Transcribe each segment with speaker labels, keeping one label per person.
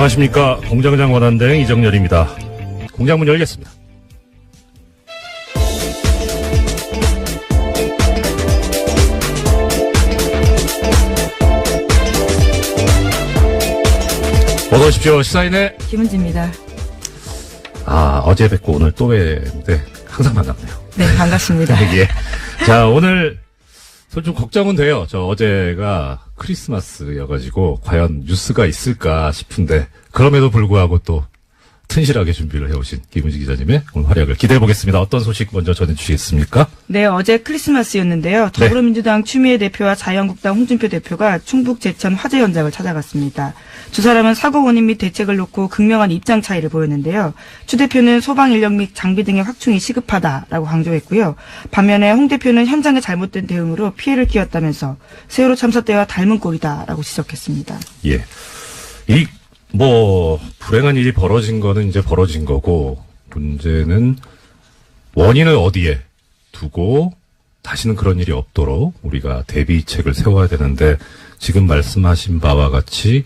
Speaker 1: 안녕하십니까. 공장장 원한대행 이정렬입니다. 공장문 열겠습니다. 어서 오십시오. 시사인의
Speaker 2: 김은지입니다.
Speaker 1: 어제 뵙고 오늘 또 뵙는데 항상 반갑네요.
Speaker 2: 네, 반갑습니다.
Speaker 1: 예. 자, 오늘 좀 걱정은 돼요. 저 어제가 크리스마스여가지고 과연 뉴스가 있을까 싶은데 그럼에도 불구하고 또 튼실하게 준비를 해오신 김은지 기자님의 오늘 활약을 기대해보겠습니다. 어떤 소식 먼저 전해주시겠습니까?
Speaker 2: 네, 어제 크리스마스였는데요. 더불어민주당 추미애 대표와 자유한국당 홍준표 대표가 충북 제천 화재 현장을 찾아갔습니다. 두 사람은 사고 원인 및 대책을 놓고 극명한 입장 차이를 보였는데요. 추 대표는 소방 인력 및 장비 등의 확충이 시급하다라고 강조했고요. 반면에 홍 대표는 현장의 잘못된 대응으로 피해를 끼쳤다면서 세월호 참사 때와 닮은 꼴이다라고 지적했습니다.
Speaker 1: 예. 불행한 일이 벌어진 거는 이제 벌어진 거고, 문제는 원인을 어디에 두고 다시는 그런 일이 없도록 우리가 대비책을 세워야 되는데, 지금 말씀하신 바와 같이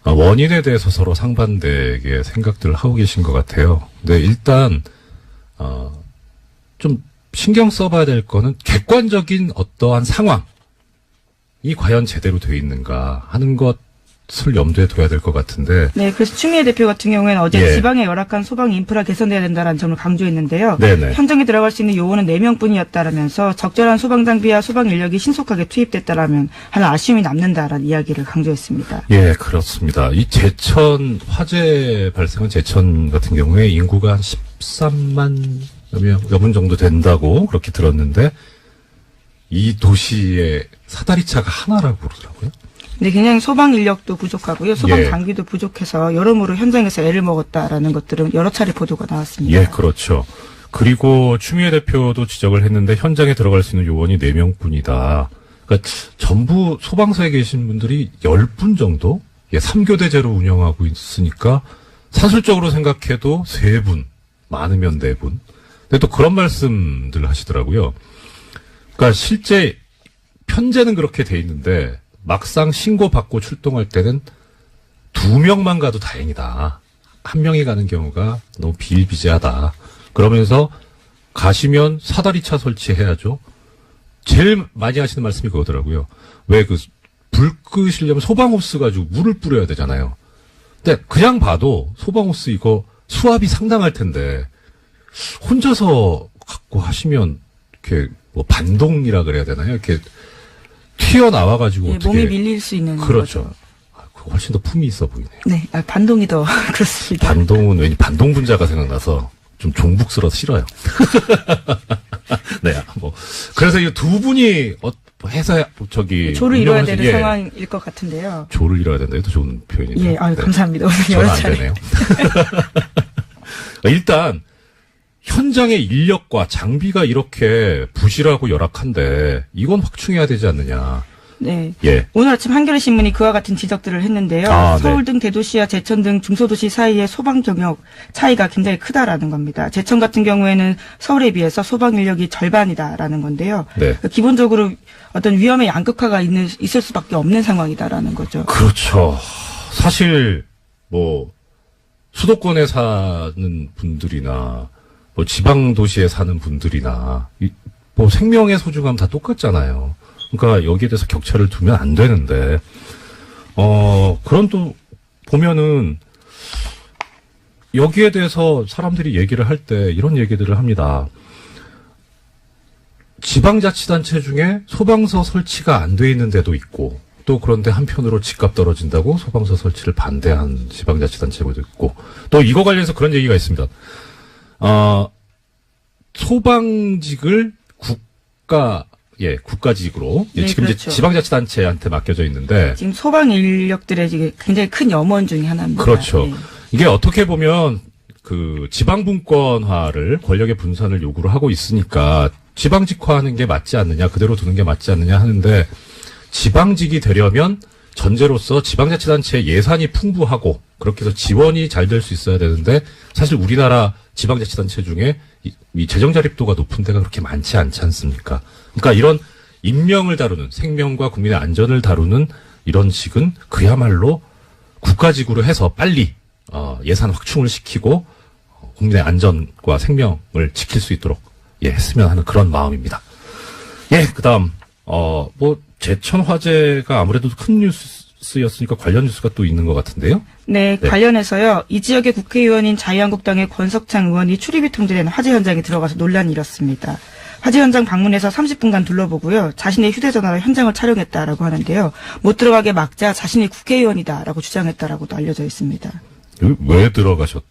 Speaker 1: 원인에 대해서 서로 상반되게 생각들을 하고 계신 것 같아요. 근데 일단, 좀 신경 써봐야 될 거는 객관적인 어떠한 상황이 과연 제대로 돼 있는가 하는 것을 염두에 둬야 될 것 같은데.
Speaker 2: 네, 그래서 추미애 대표 같은 경우에는 어제
Speaker 1: 예.
Speaker 2: 지방의 열악한 소방 인프라 개선돼야 된다는 점을 강조했는데요.
Speaker 1: 네네.
Speaker 2: 현장에 들어갈 수 있는 요원은 4명뿐이었다라면서 적절한 소방 장비와 소방 인력이 신속하게 투입됐다라면 하는 아쉬움이 남는다라는 이야기를 강조했습니다.
Speaker 1: 예, 그렇습니다. 이 제천, 화재 발생한 제천 같은 경우에 인구가 한 13만 여분 정도 된다고 그렇게 들었는데, 이 도시의 사다리차가 하나라고 그러더라고요.
Speaker 2: 근데 굉장히 소방 인력도 부족하고요. 소방
Speaker 1: 예.
Speaker 2: 장비도 부족해서 여러모로 현장에서 애를 먹었다라는 것들은 여러 차례 보도가 나왔습니다.
Speaker 1: 예, 그렇죠. 그리고 추미애 대표도 지적을 했는데 현장에 들어갈 수 있는 요원이 4명뿐이다. 그러니까 전부 소방서에 계신 분들이 10분 정도? 예, 3교대제로 운영하고 있으니까 사실적으로 생각해도 3분, 많으면 4분. 근데 또 그런 말씀들 하시더라고요. 그러니까 실제 편제는 그렇게 돼 있는데 막상 신고받고 출동할 때는 2명만 가도 다행이다. 1명이 가는 경우가 너무 비일비재하다. 그러면서 가시면 사다리차 설치해야죠. 제일 많이 하시는 말씀이 그거더라고요. 왜 불 끄시려면 소방호스 가지고 물을 뿌려야 되잖아요. 근데 그냥 봐도 소방호스 이거 수압이 상당할 텐데 혼자서 갖고 하시면 이렇게 반동이라 그래야 되나요? 이렇게 튀어나와가지고.
Speaker 2: 예,
Speaker 1: 어떻게.
Speaker 2: 몸이 밀릴 수 있는
Speaker 1: 그렇죠.
Speaker 2: 거죠.
Speaker 1: 훨씬 더 품이 있어 보이네요.
Speaker 2: 네, 반동이 더 그렇습니다.
Speaker 1: 반동은 왠지 반동 분자가 생각나서 좀 종북스러워서 싫어요. 네, 그래서 이 두 분이 해서
Speaker 2: 조를 이뤄야 되는
Speaker 1: 예.
Speaker 2: 상황일 것 같은데요.
Speaker 1: 조를 이뤄야 된다. 이것도 좋은 표현이죠.
Speaker 2: 예, 감사합니다. 오늘
Speaker 1: 저는
Speaker 2: 여러
Speaker 1: 안
Speaker 2: 차례.
Speaker 1: 되네요. 일단 현장의 인력과 장비가 이렇게 부실하고 열악한데 이건 확충해야 되지 않느냐.
Speaker 2: 네.
Speaker 1: 예.
Speaker 2: 오늘 아침 한겨레신문이 그와 같은 지적들을 했는데요. 서울 등 대도시와 제천 등 중소도시 사이의 소방 경력 차이가 굉장히 크다라는 겁니다. 제천 같은 경우에는 서울에 비해서 소방 인력이 절반이다라는 건데요.
Speaker 1: 네.
Speaker 2: 기본적으로 어떤 위험의 양극화가 있을 수밖에 없는 상황이다라는 거죠.
Speaker 1: 그렇죠. 사실 수도권에 사는 분들이나 지방 도시에 사는 분들이나 생명의 소중함 다 똑같잖아요. 그러니까 여기에 대해서 격차를 두면 안 되는데, 그런 또 보면은 여기에 대해서 사람들이 얘기를 할 때 이런 얘기들을 합니다. 지방자치단체 중에 소방서 설치가 안 돼 있는 데도 있고, 또 그런데 한편으로 집값 떨어진다고 소방서 설치를 반대한 지방자치단체도 있고, 또 이거 관련해서 그런 얘기가 있습니다. 소방직을 국가직으로
Speaker 2: 네,
Speaker 1: 지금
Speaker 2: 그렇죠.
Speaker 1: 이제 지방자치단체한테 맡겨져 있는데
Speaker 2: 지금 소방 인력들의 굉장히 큰 염원 중에 하나입니다.
Speaker 1: 그렇죠.
Speaker 2: 네.
Speaker 1: 이게 어떻게 보면 지방분권화를 권력의 분산을 요구를 하고 있으니까 지방직화하는 게 맞지 않느냐, 그대로 두는 게 맞지 않느냐 하는데 지방직이 되려면 전제로서 지방자치단체의 예산이 풍부하고 그렇게 해서 지원이 잘 될 수 있어야 되는데 사실 우리나라 지방자치단체 중에 이 재정 자립도가 높은 데가 그렇게 많지 않지 않습니까? 그러니까 이런 인명을 다루는 생명과 국민의 안전을 다루는 이런 식은 그야말로 국가직으로 해서 빨리 예산 확충을 시키고 국민의 안전과 생명을 지킬 수 있도록 했으면 하는 그런 마음입니다. 그다음 제천 화재가 아무래도 큰 뉴스였으니까 관련 뉴스가 또 있는 것 같은데요.
Speaker 2: 네, 관련해서요. 이 지역의 국회의원인 자유한국당의 권석창 의원이 출입이 통제된 화재 현장에 들어가서 논란이 일었습니다. 화재 현장 방문해서 30분간 둘러보고요. 자신의 휴대전화로 현장을 촬영했다라고 하는데요. 못 들어가게 막자 자신이 국회의원이다라고 주장했다라고도 알려져 있습니다.
Speaker 1: 왜 들어가셨답니까?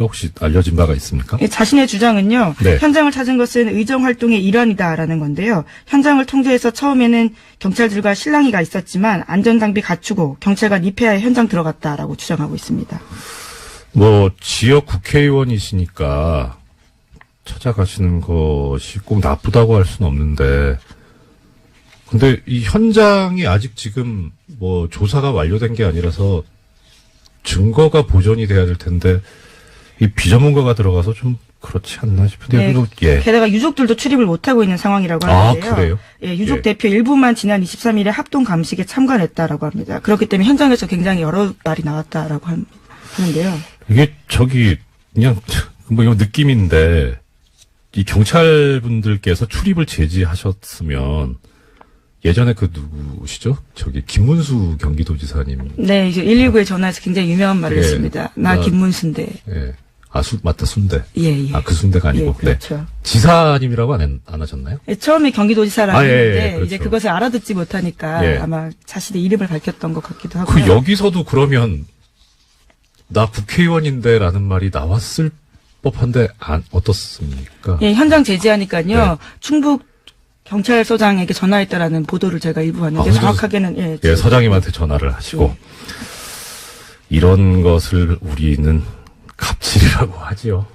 Speaker 1: 혹시 알려진 바가 있습니까?
Speaker 2: 자신의 주장은요.
Speaker 1: 네. 현장을
Speaker 2: 찾은 것은 의정활동의 일환이다라는 건데요. 현장을 통제해서 처음에는 경찰들과 실랑이가 있었지만 안전장비 갖추고 경찰관 입회하에 현장 들어갔다라고 주장하고 있습니다.
Speaker 1: 지역 국회의원이시니까 찾아가시는 것이 꼭 나쁘다고 할 수는 없는데, 근데 이 현장이 아직 지금 조사가 완료된 게 아니라서 증거가 보존이 돼야 될 텐데, 이 비전문가가 들어가서 좀 그렇지 않나 싶은데.
Speaker 2: 네, 게다가 유족들도 출입을 못하고 있는 상황이라고 하는데요.
Speaker 1: 아, 그래요?
Speaker 2: 유족 대표 일부만 지난 23일에 합동 감식에 참관했다라고 합니다. 그렇기 때문에 현장에서 굉장히 여러 말이 나왔다라고 하는데요.
Speaker 1: 이게 그냥 이거 느낌인데, 이 경찰분들께서 출입을 제지하셨으면 예전에 누구시죠? 김문수 경기도지사님.
Speaker 2: 네, 이제 119에 전화해서 굉장히 유명한 말을 했습니다. 나 김문수인데.
Speaker 1: 맞다, 순대.
Speaker 2: 예.
Speaker 1: 그 순대가 아니고.
Speaker 2: 그렇죠.
Speaker 1: 네. 지사님이라고 안 하셨나요?
Speaker 2: 처음에 경기도지사라고 했는데,
Speaker 1: 그렇죠.
Speaker 2: 이제 그것을 알아듣지 못하니까 아마 자신의 이름을 밝혔던 것 같기도 하고.
Speaker 1: 여기서도 그러면, 나 국회의원인데 라는 말이 나왔을 법한데, 어떻습니까?
Speaker 2: 현장 제지하니까요. 충북 경찰서장에게 전화했다라는 보도를 제가 일부 봤는데, 정확하게는,
Speaker 1: 서장님한테 전화를 하시고, 이런 것을 우리는 갑질이라고 하지요.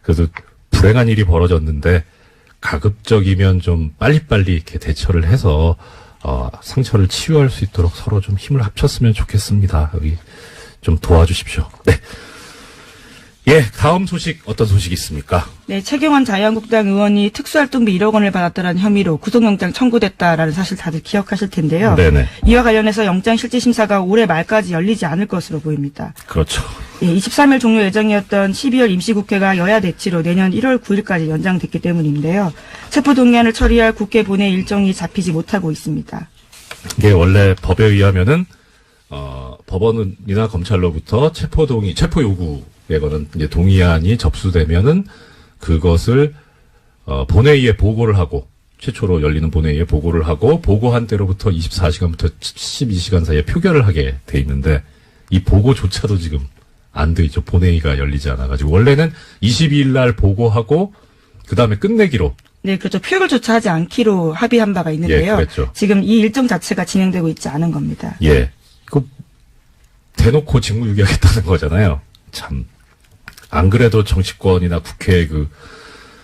Speaker 1: 그래도 불행한 일이 벌어졌는데, 가급적이면 좀 빨리빨리 이렇게 대처를 해서, 상처를 치유할 수 있도록 서로 좀 힘을 합쳤으면 좋겠습니다. 여기 좀 도와주십시오. 네. 다음 소식 어떤 소식이 있습니까?
Speaker 2: 네, 최경환 자유한국당 의원이 특수활동비 1억 원을 받았다라는 혐의로 구속영장 청구됐다라는 사실 다들 기억하실 텐데요.
Speaker 1: 네네.
Speaker 2: 이와 관련해서 영장실질심사가 올해 말까지 열리지 않을 것으로 보입니다.
Speaker 1: 그렇죠.
Speaker 2: 23일 종료 예정이었던 12월 임시국회가 여야 대치로 내년 1월 9일까지 연장됐기 때문인데요. 체포동의안을 처리할 국회 본회 일정이 잡히지 못하고 있습니다.
Speaker 1: 이게 원래 법에 의하면은 법원이나 검찰로부터 체포 요구에 관한 이제 동의안이 접수되면은 그것을 본회의에 보고를 하고, 최초로 열리는 본회의에 보고를 하고, 보고한 때로부터 24시간부터 72시간 사이에 표결을 하게 돼 있는데, 이 보고조차도 지금 안 돼 있죠. 본회의가 열리지 않아가지고. 원래는 22일 날 보고하고 그 다음에 끝내기로.
Speaker 2: 네, 그렇죠. 표결조차 하지 않기로 합의한 바가 있는데요.
Speaker 1: 그랬죠.
Speaker 2: 지금 이 일정 자체가 진행되고 있지 않은 겁니다.
Speaker 1: 대놓고 직무유기하겠다는 거잖아요. 참. 안 그래도 정치권이나 국회의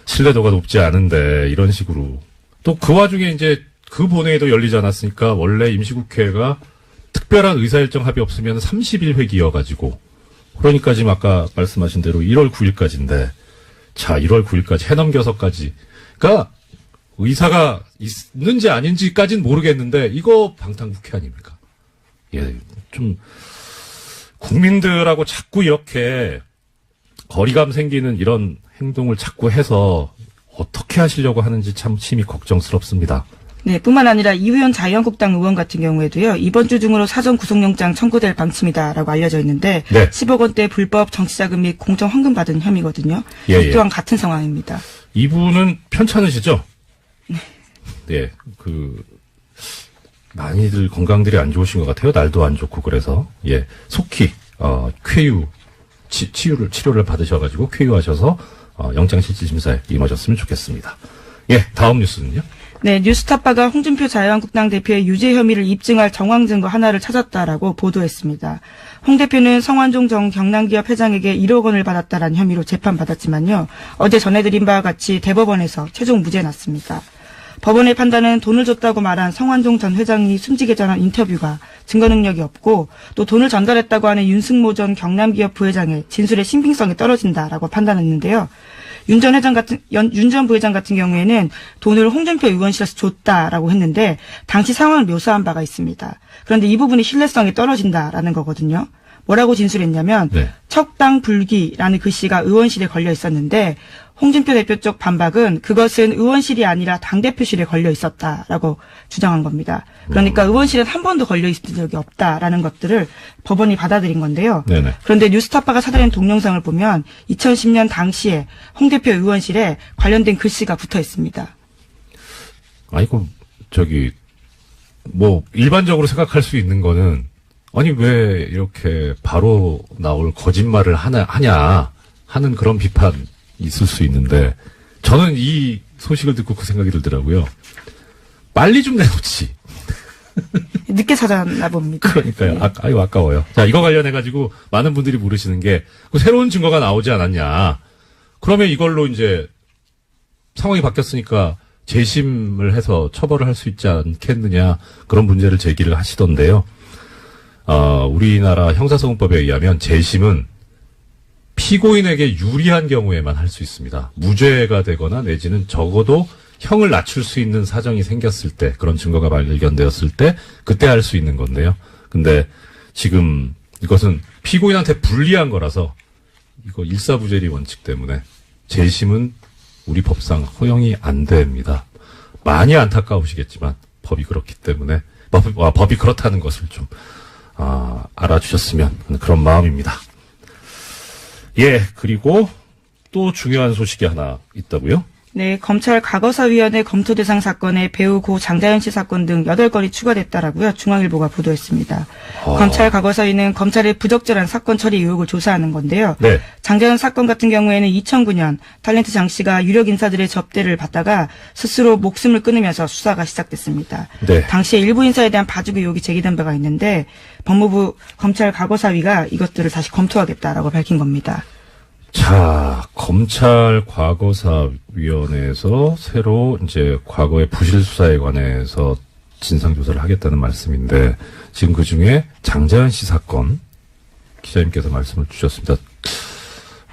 Speaker 1: 신뢰도가 높지 않은데, 이런 식으로. 또 그 와중에 이제 그 본회의도 열리지 않았으니까, 원래 임시국회가 특별한 의사일정 합의 없으면 30일 회기여가지고, 그러니까 지금 아까 말씀하신 대로 1월 9일까지인데, 1월 9일까지 해넘겨서까지. 그러니까, 의사가 있는지 아닌지까지는 모르겠는데, 이거 방탄국회 아닙니까? 좀, 국민들하고 자꾸 이렇게 거리감 생기는 이런 행동을 자꾸 해서 어떻게 하시려고 하는지 참 심히 걱정스럽습니다.
Speaker 2: 네, 뿐만 아니라 이우현 자유한국당 의원 같은 경우에도요, 이번 주 중으로 사전 구속영장 청구될 방침이다라고 알려져 있는데, 10억 원대 불법 정치자금 및 공정 헌금 받은 혐의거든요. 이 또한 같은 상황입니다.
Speaker 1: 이분은 편찮으시죠? 네. 많이들 건강들이 안 좋으신 것 같아요. 날도 안 좋고 그래서 속히 쾌유 치료를 받으셔가지고 쾌유하셔서 영장실질심사에 임하셨으면 좋겠습니다. 다음 뉴스는요?
Speaker 2: 네, 뉴스타파가 홍준표 자유한국당 대표의 유죄 혐의를 입증할 정황 증거 하나를 찾았다라고 보도했습니다. 홍 대표는 성완종 전 경남기업 회장에게 1억 원을 받았다라는 혐의로 재판받았지만요. 어제 전해드린 바와 같이 대법원에서 최종 무죄 났습니다. 법원의 판단은 돈을 줬다고 말한 성완종 전 회장이 숨지기 전한 인터뷰가 증거 능력이 없고, 또 돈을 전달했다고 하는 윤승모 전 경남기업 부회장의 진술의 신빙성이 떨어진다라고 판단했는데요. 윤 전 부회장 같은 경우에는 돈을 홍준표 의원실에서 줬다라고 했는데 당시 상황을 묘사한 바가 있습니다. 그런데 이 부분이 신뢰성이 떨어진다라는 거거든요. 뭐라고 진술했냐면
Speaker 1: 네.
Speaker 2: 척당 불기라는 글씨가 의원실에 걸려 있었는데 홍준표 대표 쪽 반박은 그것은 의원실이 아니라 당대표실에 걸려 있었다라고 주장한 겁니다. 그러니까 의원실은 한 번도 걸려 있은 적이 없다라는 것들을 법원이 받아들인 건데요.
Speaker 1: 네네.
Speaker 2: 그런데 뉴스타파가 찾아낸 동영상을 보면 2010년 당시에 홍 대표 의원실에 관련된 글씨가 붙어 있습니다.
Speaker 1: 아이고, 뭐, 일반적으로 생각할 수 있는 거는, 아니, 왜 이렇게 바로 나올 거짓말을 하냐, 하는 그런 비판이 있을 수 있는데, 저는 이 소식을 듣고 그 생각이 들더라고요. 빨리 좀 내놓지.
Speaker 2: 늦게 찾아나 봅니다.
Speaker 1: 그러니까요. 아이고, 아까워요. 자, 이거 관련해가지고 많은 분들이 물으시는 그 새로운 증거가 나오지 않았냐. 그러면 이걸로 이제 상황이 바뀌었으니까 재심을 해서 처벌을 할 수 있지 않겠느냐. 그런 문제를 제기를 하시던데요. 우리나라 형사소송법에 의하면 재심은 피고인에게 유리한 경우에만 할 수 있습니다. 무죄가 되거나 내지는 적어도 형을 낮출 수 있는 사정이 생겼을 때, 그런 증거가 발견되었을 때, 그때 할 수 있는 건데요. 근데 지금 이것은 피고인한테 불리한 거라서 이거 일사부재리 원칙 때문에 재심은 우리 법상 허용이 안 됩니다. 많이 안타까우시겠지만 법이 그렇기 때문에 법이 그렇다는 것을 좀 알아주셨으면 하는 그런 마음입니다. 예, 그리고 또 중요한 소식이 하나 있다고요?
Speaker 2: 네, 검찰 과거사위원회 검토 대상 사건에 배우 고 장자연 씨 사건 등 8건이 추가됐다라고요. 중앙일보가 보도했습니다. 검찰 과거사위는 검찰의 부적절한 사건 처리 의혹을 조사하는 건데요.
Speaker 1: 네.
Speaker 2: 장자연 사건 같은 경우에는 2009년 탤런트 장 씨가 유력 인사들의 접대를 받다가 스스로 목숨을 끊으면서 수사가 시작됐습니다.
Speaker 1: 네.
Speaker 2: 당시에 일부 인사에 대한 봐주기 의혹이 제기된 바가 있는데 법무부 검찰 과거사위가 이것들을 다시 검토하겠다라고 밝힌 겁니다.
Speaker 1: 자, 검찰 과거사위원회에서 새로 이제 과거의 부실 수사에 관해서 진상조사를 하겠다는 말씀인데, 지금 그 중에 장자연 씨 사건, 기자님께서 말씀을 주셨습니다.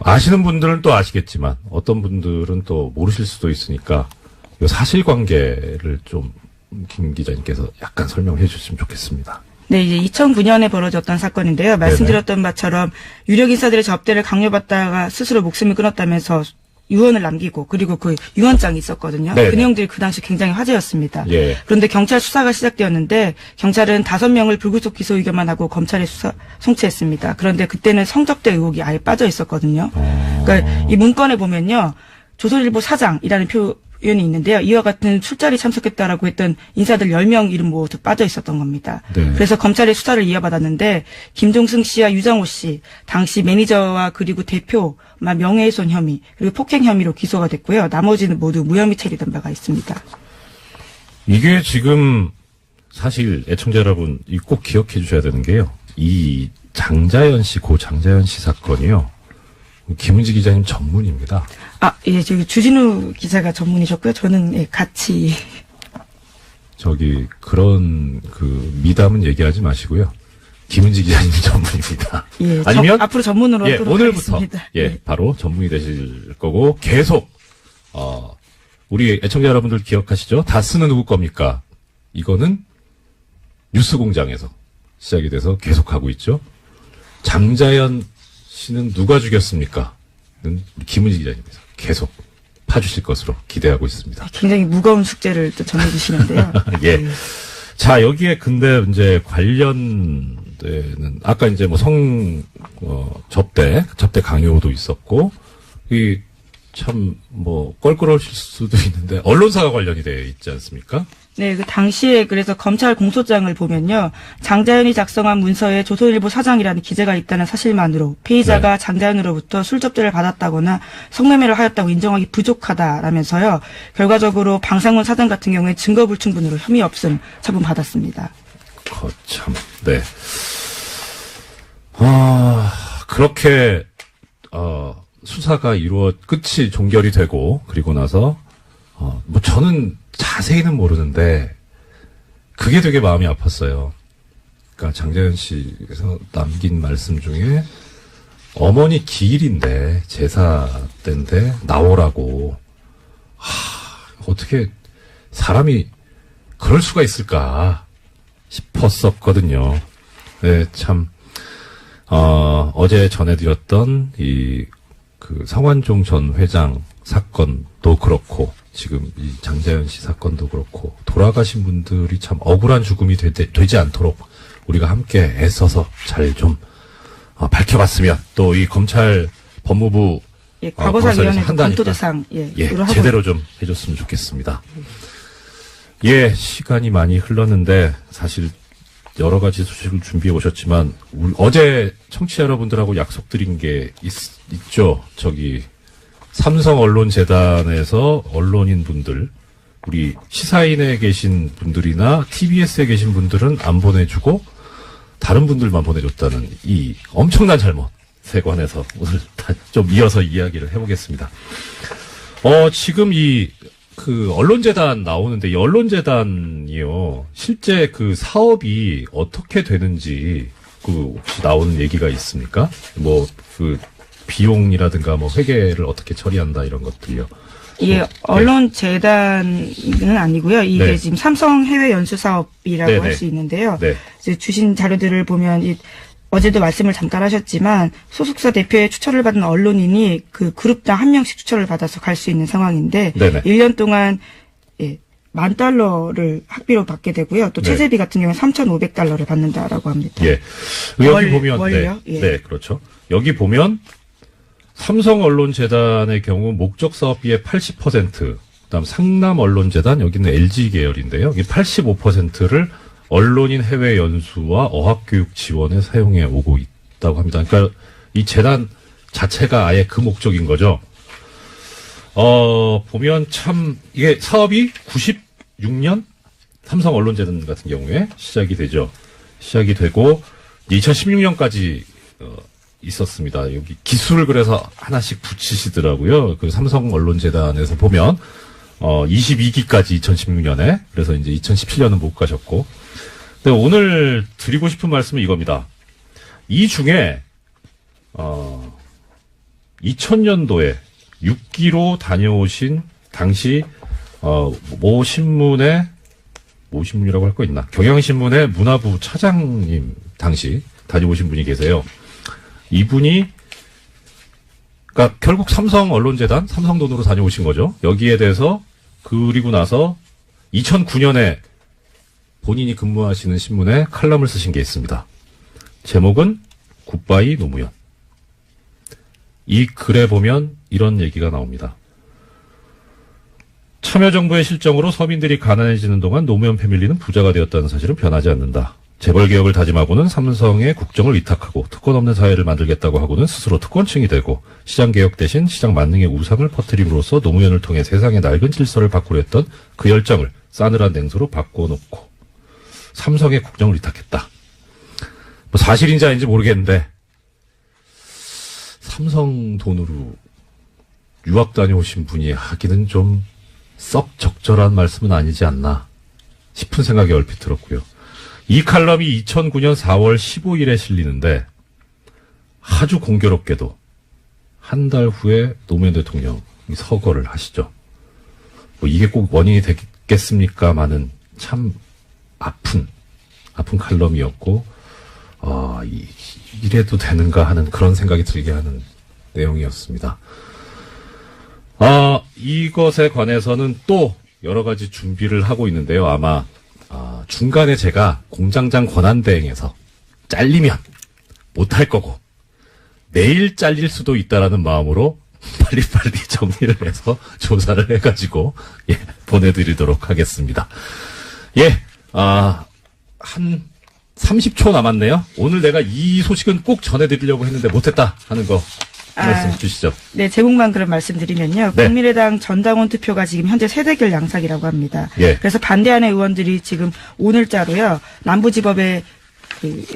Speaker 1: 아시는 분들은 또 아시겠지만, 어떤 분들은 또 모르실 수도 있으니까, 이 사실관계를 좀, 김 기자님께서 약간 설명해 주셨으면 좋겠습니다.
Speaker 2: 네, 이제 2009년에 벌어졌던 사건인데요. 말씀드렸던 바처럼 유력 인사들의 접대를 강요받다가 스스로 목숨을 끊었다면서 유언을 남기고 그리고 그 유언장이 있었거든요.
Speaker 1: 네네.
Speaker 2: 그 내용들이 그 당시 굉장히 화제였습니다.
Speaker 1: 예.
Speaker 2: 그런데 경찰 수사가 시작되었는데 경찰은 5명을 불구속 기소 의견만 하고 검찰에 송치했습니다. 그런데 그때는 성접대 의혹이 아예 빠져 있었거든요. 그러니까 이 문건에 보면요. 조선일보 사장이라는 표현이 있는데요. 이와 같은 술자리 참석했다라고 했던 인사들 10명 이름 모두 빠져 있었던 겁니다.
Speaker 1: 네.
Speaker 2: 그래서 검찰의 수사를 이어받았는데 김종승 씨와 유장호 씨 당시 매니저와 그리고 대표만 명예훼손 혐의 그리고 폭행 혐의로 기소가 됐고요. 나머지는 모두 무혐의 처리된 바가 있습니다.
Speaker 1: 이게 지금 사실 애청자 여러분 꼭 기억해 주셔야 되는 게요. 이 장자연 씨, 고 장자연 씨 사건이요. 김은지 기자님 전문입니다.
Speaker 2: 예, 저기 주진우 기자가 전문이셨고요. 저는 예, 같이.
Speaker 1: 그런 미담은 얘기하지 마시고요. 김은지 기자님 전문입니다.
Speaker 2: 예,
Speaker 1: 아니면
Speaker 2: 앞으로 전문으로
Speaker 1: 예,
Speaker 2: 하도록
Speaker 1: 오늘부터
Speaker 2: 하겠습니다.
Speaker 1: 예, 바로 전문이 되실 거고 계속 우리 애청자 여러분들 기억하시죠? 다스는 누구 겁니까? 이거는 뉴스공장에서 시작이 돼서 계속 하고 있죠. 장자연 씨는 누가 죽였습니까? 는 김은지 기자님께서 계속 파주실 것으로 기대하고 있습니다.
Speaker 2: 굉장히 무거운 숙제를 또 전해주시는데요.
Speaker 1: 예. 자, 여기에 근데 이제 관련되는, 아까 이제 뭐 접대 강요도 있었고, 껄끄러우실 수도 있는데, 언론사가 관련이 되어 있지 않습니까?
Speaker 2: 네, 그 당시에 그래서 검찰 공소장을 보면요. 장자연이 작성한 문서에 조선일보 사장이라는 기재가 있다는 사실만으로 피의자가 장자연으로부터 술 접대를 받았다거나 성매매를 하였다고 인정하기 부족하다라면서요. 결과적으로 방상문 사장 같은 경우에 증거 불충분으로 혐의 없음 처분받았습니다.
Speaker 1: 거참, 네. 그렇게 수사가 끝이 종결이 되고 그리고 나서 저는 자세히는 모르는데 그게 되게 마음이 아팠어요. 그러니까 장자연 씨께서 남긴 말씀 중에 어머니 기일인데, 제사 때인데, 나오라고. 어떻게 사람이 그럴 수가 있을까 싶었었거든요. 네, 참, 어제 전해드렸던 성완종 전 회장 사건도 그렇고, 지금 이 장자연 씨 사건도 그렇고, 돌아가신 분들이 참 억울한 죽음이 되지 않도록 우리가 함께 애써서 잘 좀 밝혀봤으면, 또 이 검찰 법무부
Speaker 2: 과거사위원회
Speaker 1: 한다니까.
Speaker 2: 검토 대상
Speaker 1: 제대로 좀 해줬으면 좋겠습니다. 시간이 많이 흘렀는데 사실 여러 가지 소식을 준비해 오셨지만 어제 청취자 여러분들하고 약속드린 게 있죠. 삼성언론재단에서 언론인 분들, 우리 시사인에 계신 분들이나 TBS에 계신 분들은 안 보내주고 다른 분들만 보내줬다는 이 엄청난 잘못에 관해서 오늘 좀 이어서 이야기를 해보겠습니다. 지금 언론재단 나오는데, 이 언론재단이요, 실제 사업이 어떻게 되는지, 혹시 나오는 얘기가 있습니까? 비용이라든가, 회계를 어떻게 처리한다, 이런 것들이요.
Speaker 2: 언론재단은 아니고요. 이게
Speaker 1: 네.
Speaker 2: 지금 삼성 해외 연수 사업이라고
Speaker 1: 네네.
Speaker 2: 할 수 있는데요.
Speaker 1: 네.
Speaker 2: 이제 주신 자료들을 보면, 어제도 말씀을 잠깐 하셨지만 소속사 대표의 추천을 받은 언론인이 그 그룹당 한 명씩 추천을 받아서 갈 수 있는 상황인데,
Speaker 1: 네네.
Speaker 2: 1년 동안 $10,000를 학비로 받게 되고요. 또
Speaker 1: 네.
Speaker 2: 체제비 같은 경우는 $3,500를 받는다라고 합니다.
Speaker 1: 여기 보면
Speaker 2: 월요?
Speaker 1: 네, 그렇죠. 여기 보면 삼성언론재단의 경우 목적 사업비의 80%, 그다음 상남언론재단, 여기는 LG 계열인데요. 이 85%를 언론인 해외 연수와 어학교육 지원에 사용해 오고 있다고 합니다. 그러니까 이 재단 자체가 아예 그 목적인 거죠. 보면 참 이게 사업이 96년 삼성 언론재단 같은 경우에 시작이 되죠. 시작이 되고 2016년까지 있었습니다. 여기 기술을 그래서 하나씩 붙이시더라고요. 삼성 언론재단에서 보면 22기까지 2016년에, 그래서 이제 2017년은 못 가셨고. 근데 오늘 드리고 싶은 말씀은 이겁니다. 이 중에 2000년도에 6기로 다녀오신 당시 모 신문이라고 할 거 있나? 경향신문의 문화부 차장님 당시 다녀오신 분이 계세요. 이분이 그러니까 결국 삼성 언론재단, 삼성 돈으로 다녀오신 거죠. 여기에 대해서 그리고 나서 2009년에 본인이 근무하시는 신문에 칼럼을 쓰신 게 있습니다. 제목은 굿바이 노무현. 이 글에 보면 이런 얘기가 나옵니다. 참여정부의 실정으로 서민들이 가난해지는 동안 노무현 패밀리는 부자가 되었다는 사실은 변하지 않는다. 재벌개혁을 다짐하고는 삼성에 국정을 위탁하고 특권 없는 사회를 만들겠다고 하고는 스스로 특권층이 되고 시장개혁 대신 시장 만능의 우상을 퍼뜨림으로써 노무현을 통해 세상의 낡은 질서를 바꾸려 했던 그 열정을 싸늘한 냉소로 바꿔놓고 삼성에 국정을 위탁했다. 사실인지 아닌지 모르겠는데 삼성 돈으로 유학 다녀오신 분이 하기는 좀 썩 적절한 말씀은 아니지 않나 싶은 생각이 얼핏 들었고요. 이 칼럼이 2009년 4월 15일에 실리는데 아주 공교롭게도 한 달 후에 노무현 대통령이 서거를 하시죠. 이게 꼭 원인이 되겠습니까마는 참 아픈 칼럼이었고, 이래도 되는가 하는 그런 생각이 들게 하는 내용이었습니다. 이것에 관해서는 또 여러 가지 준비를 하고 있는데요. 아마 중간에 제가 공장장 권한대행에서 잘리면 못할 거고 내일 잘릴 수도 있다라는 마음으로 빨리빨리 정리를 해서 조사를 해가지고 보내드리도록 하겠습니다. 한 30초 남았네요. 오늘 내가 이 소식은 꼭 전해드리려고 했는데 못했다 하는 거 말씀 주시죠.
Speaker 2: 네, 제목만 그럼 말씀드리면요.
Speaker 1: 네.
Speaker 2: 국민의당 전당원 투표가 지금 현재 세대결 양상이라고 합니다.
Speaker 1: 예.
Speaker 2: 그래서 반대하는 의원들이 지금 오늘자로요. 남부지법에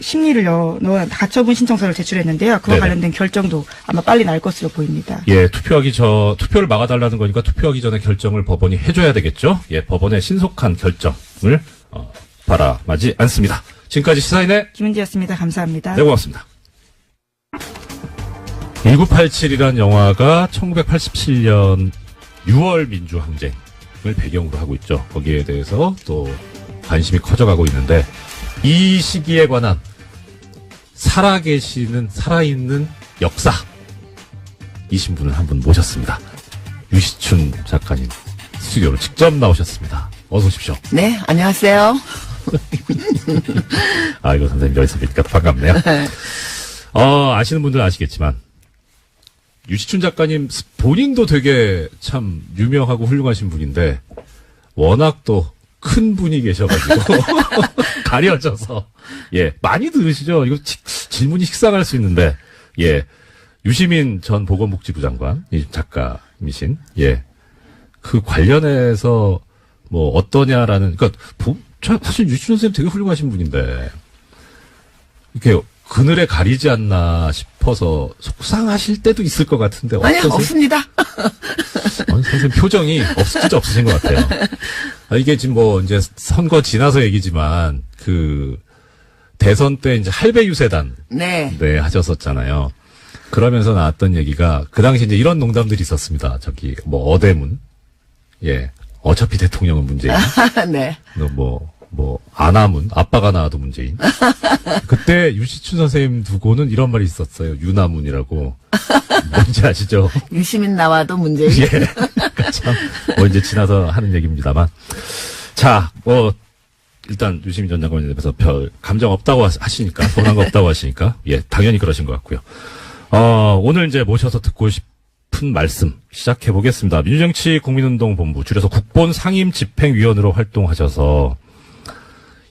Speaker 2: 심리를 넣어 가처분 신청서를 제출했는데요. 그와
Speaker 1: 네네.
Speaker 2: 관련된 결정도 아마 빨리 날 것으로 보입니다.
Speaker 1: 투표를 막아달라는 거니까 투표하기 전에 결정을 법원이 해줘야 되겠죠. 법원의 신속한 결정을 바라마지 않습니다. 지금까지 시사인의
Speaker 2: 김은지였습니다. 감사합니다.
Speaker 1: 네, 고맙습니다. 1987이란 영화가 1987년 6월 민주항쟁을 배경으로 하고 있죠. 거기에 대해서 또 관심이 커져가고 있는데 이 시기에 관한 살아있는 역사 이신 분을 한 분 모셨습니다. 유시춘 작가님 스튜디오로 직접 나오셨습니다. 어서 오십시오.
Speaker 3: 네, 안녕하세요.
Speaker 1: 아이고 선생님 여기서 뵙니까 반갑네요. 아시는 분들은 아시겠지만 유시춘 작가님 본인도 되게 참 유명하고 훌륭하신 분인데 워낙 또 큰 분이 계셔가지고 가려져서 예 많이 들으시죠. 이거 질문이 식상할 수 있는데 예 유시민 전 보건복지부 장관 이 작가이신 예 그 관련해서 뭐 어떠냐라는 그러니까 사실 유시춘 선생님 되게 훌륭하신 분인데 이렇게 그늘에 가리지 않나 싶어서 속상하실 때도 있을 것 같은데
Speaker 3: 아니요,
Speaker 1: 어떠세요?
Speaker 3: 없습니다.
Speaker 1: 선생님 표정이 진짜 없으신 것 같아요. 이게 지금 뭐 이제 선거 지나서 얘기지만 그 대선 때 이제 할배 유세단
Speaker 3: 네.
Speaker 1: 하셨었잖아요. 그러면서 나왔던 얘기가 그 당시 이제 이런 농담들이 있었습니다. 저기 뭐 어대문 예 어차피 대통령은 문재인
Speaker 3: 네.
Speaker 1: 아나문 아빠가 나와도 문재인 그때 유시춘 선생님 두고는 이런 말이 있었어요. 유나문이라고 뭔지 아시죠?
Speaker 3: 유시민 나와도 문제인.
Speaker 1: 예. 그러니까 참, 이제 지나서 하는 얘기입니다만. 자, 일단, 유시민 전 장관에 대해서 별, 감정 없다고 하시니까, 서운한 거 없다고 하시니까, 예, 당연히 그러신 것 같고요. 오늘 이제 모셔서 듣고 싶은 말씀 시작해 보겠습니다. 민주정치 국민운동본부, 줄여서 국본 상임집행위원으로 활동하셔서,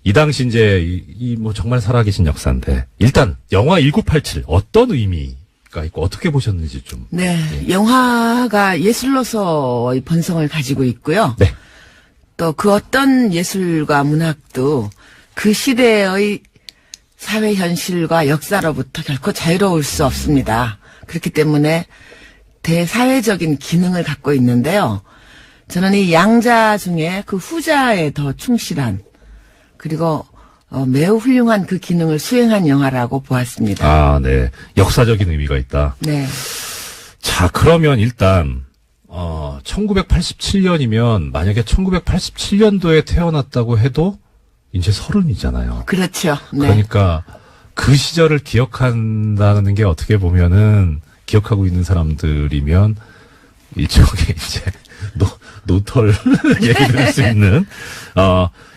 Speaker 1: 이 당시 이제, 뭐 정말 살아계신 역사인데, 일단, 영화 1987, 어떤 의미가 있고, 어떻게 보셨는지 좀.
Speaker 3: 네. 영화가 예술로서의 본성을 가지고 있고요.
Speaker 1: 네.
Speaker 3: 또 그 어떤 예술과 문학도 그 시대의 사회 현실과 역사로부터 결코 자유로울 수 없습니다. 그렇기 때문에 대사회적인 기능을 갖고 있는데요. 저는 이 양자 중에 그 후자에 더 충실한 그리고 매우 훌륭한 그 기능을 수행한 영화라고 보았습니다.
Speaker 1: 아, 네. 역사적인 의미가 있다.
Speaker 3: 네.
Speaker 1: 자, 그러면 일단 1987년이면 만약에 1987년도에 태어났다고 해도 이제 30이잖아요.
Speaker 3: 그렇죠. 네.
Speaker 1: 그러니까 그 시절을 기억한다는 게 어떻게 보면은 기억하고 있는 사람들이면 일종의 이제 노털 얘기 들을 수 있는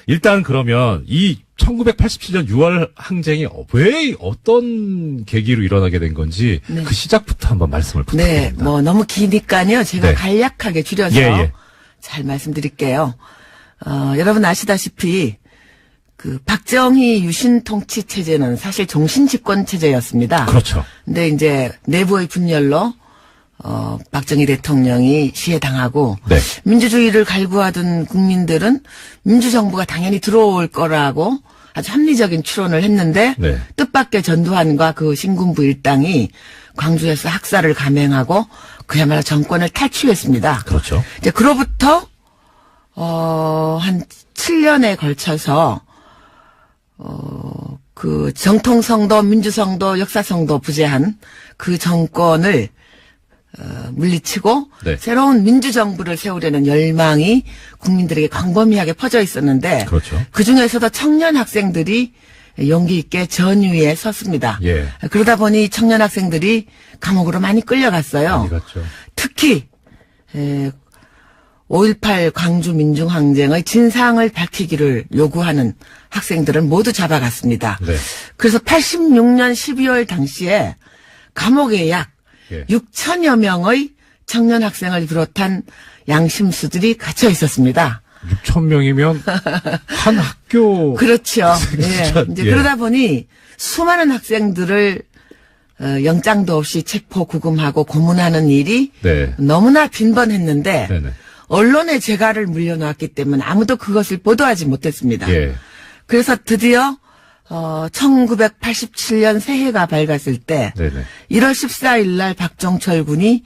Speaker 1: 일단 그러면 이 1987년 6월 항쟁이 왜 어떤 계기로 일어나게 된 건지
Speaker 3: 네.
Speaker 1: 그 시작부터 한번 말씀을
Speaker 3: 네,
Speaker 1: 부탁드립니다.
Speaker 3: 뭐 너무 기니까요. 제가
Speaker 1: 네.
Speaker 3: 간략하게 줄여서
Speaker 1: 예.
Speaker 3: 잘 말씀드릴게요. 여러분 아시다시피 그 박정희 유신 통치 체제는 사실 종신 집권 체제였습니다.
Speaker 1: 그렇죠.
Speaker 3: 근데 이제 내부의 분열로 박정희 대통령이 시해당하고
Speaker 1: 네.
Speaker 3: 민주주의를 갈구하던 국민들은 민주정부가 당연히 들어올 거라고 아주 합리적인 추론을 했는데
Speaker 1: 네.
Speaker 3: 뜻밖의 전두환과 그 신군부 일당이 광주에서 학살을 감행하고 그야말로 정권을 탈취했습니다.
Speaker 1: 그렇죠.
Speaker 3: 이제 그로부터 한 7년에 걸쳐서 그 정통성도 민주성도 역사성도 부재한 그 정권을 물리치고
Speaker 1: 네.
Speaker 3: 새로운 민주정부를 세우려는 열망이 국민들에게 광범위하게 퍼져 있었는데
Speaker 1: 그렇죠.
Speaker 3: 그중에서도 청년 학생들이 용기 있게 전위에 섰습니다.
Speaker 1: 예.
Speaker 3: 그러다 보니 청년 학생들이 감옥으로 많이 끌려갔어요.
Speaker 1: 많이 갔죠.
Speaker 3: 특히 5.18 광주 민중항쟁의 진상을 밝히기를 요구하는 학생들을 모두 잡아갔습니다.
Speaker 1: 네.
Speaker 3: 그래서 86년 12월 당시에 감옥에 약
Speaker 1: 예.
Speaker 3: 6천여 명의 청년 학생을 비롯한 양심수들이 갇혀 있었습니다.
Speaker 1: 6,000명이면 한 학교
Speaker 3: 그렇죠. 예.
Speaker 1: 진짜,
Speaker 3: 이제
Speaker 1: 예.
Speaker 3: 그러다 보니 수많은 학생들을 영장도 없이 체포 구금하고 고문하는 일이
Speaker 1: 네.
Speaker 3: 너무나 빈번했는데
Speaker 1: 네네.
Speaker 3: 언론의 재갈을 물려놓았기 때문에 아무도 그것을 보도하지 못했습니다.
Speaker 1: 예.
Speaker 3: 그래서 드디어 1987년 새해가 밝았을 때
Speaker 1: 네네.
Speaker 3: 1월 14일 날 박정철 군이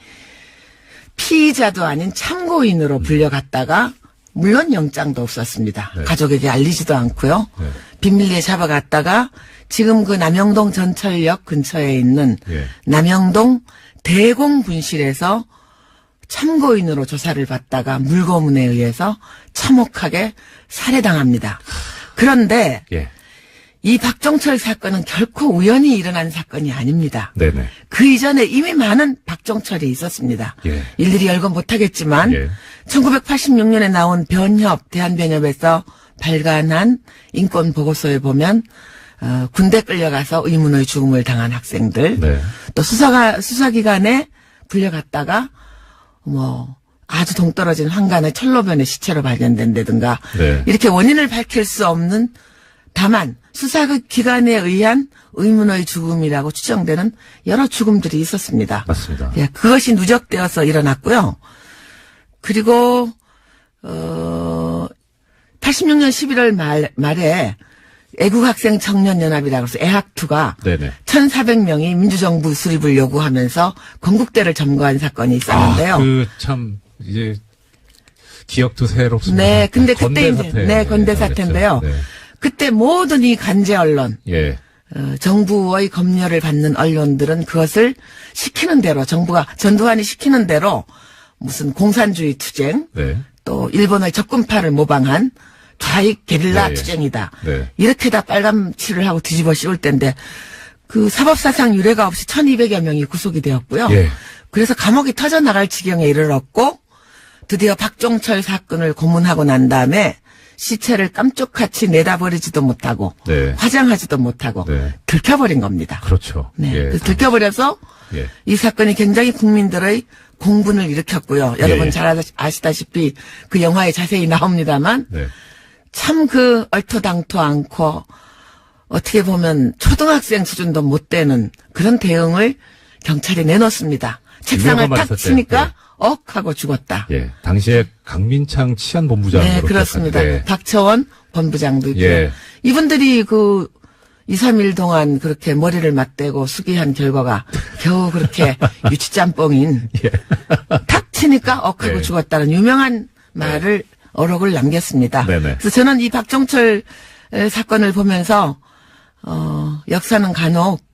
Speaker 3: 피의자도 아닌 참고인으로 불려갔다가 물론 영장도 없었습니다.
Speaker 1: 네.
Speaker 3: 가족에게 알리지도 않고요.
Speaker 1: 네.
Speaker 3: 비밀리에 잡아갔다가 지금 그 남영동 전철역 근처에 있는
Speaker 1: 예.
Speaker 3: 남영동 대공분실에서 참고인으로 조사를 받다가 물고문에 의해서 참혹하게 살해당합니다. 그런데
Speaker 1: 예.
Speaker 3: 이 박종철 사건은 결코 우연히 일어난 사건이 아닙니다.
Speaker 1: 네네.
Speaker 3: 그 이전에 이미 많은 박종철이 있었습니다.
Speaker 1: 예.
Speaker 3: 일일이 열거 못하겠지만
Speaker 1: 예.
Speaker 3: 1986년에 나온 변협, 대한변협에서 발간한 인권보고서에 보면 군대 끌려가서 의문의 죽음을 당한 학생들,
Speaker 1: 네.
Speaker 3: 또 수사기관에 불려갔다가 아주 동떨어진 황간의 철로변의 시체로 발견된다든가
Speaker 1: 네.
Speaker 3: 이렇게 원인을 밝힐 수 없는 다만 수사기관에 의한 의문의 죽음이라고 추정되는 여러 죽음들이 있었습니다.
Speaker 1: 맞습니다.
Speaker 3: 예, 그것이 누적되어서 일어났고요. 그리고 86년 11월 말에 애국학생 청년연합이라고 해서 애학투가
Speaker 1: 네네.
Speaker 3: 1,400명이 민주정부 수립을 요구하면서 건국대를 점거한 사건이 있었는데요.
Speaker 1: 참 이제 기억도 새롭습니다.
Speaker 3: 네, 근데
Speaker 1: 건대
Speaker 3: 그때
Speaker 1: 사태.
Speaker 3: 이제 건대 사태인데요.
Speaker 1: 네.
Speaker 3: 그때 모든 이 간제 언론,
Speaker 1: 예.
Speaker 3: 정부의 검열을 받는 언론들은 그것을 시키는 대로 정부가 전두환이 시키는 대로 무슨 공산주의 투쟁,
Speaker 1: 네.
Speaker 3: 또 일본의 적군파를 모방한 좌익 게릴라
Speaker 1: 네.
Speaker 3: 투쟁이다.
Speaker 1: 네.
Speaker 3: 이렇게 다 빨간칠을 하고 뒤집어 씌울 때인데 그 사법사상 유례가 없이 1,200여 명이 구속이 되었고요.
Speaker 1: 예.
Speaker 3: 그래서 감옥이 터져나갈 지경에 이르렀고 드디어 박종철 사건을 고문하고 난 다음에 시체를 깜짝같이 내다버리지도 못하고
Speaker 1: 네.
Speaker 3: 화장하지도 못하고
Speaker 1: 네.
Speaker 3: 들켜버린 겁니다.
Speaker 1: 그렇죠.
Speaker 3: 네.
Speaker 1: 예.
Speaker 3: 그래서 들켜버려서
Speaker 1: 예.
Speaker 3: 이 사건이 굉장히 국민들의 공분을 일으켰고요. 여러분
Speaker 1: 예.
Speaker 3: 잘 아시다시피 그 영화에 자세히 나옵니다만
Speaker 1: 네.
Speaker 3: 참 그 얼토당토 않고 어떻게 보면 초등학생 수준도 못 되는 그런 대응을 경찰이 내놓습니다. 책상을
Speaker 1: 유명한
Speaker 3: 탁
Speaker 1: 말
Speaker 3: 치니까
Speaker 1: 썼죠.
Speaker 3: 억 하고 죽었다.
Speaker 1: 예. 당시에 강민창 치안본부장으로
Speaker 3: 네, 그렇습니다.
Speaker 1: 기억하는데.
Speaker 3: 박처원 본부장도 있고요.
Speaker 1: 예.
Speaker 3: 이분들이 그 2, 3일 동안 그렇게 머리를 맞대고 수기한 결과가 겨우 그렇게 유치짬뽕인
Speaker 1: 예.
Speaker 3: 탁 치니까 억하고
Speaker 1: 예.
Speaker 3: 죽었다는 유명한 말을 어록을 남겼습니다.
Speaker 1: 네네.
Speaker 3: 그래서 저는 이 박종철 사건을 보면서 역사는 간혹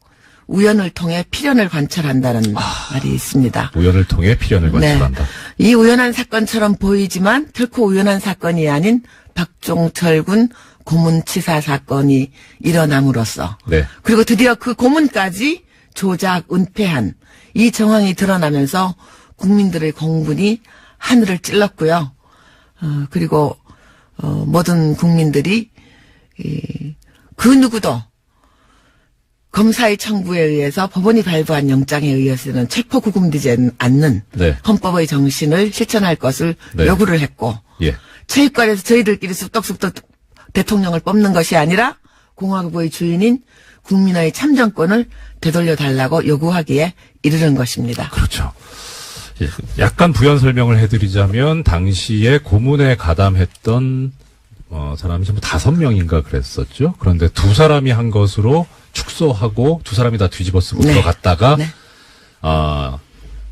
Speaker 3: 우연을 통해 필연을 관찰한다는 말이 있습니다.
Speaker 1: 우연을 통해 필연을 관찰한다.
Speaker 3: 이 우연한 사건처럼 보이지만 결코 우연한 사건이 아닌 박종철 군 고문치사 사건이 일어남으로써
Speaker 1: 네.
Speaker 3: 그리고 드디어 그 고문까지 조작, 은폐한 이 정황이 드러나면서 국민들의 공분이 하늘을 찔렀고요. 그리고 모든 국민들이 그 누구도 검사의 청구에 의해서 법원이 발부한 영장에 의해서는 체포 구금되지 않는
Speaker 1: 네.
Speaker 3: 헌법의 정신을 실천할 것을
Speaker 1: 네.
Speaker 3: 요구를 했고
Speaker 1: 예.
Speaker 3: 체육관에서 저희들끼리 쑥덕쑥덕 대통령을 뽑는 것이 아니라 공화국의 주인인 국민의 참정권을 되돌려 달라고 요구하기에 이르는 것입니다.
Speaker 1: 그렇죠. 예, 약간 부연 설명을 해드리자면 당시에 고문에 가담했던 사람이 전부 5명인가 그랬었죠. 그런데 2사람이 한 것으로 축소하고 2사람이 다 뒤집어 쓰고
Speaker 3: 네.
Speaker 1: 들어갔다가
Speaker 3: 네.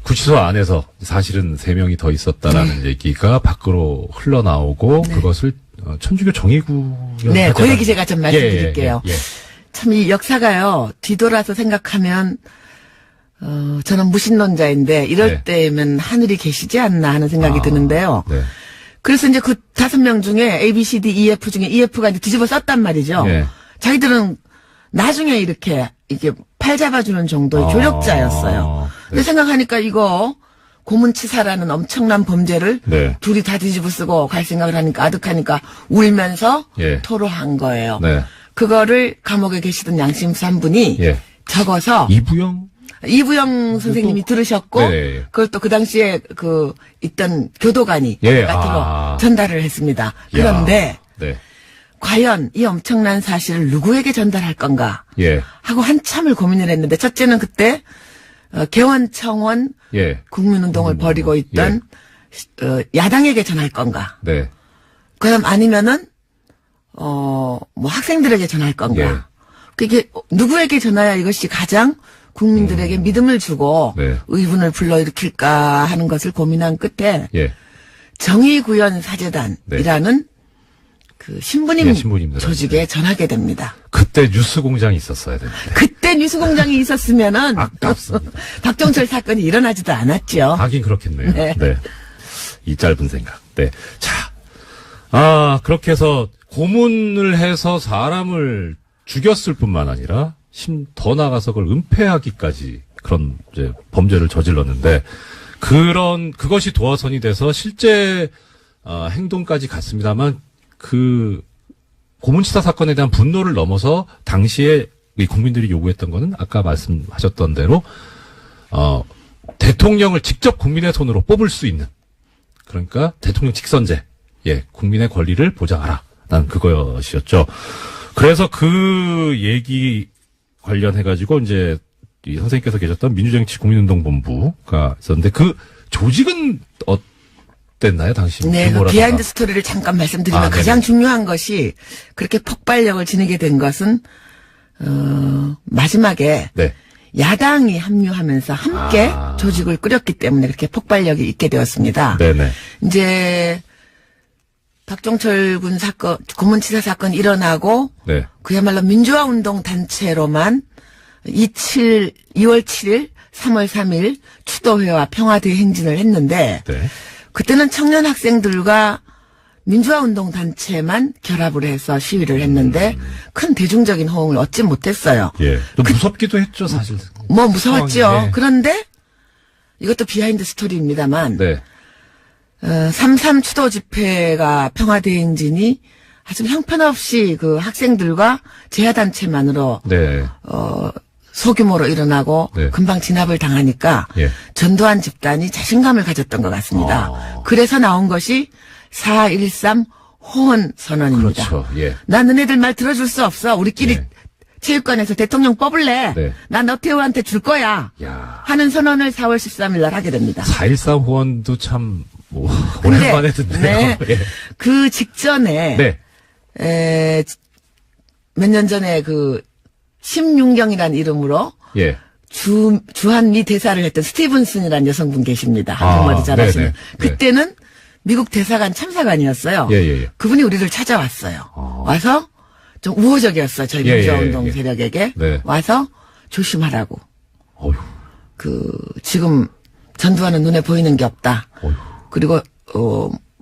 Speaker 1: 구치소 안에서 사실은 3명이 더 있었다라는 얘기가 밖으로 흘러나오고 그것을 천주교 정의구현.
Speaker 3: 네, 그 얘기 제가 좀 말씀드릴게요.
Speaker 1: 예.
Speaker 3: 참 이 역사가요, 뒤돌아서 생각하면, 저는 무신론자인데, 이럴
Speaker 1: 네.
Speaker 3: 때면 하늘이 계시지 않나 하는 생각이 드는데요.
Speaker 1: 네.
Speaker 3: 그래서 이제 그 5명 중에 A, B, C, D, E, F 중에 EF가 이제 뒤집어 썼단 말이죠.
Speaker 1: 네.
Speaker 3: 자기들은 나중에 이렇게, 이게 팔 잡아주는 정도의 조력자였어요. 근데 생각하니까 이거, 고문치사라는 엄청난 범죄를
Speaker 1: 네.
Speaker 3: 둘이 다 뒤집어 쓰고 갈 생각을 하니까 아득하니까 울면서
Speaker 1: 예.
Speaker 3: 토로한 거예요.
Speaker 1: 네.
Speaker 3: 그거를 감옥에 계시던 양심수 한 분이
Speaker 1: 예.
Speaker 3: 적어서 이부영 선생님이 들으셨고
Speaker 1: 네.
Speaker 3: 그걸 또 그 당시에 그 있던 교도관이
Speaker 1: 예.
Speaker 3: 같은 전달을 했습니다. 그런데
Speaker 1: 네.
Speaker 3: 과연 이 엄청난 사실을 누구에게 전달할 건가
Speaker 1: 예.
Speaker 3: 하고 한참을 고민을 했는데 첫째는 그때 개원청원
Speaker 1: 예.
Speaker 3: 국민운동을 벌이고 있던 야당에게 전할 건가?
Speaker 1: 네.
Speaker 3: 그럼 아니면은 뭐 학생들에게 전할 건가?
Speaker 1: 예.
Speaker 3: 그게 누구에게 전해야 이것이 가장 국민들에게 믿음을 주고
Speaker 1: 네.
Speaker 3: 의분을 불러일으킬까 하는 것을 고민한 끝에
Speaker 1: 예.
Speaker 3: 정의구현 사재단이라는 그 신부님
Speaker 1: 예, 신부님들한테.
Speaker 3: 조직에 전하게 됩니다.
Speaker 1: 그때 뉴스 공장이 있었어야 되는데.
Speaker 3: 그때 뉴스공장이 있었으면은
Speaker 1: 아깝습니다.
Speaker 3: 박종철 사건이 일어나지도 않았죠.
Speaker 1: 하긴 그렇겠네요.
Speaker 3: 네.
Speaker 1: 네. 이 짧은 생각. 네. 자. 그렇게 해서 고문을 해서 사람을 죽였을 뿐만 아니라 더 나아가서 그걸 은폐하기까지 그런 이제 범죄를 저질렀는데 그것이 도화선이 돼서 실제 행동까지 갔습니다만 그 고문치사 사건에 대한 분노를 넘어서 당시에 이 국민들이 요구했던 거는 아까 말씀하셨던 대로 대통령을 직접 국민의 손으로 뽑을 수 있는 그러니까 대통령 직선제 국민의 권리를 보장하라 난 그것이었죠. 그래서 그 얘기 관련해가지고 이제 이 선생님께서 계셨던 민주정치국민운동본부가 있었는데 그 조직은 어땠나요 당시?
Speaker 3: 네, 그
Speaker 1: 규모라든가.
Speaker 3: 비하인드 스토리를 잠깐 말씀드리면 가장 중요한 것이 그렇게 폭발력을 지니게 된 것은 마지막에
Speaker 1: 네.
Speaker 3: 야당이 합류하면서 함께 조직을 꾸렸기 때문에 그렇게 폭발력이 있게 되었습니다.
Speaker 1: 네네.
Speaker 3: 이제 박종철 군 사건, 고문치사 사건 일어나고
Speaker 1: 네.
Speaker 3: 그야말로 민주화운동 단체로만 2월 7일, 3월 3일 추도회와 평화대회 행진을 했는데
Speaker 1: 네.
Speaker 3: 그때는 청년 학생들과 민주화운동 단체만 결합을 해서 시위를 했는데 큰 대중적인 호응을 얻지 못했어요.
Speaker 1: 예. 또 무섭기도 했죠 사실.
Speaker 3: 뭐 무서웠죠.
Speaker 1: 상황이, 네.
Speaker 3: 그런데 이것도 비하인드 스토리입니다만
Speaker 1: 네.
Speaker 3: 3.3 추도 집회가 평화대회 행진이 아주 형편없이 그 학생들과 제야단체만으로
Speaker 1: 네.
Speaker 3: 소규모로 일어나고
Speaker 1: 네.
Speaker 3: 금방 진압을 당하니까
Speaker 1: 예.
Speaker 3: 전두환 집단이 자신감을 가졌던 것 같습니다. 그래서 나온 것이 4.13 호언 선언입니다.
Speaker 1: 그렇죠. 예.
Speaker 3: 난 너네들 말 들어줄 수 없어. 우리끼리
Speaker 1: 예.
Speaker 3: 체육관에서 대통령 뽑을래.
Speaker 1: 네.
Speaker 3: 난 너태우한테 줄 거야.
Speaker 1: 야.
Speaker 3: 하는 선언을 4월 13일 날 하게 됩니다.
Speaker 1: 4.13 호언도 참
Speaker 3: 근데,
Speaker 1: 오랜만에 듣네요.
Speaker 3: 네.
Speaker 1: 예.
Speaker 3: 그 직전에
Speaker 1: 네.
Speaker 3: 몇 년 전에 그 심윤경이라는 이름으로
Speaker 1: 예.
Speaker 3: 주한미 대사를 했던 스티븐슨이라는 여성분 계십니다. 한국말이 잘하시는.
Speaker 1: 네네.
Speaker 3: 그때는 미국 대사관 참사관이었어요.
Speaker 1: 예.
Speaker 3: 그분이 우리를 찾아왔어요. 와서 좀 우호적이었어요. 저희
Speaker 1: 예,
Speaker 3: 민주화운동
Speaker 1: 예.
Speaker 3: 세력에게.
Speaker 1: 네.
Speaker 3: 와서 조심하라고.
Speaker 1: 어휴.
Speaker 3: 지금 전두환은 눈에 보이는 게 없다.
Speaker 1: 어휴.
Speaker 3: 그리고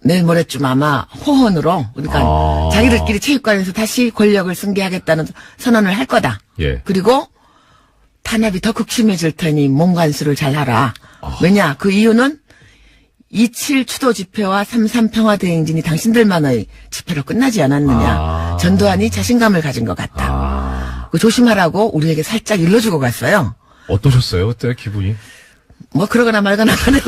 Speaker 3: 내일 모레쯤 아마 호언으로 그러니까 자기들끼리 체육관에서 다시 권력을 승계하겠다는 선언을 할 거다.
Speaker 1: 예.
Speaker 3: 그리고 탄압이 더 극심해질 테니 몸 관수를 잘 하라. 왜냐? 그 이유는 27 추도 집회와 3.3 평화대회 행진이 당신들만의 집회로 끝나지 않았느냐. 전두환이 자신감을 가진 것 같다. 조심하라고 우리에게 살짝 일러주고 갔어요.
Speaker 1: 어떠셨어요? 그때 기분이?
Speaker 3: 뭐 그러거나 말거나 하네.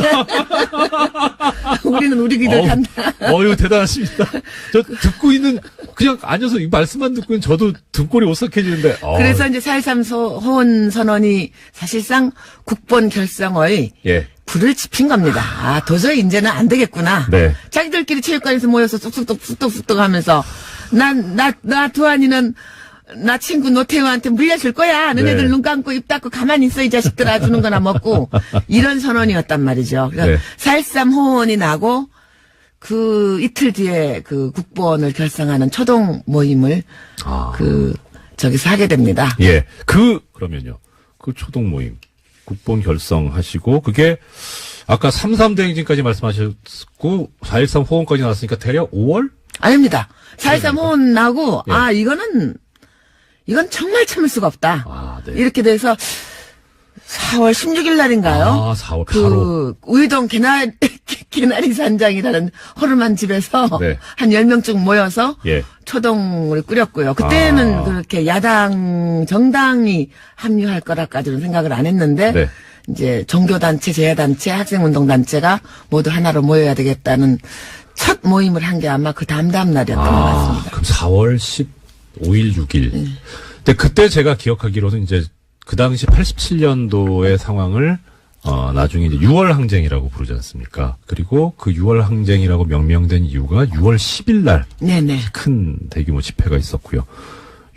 Speaker 3: 우리는 우리 길을 간다.
Speaker 1: 어유 대단하십니다. 저 듣고 있는 그냥 앉아서 이 말씀만 듣고 있는 저도 등골이 오싹해지는데.
Speaker 3: 그래서 이제 4.13 호언 선언이 사실상 국본 결성의
Speaker 1: 예.
Speaker 3: 불을 지핀 겁니다. 도저히 이제는 안 되겠구나.
Speaker 1: 네.
Speaker 3: 자기들끼리 체육관에서 모여서 쑥쑥 하면서 나 두한이는 나 친구 노태우한테 물려줄 거야. 너네들
Speaker 1: 네.
Speaker 3: 눈 감고 입 닫고 가만히 있어 이 자식들아 주는 거나 먹고 이런 선언이었단 말이죠. 그러니까
Speaker 1: 네.
Speaker 3: 4.13 호언이 나고 그 이틀 뒤에 그 국보원을 결성하는 초동 모임을 저기서 하게 됩니다.
Speaker 1: 예. 그러면요. 그 초동 모임. 국본 결성하시고, 그게, 아까 3.3 대행진까지 말씀하셨고, 4.13 호언까지 나왔으니까 대략 5월?
Speaker 3: 아닙니다. 4.13 호언 나고,
Speaker 1: 예.
Speaker 3: 이건 정말 참을 수가 없다.
Speaker 1: 네.
Speaker 3: 이렇게 돼서 4월 16일 날인가요?
Speaker 1: 4월 바로.
Speaker 3: 우이동 개나리 산장이라는 허름한 집에서
Speaker 1: 네.
Speaker 3: 한 10명쯤 모여서
Speaker 1: 예.
Speaker 3: 초동을 꾸렸고요. 그때는 그렇게 정당이 합류할 거라까지는 생각을 안 했는데,
Speaker 1: 네.
Speaker 3: 이제 종교단체, 제야단체, 학생운동단체가 모두 하나로 모여야 되겠다는 첫 모임을 한 게 아마 그 다음 날이었던 것 같습니다.
Speaker 1: 그럼 4월 15일, 6일. 근데 그때 제가 기억하기로는 이제 그 당시 87년도의 상황을 나중에 이제 6월 항쟁이라고 부르지 않습니까? 그리고 그 6월 항쟁이라고 명명된 이유가 6월 10일 날
Speaker 3: 네네.
Speaker 1: 큰 대규모 집회가 있었고요.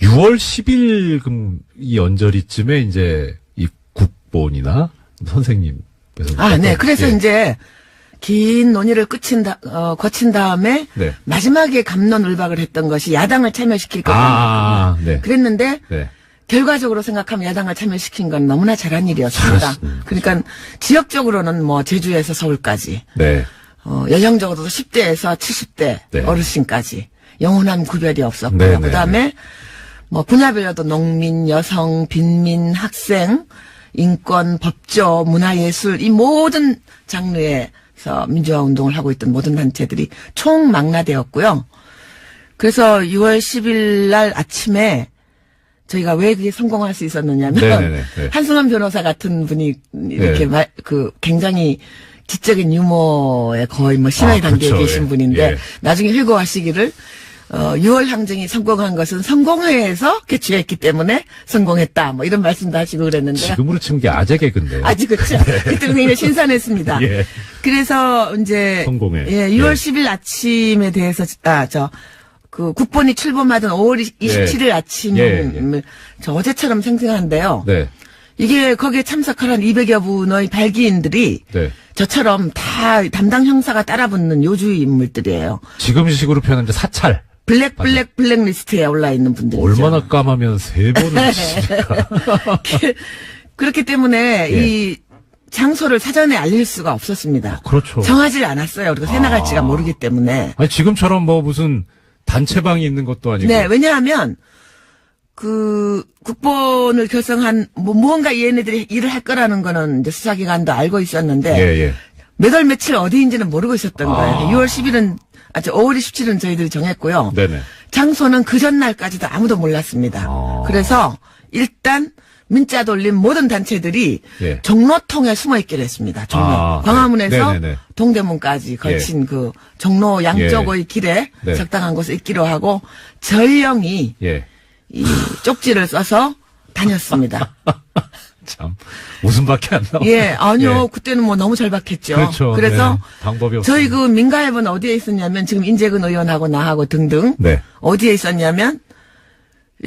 Speaker 1: 6월 10일 이 연절이쯤에 이제 이 국본이나 선생님께서
Speaker 3: 네. 그래서
Speaker 1: 예.
Speaker 3: 이제 긴 논의를 거친 다음에
Speaker 1: 네.
Speaker 3: 마지막에 갑론을박을 했던 것이 야당을 참여시킬 거다.
Speaker 1: 네.
Speaker 3: 그랬는데
Speaker 1: 네.
Speaker 3: 결과적으로 생각하면 야당을 참여시킨 건 너무나 잘한 일이었습니다.
Speaker 1: 잘했습니다.
Speaker 3: 그러니까 지역적으로는 뭐 제주에서 서울까지,
Speaker 1: 네.
Speaker 3: 연령적으로도 10대에서 70대
Speaker 1: 네.
Speaker 3: 어르신까지 영원한 구별이 없었고요.
Speaker 1: 네, 네,
Speaker 3: 그다음에 뭐 분야별로도 농민, 여성, 빈민, 학생, 인권, 법조, 문화예술 이 모든 장르에서 민주화 운동을 하고 있던 모든 단체들이 총망라되었고요. 그래서 6월 10일 날 아침에 저희가 왜 그게 성공할 수 있었느냐면
Speaker 1: 네네네, 네.
Speaker 3: 한승원 변호사 같은 분이 이렇게 굉장히 지적인 유머에 거의 뭐 신화의 단계에
Speaker 1: 그렇죠.
Speaker 3: 계신
Speaker 1: 예.
Speaker 3: 분인데
Speaker 1: 예.
Speaker 3: 나중에 회고하시기를 6월 항쟁이 성공한 것은 성공회에서 개최했기 때문에 성공했다. 뭐 이런 말씀도 하시고 그랬는데
Speaker 1: 지금으로 치면 게 아재 개그인데요.
Speaker 3: 아직 그렇죠. 그때는 굉장히 신선했습니다.
Speaker 1: 예.
Speaker 3: 그래서 이제
Speaker 1: 성공회.
Speaker 3: 예, 6월
Speaker 1: 예.
Speaker 3: 10일 아침에 대해서 국본이 출범하던 5월 27일 아침 저 어제처럼 생생한데요.
Speaker 1: 네.
Speaker 3: 이게 거기에 참석하는 200여 분의 발기인들이
Speaker 1: 네.
Speaker 3: 저처럼 다 담당 형사가 따라붙는 요주의 인물들이에요.
Speaker 1: 지금식으로 표현하면 이제 사찰.
Speaker 3: 블랙리스트에 올라 있는 분들이죠.
Speaker 1: 얼마나 까마면 3번을 치니까.
Speaker 3: 그렇기 때문에
Speaker 1: 예.
Speaker 3: 이 장소를 사전에 알릴 수가 없었습니다.
Speaker 1: 그렇죠.
Speaker 3: 정하지 않았어요. 그리고 새 나갈지가 모르기 때문에.
Speaker 1: 아니, 지금처럼 뭐 무슨 단체방이 있는 것도 아니고.
Speaker 3: 네, 왜냐하면 국본을 결성한 무언가 얘네들이 일을 할 거라는 거는 이제 수사기관도 알고 있었는데
Speaker 1: 예.
Speaker 3: 몇 월 며칠 어디인지는 모르고 있었던 거예요. 6월 10일은 5월 27일은 저희들이 정했고요.
Speaker 1: 네네.
Speaker 3: 장소는 그 전날까지도 아무도 몰랐습니다. 그래서 일단 문자 돌린 모든 단체들이
Speaker 1: 예.
Speaker 3: 종로통에 숨어 있기로 했습니다. 종로.
Speaker 1: 아,
Speaker 3: 광화문에서
Speaker 1: 네네네.
Speaker 3: 동대문까지 걸친 그 종로 양쪽의 길에
Speaker 1: 네.
Speaker 3: 적당한 곳에 있기로 하고 전령이
Speaker 1: 예.
Speaker 3: 이 쪽지를 써서 다녔습니다.
Speaker 1: 참, 웃음밖에 안 나와요.
Speaker 3: 예, 아니요.
Speaker 1: 예.
Speaker 3: 그때는 뭐 너무 절박했죠.
Speaker 1: 그렇죠.
Speaker 3: 그래서
Speaker 1: 네. 방법이
Speaker 3: 저희
Speaker 1: 없습니다.
Speaker 3: 그 민가협은 어디에 있었냐면 지금 인재근 의원하고 나하고 등등
Speaker 1: 네.
Speaker 3: 어디에 있었냐면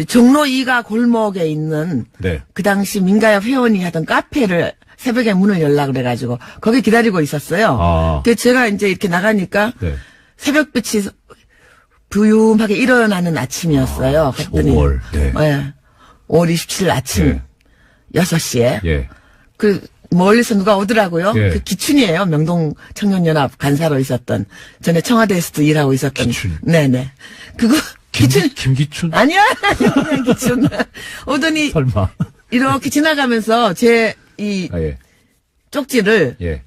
Speaker 3: 종로 2가 골목에 있는
Speaker 1: 네.
Speaker 3: 그 당시 민가협 회원이 하던 카페를 새벽에 문을 열라 그래가지고 거기 기다리고 있었어요.
Speaker 1: 아.
Speaker 3: 근데 제가 이제 이렇게 나가니까
Speaker 1: 네.
Speaker 3: 새벽빛이 부유하게 일어나는 아침이었어요. 그랬더니
Speaker 1: 5월. 네.
Speaker 3: 5월 27일 아침
Speaker 1: 예.
Speaker 3: 6시에
Speaker 1: 예.
Speaker 3: 그 멀리서 누가 오더라고요.
Speaker 1: 예.
Speaker 3: 그 기춘이에요. 명동 청년연합 간사로 있었던 전에 청와대에서도 일하고 있었던.
Speaker 1: 기춘.
Speaker 3: 네네. 그거 기춘.
Speaker 1: 김기춘?
Speaker 3: 아니야, 그냥 기춘. 오더니
Speaker 1: 설마.
Speaker 3: 이렇게 지나가면서 제 이
Speaker 1: 예.
Speaker 3: 쪽지를
Speaker 1: 예.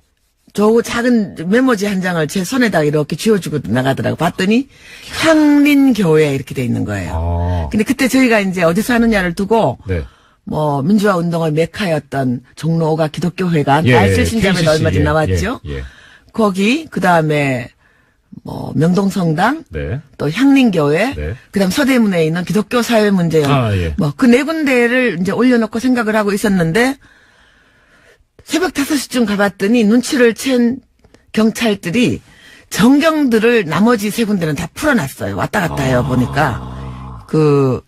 Speaker 3: 저 작은 메모지 한 장을 제 손에다 이렇게 쥐어주고 나가더라고. 봤더니 향린교회 이렇게 돼 있는 거예요.
Speaker 1: 아.
Speaker 3: 근데 그때 저희가 이제 어디서 하느냐를 두고
Speaker 1: 네.
Speaker 3: 뭐 민주화 운동의 메카였던 종로 5가 기독교회관
Speaker 1: 예,
Speaker 3: 알쓸 신자매도
Speaker 1: KCC,
Speaker 3: 얼마 전에
Speaker 1: 예,
Speaker 3: 나왔죠.
Speaker 1: 예.
Speaker 3: 거기 그다음에 뭐 명동성당
Speaker 1: 네.
Speaker 3: 또 향린교회
Speaker 1: 네.
Speaker 3: 그다음 서대문에 있는 기독교 사회 문제연
Speaker 1: 아, 예.
Speaker 3: 뭐 그 네 군데를 이제 올려놓고 생각을 하고 있었는데 새벽 5시쯤 가봤더니 눈치를 챈 경찰들이 정경들을 나머지 세 군데는 다 풀어놨어요. 왔다 갔다 해요 보니까 그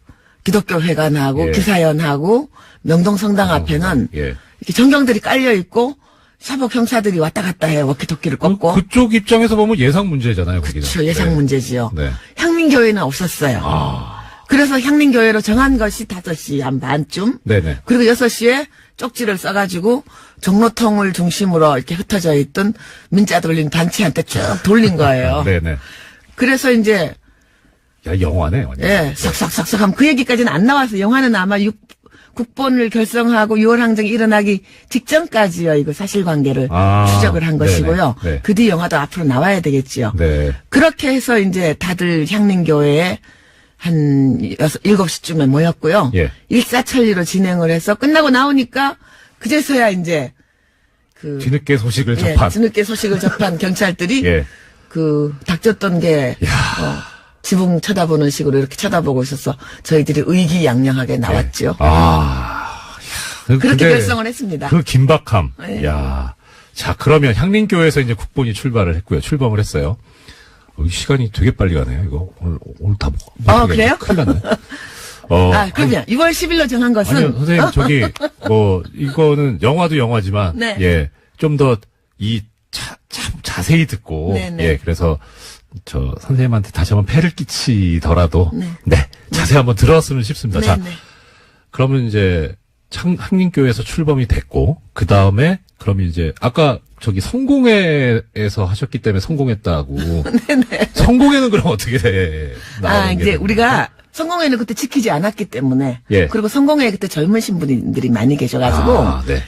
Speaker 3: 기독교 회관하고
Speaker 1: 예.
Speaker 3: 기사연하고 명동성당 앞에는
Speaker 1: 예.
Speaker 3: 이렇게 정경들이 깔려 있고 사복 형사들이 왔다 갔다 해요. 워키토키를 꺾고.
Speaker 1: 그쪽 입장에서 보면 예상 문제잖아요, 거기는.
Speaker 3: 그렇죠. 예상
Speaker 1: 네.
Speaker 3: 문제지요.
Speaker 1: 네.
Speaker 3: 향민교회는 없었어요. 그래서 향민교회로 정한 것이 5시 한 반쯤.
Speaker 1: 네네.
Speaker 3: 그리고 6시에 쪽지를 써가지고 종로통을 중심으로 이렇게 흩어져 있던 문자 돌린 단체한테 쭉 돌린 거예요.
Speaker 1: 네네.
Speaker 3: 그래서 이제
Speaker 1: 야, 영화네, 완전.
Speaker 3: 예, 싹싹싹싹 하면 그 얘기까지는 안 나와서 영화는 아마 국본을 결성하고 6월 항쟁이 일어나기 직전까지요. 이거 사실관계를 추적을 한 것이고요.
Speaker 1: 네네. 네.
Speaker 3: 그 뒤 영화도 앞으로 나와야 되겠지요.
Speaker 1: 네.
Speaker 3: 그렇게 해서 이제 다들 향민교회에 한 7시쯤에 모였고요.
Speaker 1: 예.
Speaker 3: 일사천리로 진행을 해서 끝나고 나오니까 그제서야 이제
Speaker 1: 뒤늦게 소식을
Speaker 3: 예,
Speaker 1: 접한.
Speaker 3: 뒤늦게 소식을 접한 경찰들이
Speaker 1: 예.
Speaker 3: 그 닥쳤던 게 지붕 쳐다보는 식으로 이렇게 쳐다보고 있어서 저희들이 의기양양하게 나왔죠. 그렇게
Speaker 1: 근데
Speaker 3: 결성을 했습니다.
Speaker 1: 그 긴박함.
Speaker 3: 네.
Speaker 1: 야. 자, 그러면 향린교회에서 이제 국본이 출범을 했어요. 시간이 되게 빨리 가네요, 이거. 오늘 다 못.
Speaker 3: 그래요?
Speaker 1: 큰일 났네.
Speaker 3: 그러면 6월 10일로 정한 것은.
Speaker 1: 아니요, 선생님, 이거는 영화도 영화지만,
Speaker 3: 네.
Speaker 1: 예, 좀 더, 자세히 듣고,
Speaker 3: 네네.
Speaker 1: 예, 그래서 저 선생님한테 다시 한번 폐를 끼치더라도, 네, 자세히 한번 들었으면 싶습니다. 자,
Speaker 3: 네네.
Speaker 1: 그러면 이제 한림교회에서 출범이 됐고, 그 다음에 그러면 이제 아까 저기 성공회에서 하셨기 때문에 성공했다고.
Speaker 3: 네네.
Speaker 1: 성공회는 그럼 어떻게 돼?
Speaker 3: 이제 우리가 성공회는 그때 지키지 않았기 때문에.
Speaker 1: 예.
Speaker 3: 그리고 성공회에 그때 젊은 신부님들이 많이 계셔가지고.
Speaker 1: 아, 네.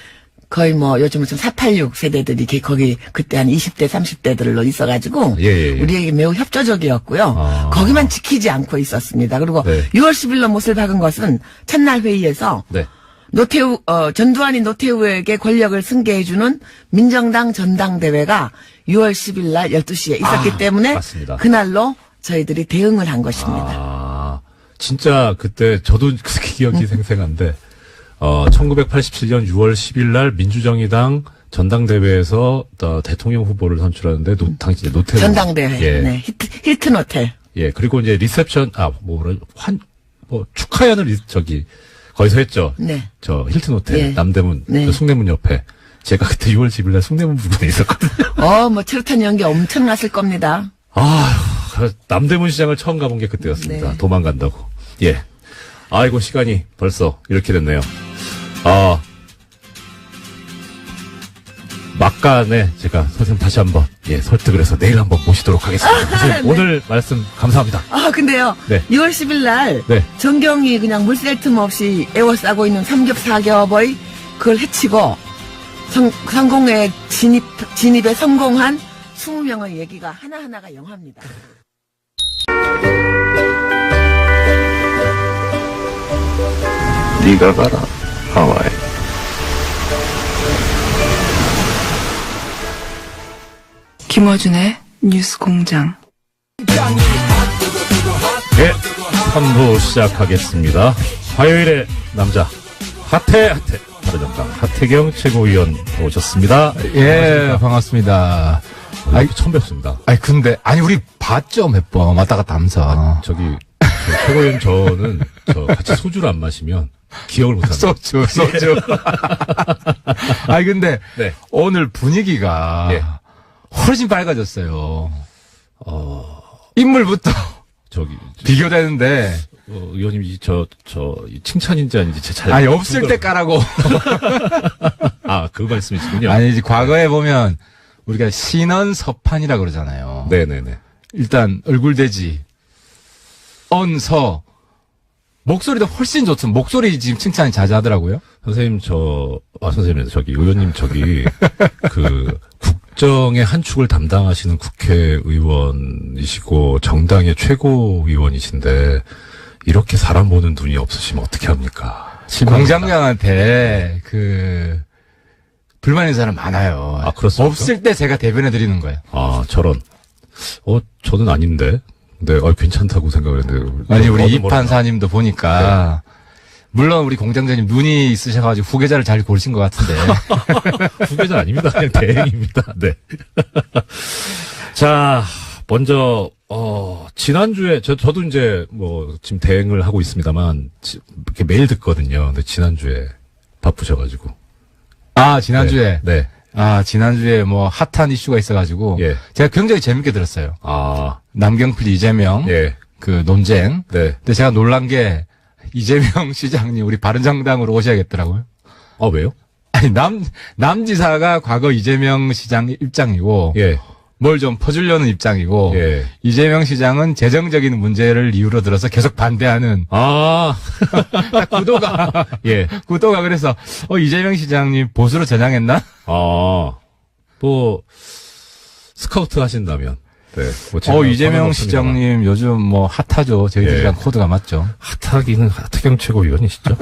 Speaker 3: 거의 뭐 요즘은 좀 486 세대들이 거기 그때 한 20대, 30대들로 있어가지고.
Speaker 1: 예.
Speaker 3: 우리에게 매우 협조적이었고요.
Speaker 1: 아.
Speaker 3: 거기만 지키지 않고 있었습니다. 그리고
Speaker 1: 네.
Speaker 3: 6월 10일로 못을 박은 것은 첫날 회의에서.
Speaker 1: 네.
Speaker 3: 노태우, 전두환이 노태우에게 권력을 승계해주는 민정당 전당대회가 6월 10일 날 12시에 있었기 때문에
Speaker 1: 맞습니다.
Speaker 3: 그날로 저희들이 대응을 한 것입니다.
Speaker 1: 아, 진짜 그때 저도 그 기억이 생생한데, 1987년 6월 10일 날 민주정의당 전당대회에서 대통령 후보를 선출하는데 당시 노태우
Speaker 3: 전당대회.
Speaker 1: 예.
Speaker 3: 네. 힐튼 호텔.
Speaker 1: 예, 그리고 이제 리셉션 축하연을 거기서 했죠.
Speaker 3: 네.
Speaker 1: 저 힐튼 호텔
Speaker 3: 예.
Speaker 1: 남대문
Speaker 3: 네.
Speaker 1: 그 숭례문 옆에 제가 그때 6월 10일 날 숭례문 부근에 있었거든요.
Speaker 3: 뭐 트로탄 연기 엄청 났을 겁니다.
Speaker 1: 남대문 시장을 처음 가본 게 그때였습니다.
Speaker 3: 네.
Speaker 1: 도망간다고. 예. 아이고 시간이 벌써 이렇게 됐네요. 막간에 제가 선생님 다시 한번 설득을 해서 내일 한번 모시도록 하겠습니다. 선생님, 오늘 말씀 감사합니다.
Speaker 3: 근데요.
Speaker 1: 네.
Speaker 3: 6월 10일 날
Speaker 1: 네.
Speaker 3: 정경이 그냥 물샐 틈 없이 애워싸고 있는 삼겹사겹의 그걸 해치고 성공에 진입에 성공한 20명의 얘기가 하나하나가 영화입니다.
Speaker 4: 네가 가라 하와이.
Speaker 2: 김어준의 뉴스 공장.
Speaker 1: 네, 3부 시작하겠습니다. 화요일의 남자 핫해 바른정당 하태경 최고위원 오셨습니다.
Speaker 5: 예, 반갑습니다.
Speaker 1: 처음 뵙습니다.
Speaker 5: 근데, 우리 봤죠, 몇 번. 왔다 갔다 하면서.
Speaker 1: 저기 최고위원 저는 같이 소주를 안 마시면 기억을 못합니다.
Speaker 5: 소주. 근데,
Speaker 1: 네.
Speaker 5: 오늘 분위기가
Speaker 1: 예.
Speaker 5: 훨씬 밝아졌어요. 인물부터
Speaker 1: 저기
Speaker 5: 비교되는데.
Speaker 1: 의원님이 이 칭찬인지 아닌지 잘
Speaker 5: 없을 때 까라고.
Speaker 1: 그 말씀이시군요.
Speaker 5: 아니지, 과거에 보면, 우리가 신언서판이라 그러잖아요.
Speaker 1: 네네네.
Speaker 5: 일단, 얼굴대지, 언서, 목소리도 훨씬 좋습니다. 목소리 지금 칭찬이 자자하더라고요.
Speaker 1: 선생님 선생님 의원님 국정의 한 축을 담당하시는 국회의원이시고 정당의 최고위원이신데 이렇게 사람 보는 눈이 없으시면 어떻게 합니까?
Speaker 5: 공장장한테 불만 있는 사람 많아요.
Speaker 1: 그렇습니까?
Speaker 5: 없을 때 제가 대변해 드리는 거예요.
Speaker 1: 저런. 저는 아닌데. 네, 괜찮다고 생각을 했는데.
Speaker 5: 아니, 우리 이판사님도 보니까, 물론 우리 공장장님 눈이 있으셔가지고 후계자를 잘 고르신 것 같은데.
Speaker 1: 후계자 아닙니다. 그냥 대행입니다. 네. 자, 먼저, 지난주에, 저도 이제 지금 대행을 하고 있습니다만, 이렇게 매일 듣거든요. 근데 지난주에 바쁘셔가지고.
Speaker 5: 지난주에?
Speaker 1: 네.
Speaker 5: 지난주에 핫한 이슈가 있어가지고.
Speaker 1: 예.
Speaker 5: 제가 굉장히 재밌게 들었어요. 남경필, 이재명.
Speaker 1: 예.
Speaker 5: 논쟁.
Speaker 1: 네.
Speaker 5: 근데 제가 놀란 게, 이재명 시장님 우리 바른정당으로 오셔야겠더라고요.
Speaker 1: 왜요?
Speaker 5: 남지사가 과거 이재명 시장 입장이고.
Speaker 1: 예.
Speaker 5: 뭘 좀 퍼주려는 입장이고.
Speaker 1: 예.
Speaker 5: 이재명 시장은 재정적인 문제를 이유로 들어서 계속 반대하는. 딱 구도가.
Speaker 1: 예.
Speaker 5: 구도가 그래서, 이재명 시장님 보수로 전향했나?
Speaker 1: 스카우트 하신다면. 네.
Speaker 5: 이재명 시장님 요즘 핫하죠. 저희들이랑 코드가 맞죠.
Speaker 1: 핫하기는 하태경 최고위원이시죠.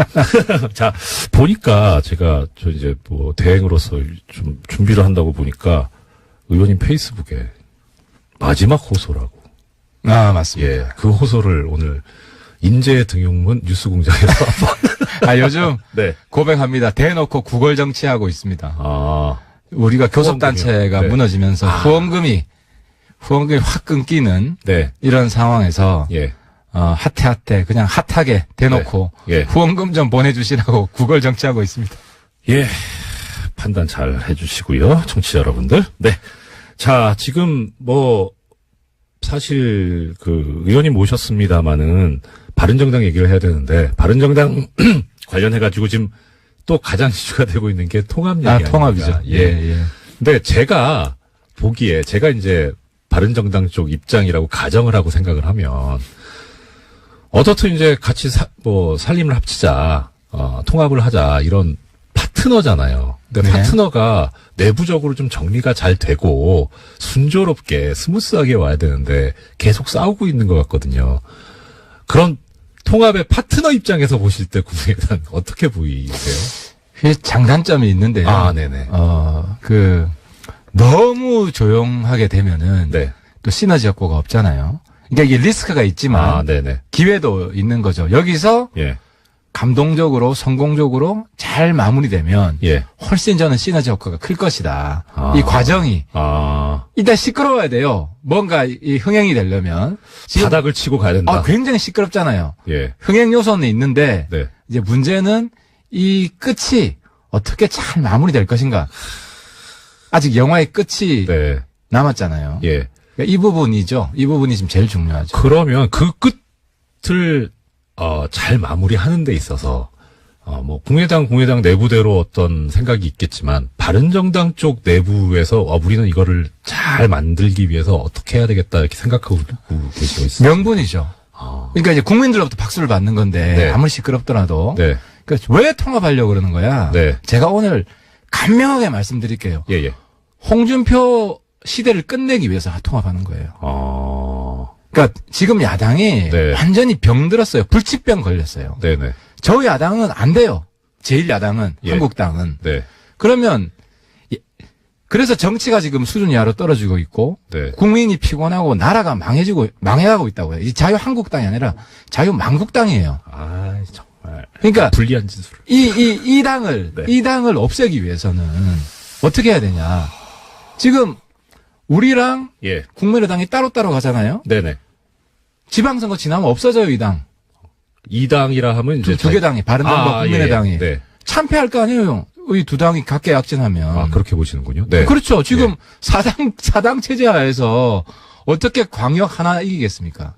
Speaker 1: 자, 보니까 제가 이제 대행으로서 좀 준비를 한다고 보니까 의원님 페이스북에 마지막 호소라고.
Speaker 5: 맞습니다.
Speaker 1: 예. 그 호소를 오늘 인재 등용문 뉴스공장에서
Speaker 5: 요즘
Speaker 1: 네.
Speaker 5: 고백합니다. 대놓고 구걸 정치하고 있습니다. 우리가 교섭단체가
Speaker 1: 네.
Speaker 5: 무너지면서 후원금이 확 끊기는
Speaker 1: 네.
Speaker 5: 이런 상황에서
Speaker 1: 예.
Speaker 5: 핫해 그냥 핫하게 대놓고
Speaker 1: 네. 예.
Speaker 5: 후원금 좀 보내주시라고 구걸 정치하고 있습니다.
Speaker 1: 예. 판단 잘 해주시고요. 청취자 여러분들. 네. 자, 지금 사실 의원님 모셨습니다마는 바른정당 얘기를 해야 되는데 바른정당 관련해가지고 지금 또 가장 이슈가 되고 있는 게 통합 얘기 아닙니까?
Speaker 5: 통합이죠. 예.
Speaker 1: 근데 제가 보기에 제가 이제 바른정당 쪽 입장이라고 가정을 하고 생각을 하면 어떻든 이제 같이 살림을 합치자, 통합을 하자 이런 파트너잖아요. 근데
Speaker 5: 네.
Speaker 1: 파트너가 내부적으로 좀 정리가 잘 되고 순조롭게 스무스하게 와야 되는데 계속 싸우고 있는 것 같거든요. 그런 통합의 파트너 입장에서 보실 때 국민의당 어떻게 보이세요?
Speaker 5: 그 장단점이 있는데요.
Speaker 1: 아, 네네.
Speaker 5: 너무 조용하게 되면은
Speaker 1: 네.
Speaker 5: 또 시너지 효과가 없잖아요. 그러니까 이게 리스크가 있지만
Speaker 1: 아, 네네.
Speaker 5: 기회도 있는 거죠. 여기서
Speaker 1: 예.
Speaker 5: 감동적으로 성공적으로 잘 마무리되면
Speaker 1: 예.
Speaker 5: 훨씬 저는 시너지 효과가 클 것이다.
Speaker 1: 아.
Speaker 5: 이 과정이
Speaker 1: 아,
Speaker 5: 일단 시끄러워야 돼요. 뭔가 이 흥행이 되려면 지금
Speaker 1: 바닥을 치고 가야 된다.
Speaker 5: 굉장히 시끄럽잖아요.
Speaker 1: 예.
Speaker 5: 흥행 요소는 있는데
Speaker 1: 네.
Speaker 5: 이제 문제는 이 끝이 어떻게 잘 마무리될 것인가. 아직 영화의 끝이
Speaker 1: 네.
Speaker 5: 남았잖아요.
Speaker 1: 예.
Speaker 5: 그러니까 이 부분이죠. 이 부분이 지금 제일 중요하죠.
Speaker 1: 그러면 그 끝을 잘 마무리하는 데 있어서 국민의당 내부대로 어떤 생각이 있겠지만 바른정당 쪽 내부에서 우리는 이거를 잘 만들기 위해서 어떻게 해야 되겠다 이렇게 생각하고 계시고 있어요.
Speaker 5: 명분이죠. 그러니까 이제 국민들로부터 박수를 받는 건데
Speaker 1: 네.
Speaker 5: 아무리 시끄럽더라도
Speaker 1: 네.
Speaker 5: 그러니까 왜 통합하려고 그러는 거야?
Speaker 1: 네.
Speaker 5: 제가 오늘 간명하게 말씀드릴게요.
Speaker 1: 예.
Speaker 5: 홍준표 시대를 끝내기 위해서 통합하는 거예요. 그러니까 지금 야당이
Speaker 1: 네.
Speaker 5: 완전히 병들었어요. 불치병 걸렸어요.
Speaker 1: 네네.
Speaker 5: 저 야당은 안 돼요. 제1야당은
Speaker 1: 예.
Speaker 5: 한국당은.
Speaker 1: 네.
Speaker 5: 그러면 그래서 정치가 지금 수준 이하로 떨어지고 있고
Speaker 1: 네.
Speaker 5: 국민이 피곤하고 나라가 망해가고 있다고요. 이 자유한국당이 아니라 자유만국당이에요.
Speaker 1: 아, 정말.
Speaker 5: 그러니까
Speaker 1: 불리한 짓을.
Speaker 5: 이 당을
Speaker 1: 네.
Speaker 5: 이 당을 없애기 위해서는 어떻게 해야 되냐? 지금 우리랑
Speaker 1: 예.
Speaker 5: 국민의당이 따로따로 가잖아요.
Speaker 1: 네네.
Speaker 5: 지방선거 지나면 없어져요, 이 당.
Speaker 1: 이 당이라 하면 이제
Speaker 5: 두 개 당이 바른당과 국민의당이
Speaker 1: 예. 네.
Speaker 5: 참패할 거 아니에요. 이 두 당이 각계 약진하면.
Speaker 1: 그렇게 보시는군요. 네.
Speaker 5: 그렇죠. 지금
Speaker 1: 예.
Speaker 5: 사당 체제 하에서 어떻게 광역 하나 이기겠습니까?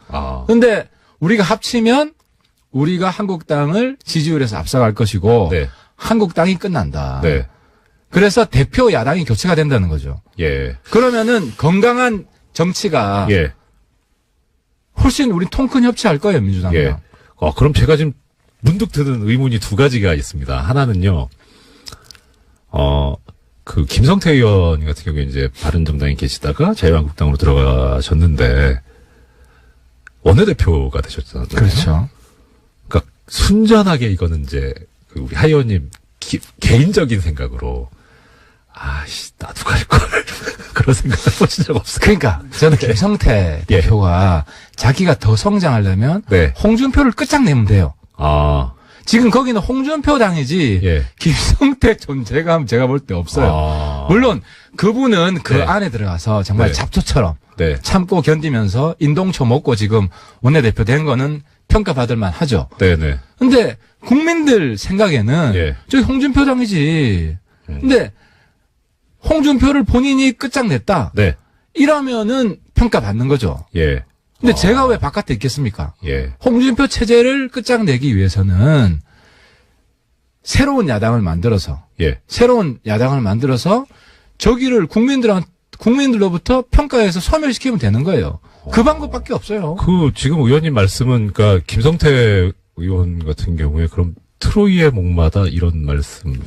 Speaker 5: 근데 우리가 합치면 우리가 한국당을 지지율에서 앞서갈 것이고
Speaker 1: 네.
Speaker 5: 한국당이 끝난다.
Speaker 1: 네.
Speaker 5: 그래서 대표 야당이 교체가 된다는 거죠.
Speaker 1: 예.
Speaker 5: 그러면은 건강한 정치가
Speaker 1: 예.
Speaker 5: 훨씬 우리 통큰 협치할 거예요, 민주당과.
Speaker 1: 예. 그럼 제가 지금 문득 드는 의문이 두 가지가 있습니다. 하나는요, 김성태 의원 같은 경우에 이제 바른정당에 계시다가 자유한국당으로 들어가셨는데, 원내대표가 되셨잖아요.
Speaker 5: 그렇죠.
Speaker 1: 그러니까 순전하게 이거는 이제 우리 하 의원님 개인적인 생각으로, 나도 갈걸. 그런 생각을 해보신 적 없어요.
Speaker 5: 그러니까 저는 김성태
Speaker 1: 예.
Speaker 5: 대표가 자기가 더 성장하려면
Speaker 1: 네.
Speaker 5: 홍준표를 끝장내면 돼요. 지금 거기는 홍준표 당이지
Speaker 1: 예.
Speaker 5: 김성태 존재감 제가 볼 때 없어요. 물론 그분은 그
Speaker 1: 네.
Speaker 5: 안에 들어가서 정말
Speaker 1: 네.
Speaker 5: 잡초처럼
Speaker 1: 네.
Speaker 5: 참고 견디면서 인동초 먹고 지금 원내대표 된 거는 평가받을 만하죠.
Speaker 1: 네네.
Speaker 5: 근데 국민들 생각에는
Speaker 1: 예.
Speaker 5: 저기 홍준표 당이지. 근데 홍준표를 본인이 끝장냈다.
Speaker 1: 네.
Speaker 5: 이러면은 평가받는 거죠.
Speaker 1: 예.
Speaker 5: 근데 제가 왜 바깥에 있겠습니까?
Speaker 1: 예.
Speaker 5: 홍준표 체제를 끝장내기 위해서는 새로운 야당을 만들어서 저기를 국민들로부터 평가해서 소멸시키면 되는 거예요. 그 방법밖에 없어요.
Speaker 1: 지금 의원님 말씀은, 그러니까, 김성태 의원 같은 경우에, 그럼, 트로이의 목마다 이런 말씀.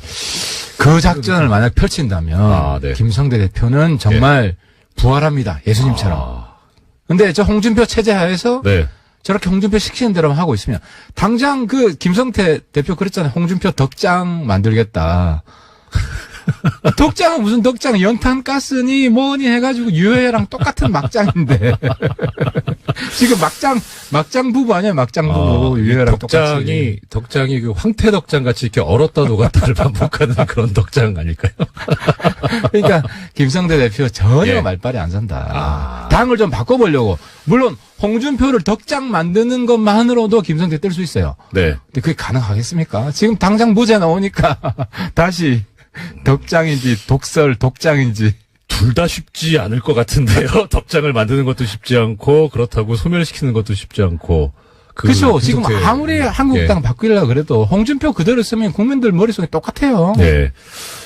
Speaker 5: 그 작전을 만약 펼친다면,
Speaker 1: 네.
Speaker 5: 김성대 대표는 정말 부활합니다. 예수님처럼. 근데 저 홍준표 체제 하에서,
Speaker 1: 네.
Speaker 5: 저렇게 홍준표 시키는 대로만 하고 있으면, 당장 김성태 대표 그랬잖아요. 홍준표 덕장 만들겠다. 덕장은 무슨 덕장, 연탄 가스니 뭐니 해가지고 유해랑 똑같은 막장인데. 지금 막장 부부 아니에요? 막장 부부. 유해랑 똑같이.
Speaker 1: 덕장이 황태 덕장 같이 이렇게 얼었다 녹았다를 반복하는 그런 덕장 아닐까요?
Speaker 5: 그러니까 김성대 대표 전혀
Speaker 1: 예.
Speaker 5: 말빨이 안 산다. 당을 좀 바꿔보려고. 물론 홍준표를 덕장 만드는 것만으로도 김성대 뜰 수 있어요.
Speaker 1: 네.
Speaker 5: 근데 그게 가능하겠습니까? 지금 당장 무죄 나오니까 다시 덕장인지 독설 독장인지.
Speaker 1: 둘 다 쉽지 않을 것 같은데요. 덕장을 만드는 것도 쉽지 않고 그렇다고 소멸시키는 것도 쉽지 않고.
Speaker 5: 그렇죠. 지금
Speaker 1: 김성태
Speaker 5: 아무리 한국당 바꾸려고 그래도 홍준표 그대로 쓰면 국민들 머릿속에 똑같아요.
Speaker 1: 네.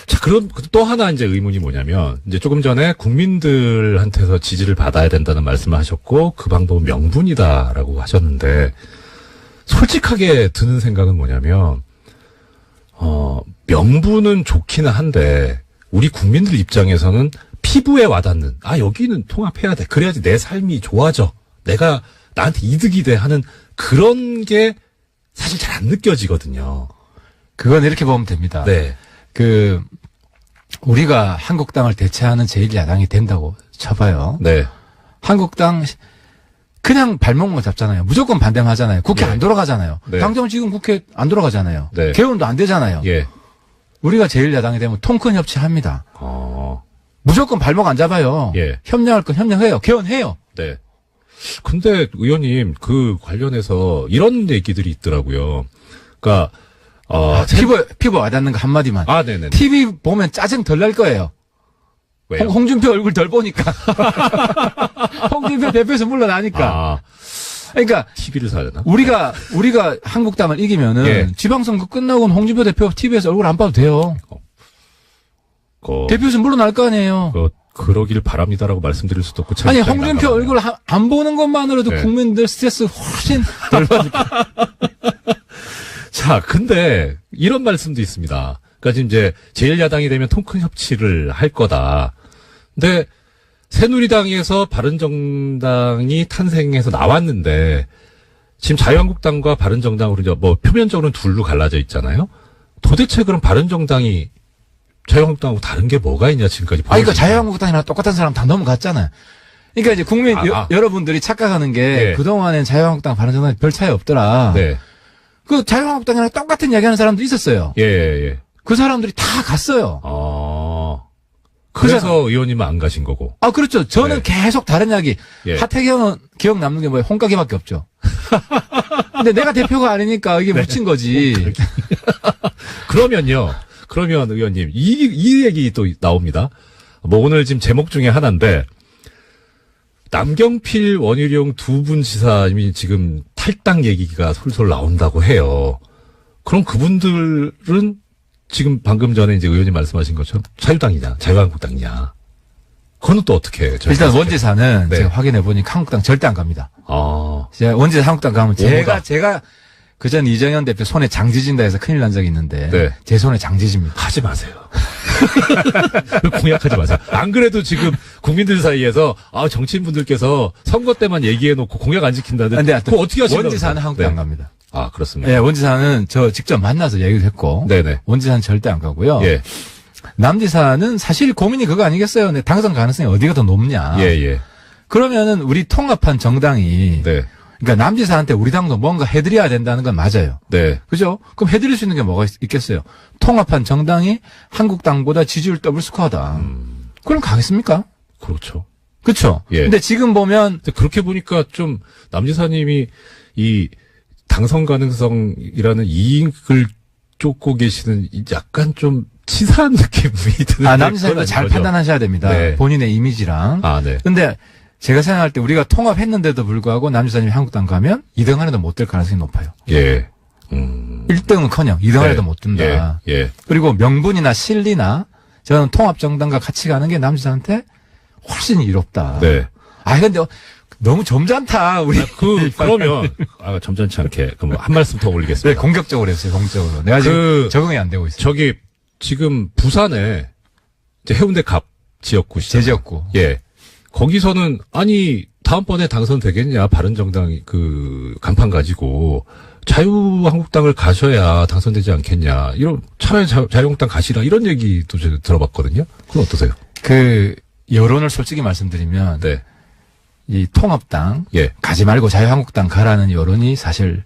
Speaker 1: 자, 그럼 또 하나 이제 의문이 뭐냐면, 이제 조금 전에 국민들한테서 지지를 받아야 된다는 말씀을 하셨고, 그 방법은 명분이다라고 하셨는데, 솔직하게 드는 생각은 뭐냐면, 명분은 좋기는 한데, 우리 국민들 입장에서는 피부에 와닿는, 여기는 통합해야 돼. 그래야지 내 삶이 좋아져. 내가 나한테 이득이 돼 하는 그런 게 사실 잘 안 느껴지거든요.
Speaker 5: 그건 이렇게 보면 됩니다.
Speaker 1: 네.
Speaker 5: 우리가 한국당을 대체하는 제1야당이 된다고 쳐봐요.
Speaker 1: 네.
Speaker 5: 한국당 그냥 발목만 잡잖아요. 무조건 반대만 하잖아요. 국회
Speaker 1: 네.
Speaker 5: 안 돌아가잖아요.
Speaker 1: 네.
Speaker 5: 당장 지금 국회 안 돌아가잖아요.
Speaker 1: 네.
Speaker 5: 개헌도 안 되잖아요.
Speaker 1: 예.
Speaker 5: 우리가 제1야당이 되면 통큰 협치합니다. 무조건 발목 안 잡아요.
Speaker 1: 예.
Speaker 5: 협력할 건 협력해요. 개헌해요.
Speaker 1: 네. 근데 의원님 그 관련해서 이런 얘기들이 있더라고요. 그러니까
Speaker 5: 피부 와닿는 거 한마디만.
Speaker 1: 네네.
Speaker 5: TV 보면 짜증 덜 날 거예요.
Speaker 1: 왜요?
Speaker 5: 홍준표 얼굴 덜 보니까. 홍준표 대표에서 물러나니까. 그러니까
Speaker 1: TV를 사려나?
Speaker 5: 우리가 한국당을 이기면은
Speaker 1: 예.
Speaker 5: 지방선거 끝나고는 홍준표 대표 TV에서 얼굴 안 봐도 돼요. 대표에서 물러날 거 아니에요.
Speaker 1: 그러길 바랍니다라고 말씀드릴 수도 없고.
Speaker 5: 아니 홍준표 얼굴 안 보는 것만으로도
Speaker 1: 네.
Speaker 5: 국민들 스트레스 훨씬 덜 받을 거예요.
Speaker 1: 자, 근데 이런 말씀도 있습니다. 그러니까 지금 이제 제1야당이 되면 통큰 협치를 할 거다. 근데 새누리당에서 바른정당이 탄생해서 나왔는데 지금 자유한국당과 바른정당으로 이제 뭐 표면적으로는 둘로 갈라져 있잖아요. 도대체 그럼 바른정당이 자유한국당하고 다른 게 뭐가 있냐 지금까지.
Speaker 5: 그러니까 자유한국당이랑 똑같은 사람 다 넘어갔잖아요. 그러니까 이제 국민 여러분들이 착각하는 게
Speaker 1: 네.
Speaker 5: 그동안엔 자유한국당 바른정당이 별 차이 없더라.
Speaker 1: 네.
Speaker 5: 그 자유한국당이랑 똑같은 이야기하는 사람도 있었어요.
Speaker 1: 예.
Speaker 5: 그 사람들이 다 갔어요.
Speaker 1: 그래서 의원님은 안 가신 거고.
Speaker 5: 그렇죠. 저는
Speaker 1: 네.
Speaker 5: 계속 다른 이야기.
Speaker 1: 예.
Speaker 5: 하태경은 기억 남는 게 뭐예요? 홍가기밖에 없죠. 근데 내가 대표가 아니니까 이게 묻힌 거지.
Speaker 1: 그러면 의원님, 이 얘기 또 나옵니다. 뭐 오늘 지금 제목 중에 하나인데, 남경필, 원희룡 두 분 지사님이 지금 탈당 얘기가 솔솔 나온다고 해요. 그럼 그분들은 지금 방금 전에 이제 의원님 말씀하신 것처럼 자유당이냐, 자유한국당이냐. 그거는 또 어떻게?
Speaker 5: 일단 원지사는
Speaker 1: 네.
Speaker 5: 제가 확인해 보니까 한국당 절대 안 갑니다. 제가 원지사 한국당 가면 제가 그전 이정현 대표 손에 장지진다 해서 큰일 난 적이 있는데
Speaker 1: 네.
Speaker 5: 제 손에 장지집니다.
Speaker 1: 하지 마세요. 공약하지 마세요. 안 그래도 지금 국민들 사이에서 정치인분들께서 선거 때만 얘기해놓고 공약 안 지킨다는데
Speaker 5: 근데
Speaker 1: 그거 어떻게 하시려고
Speaker 5: 원지사는 한국당 안 갑니다.
Speaker 1: 그렇습니다.
Speaker 5: 네, 원지사는 저 직접 만나서 얘기도 했고
Speaker 1: 네네.
Speaker 5: 원지사는 절대 안 가고요.
Speaker 1: 예.
Speaker 5: 남지사는 사실 고민이 그거 아니겠어요? 근데 당선 가능성이 어디가 더 높냐?
Speaker 1: 예.
Speaker 5: 그러면은 우리 통합한 정당이
Speaker 1: 네.
Speaker 5: 그러니까 남지사한테 우리 당도 뭔가 해드려야 된다는 건 맞아요.
Speaker 1: 네.
Speaker 5: 그죠? 그럼 해드릴 수 있는 게 뭐가 있겠어요? 통합한 정당이 한국당보다 지지율 더블 스코어다. 그럼 가겠습니까?
Speaker 1: 그렇죠.
Speaker 5: 그렇죠.
Speaker 1: 예.
Speaker 5: 근데 지금 보면
Speaker 1: 근데 그렇게 보니까 좀 남지사님이 이 당선 가능성이라는 이익을 쫓고 계시는 약간 좀 치사한 느낌이 드는.
Speaker 5: 남지사님은 잘 판단하셔야 됩니다.
Speaker 1: 네.
Speaker 5: 본인의 이미지랑.
Speaker 1: 네.
Speaker 5: 근데 제가 생각할 때 우리가 통합했는데도 불구하고 남지사님이 한국당 가면 2등 안에도 못 들 가능성이 높아요.
Speaker 1: 예.
Speaker 5: 1등은커녕 2등 안에도 못 든다.
Speaker 1: 예.
Speaker 5: 그리고 명분이나 실리나 저는 통합정당과 같이 가는 게 남지사한테 훨씬 이롭다.
Speaker 1: 네.
Speaker 5: 근데 너무 점잖다. 우리
Speaker 1: 그러면 점잖지 않게 그럼 한 말씀 더
Speaker 5: 네,
Speaker 1: 올리겠습니다.
Speaker 5: 공격적으로 했어요. 공격적으로. 내가 지금 적응이 안 되고 있어요.
Speaker 1: 저기 지금 부산에 이제 해운대 갑 지역구
Speaker 5: 제 지역구.
Speaker 1: 예. 거기서는 다음번에 당선되겠냐 바른정당 그 간판 가지고 자유한국당을 가셔야 당선되지 않겠냐 이런 차라리 자유한국당 가시라 이런 얘기도 제가 들어봤거든요. 그건 어떠세요?
Speaker 5: 그 여론을 솔직히 말씀드리면
Speaker 1: 네.
Speaker 5: 이 통합당
Speaker 1: 예.
Speaker 5: 가지 말고 자유한국당 가라는 여론이 사실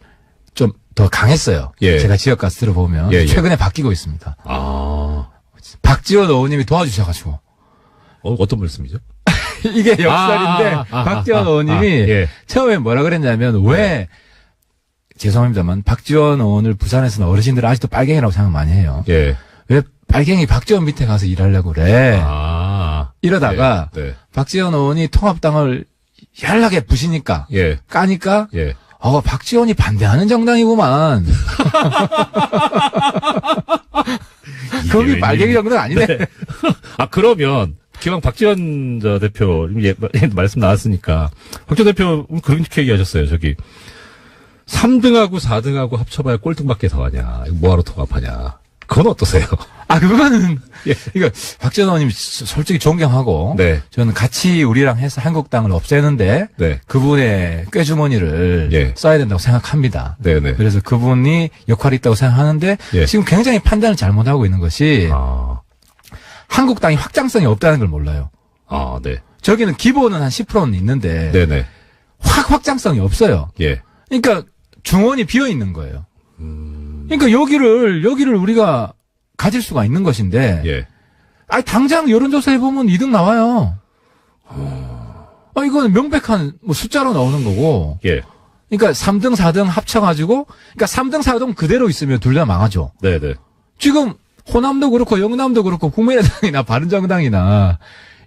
Speaker 5: 좀 더 강했어요.
Speaker 1: 예.
Speaker 5: 제가 지역 가서 들어보면 최근에 바뀌고 있습니다. 박지원 의원님이 도와주셔가지고
Speaker 1: 어떤 말씀이죠?
Speaker 5: 이게 역설인데 박지원 의원님이 처음에 뭐라 그랬냐면 왜 죄송합니다만 박지원 의원을 부산에서는 어르신들은 아직도 빨갱이라고 생각 많이 해요.
Speaker 1: 예.
Speaker 5: 왜 빨갱이 박지원 밑에 가서 일하려고 그래? 이러다가
Speaker 1: 네.
Speaker 5: 박지원 의원이 통합당을 연락에 부시니까
Speaker 1: 예.
Speaker 5: 까니까
Speaker 1: 예.
Speaker 5: 박지원이 반대하는 정당이구만. 거기 빨갱이 정당 아니네.
Speaker 1: 네. 아, 그러면, 기왕 박지원 대표, 말씀 나왔으니까, 박지원 대표, 그렇게 얘기하셨어요. 3등하고 4등하고 합쳐봐야 꼴등밖에 더 하냐. 이거 뭐하러 통합하냐. 그건 어떠세요?
Speaker 5: 그거는,
Speaker 1: 예.
Speaker 5: 이거, 박지원 의원님 솔직히 존경하고,
Speaker 1: 네.
Speaker 5: 저는 같이 우리랑 해서 한국당을 없애는데,
Speaker 1: 네.
Speaker 5: 그분의 꾀주머니를
Speaker 1: 예.
Speaker 5: 써야 된다고 생각합니다.
Speaker 1: 네네.
Speaker 5: 그래서 그분이 역할이 있다고 생각하는데,
Speaker 1: 예.
Speaker 5: 지금 굉장히 판단을 잘못하고 있는 것이,
Speaker 1: 아,
Speaker 5: 한국당이 확장성이 없다는 걸 몰라요.
Speaker 1: 네.
Speaker 5: 저기는 기본은 한 10%는 있는데,
Speaker 1: 네네.
Speaker 5: 확장성이 없어요.
Speaker 1: 예.
Speaker 5: 그러니까 중원이 비어 있는 거예요. 그러니까 여기를 우리가 가질 수가 있는 것인데,
Speaker 1: 예.
Speaker 5: 당장 여론조사 해보면 2등 나와요. 이거는 명백한 숫자로 나오는 거고,
Speaker 1: 예.
Speaker 5: 그러니까 3등, 4등 합쳐가지고, 그러니까 3등, 4등 그대로 있으면 둘 다 망하죠.
Speaker 1: 네네.
Speaker 5: 지금 호남도 그렇고 영남도 그렇고 국민의당이나 바른정당이나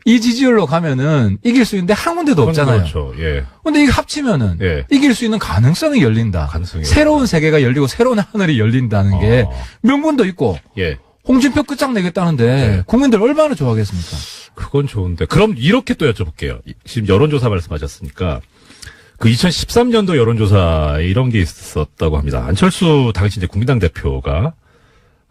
Speaker 5: 이 지지율로 가면은 이길 수 있는데 한 군데도 없잖아요.
Speaker 1: 그렇죠. 예.
Speaker 5: 근데 이게 합치면은
Speaker 1: 예.
Speaker 5: 이길 수 있는 가능성이 열린다.
Speaker 1: 가능성이
Speaker 5: 새로운 세계가 열리고 새로운 하늘이 열린다는 게 명분도 있고
Speaker 1: 예.
Speaker 5: 홍준표 끝장내겠다는데
Speaker 1: 네.
Speaker 5: 국민들 얼마나 좋아하겠습니까?
Speaker 1: 그건 좋은데. 그럼 이렇게 또 여쭤볼게요. 지금 여론조사 말씀하셨으니까. 그 2013년도 여론조사에 이런 게 있었다고 합니다. 안철수 당시 이제 국민당 대표가,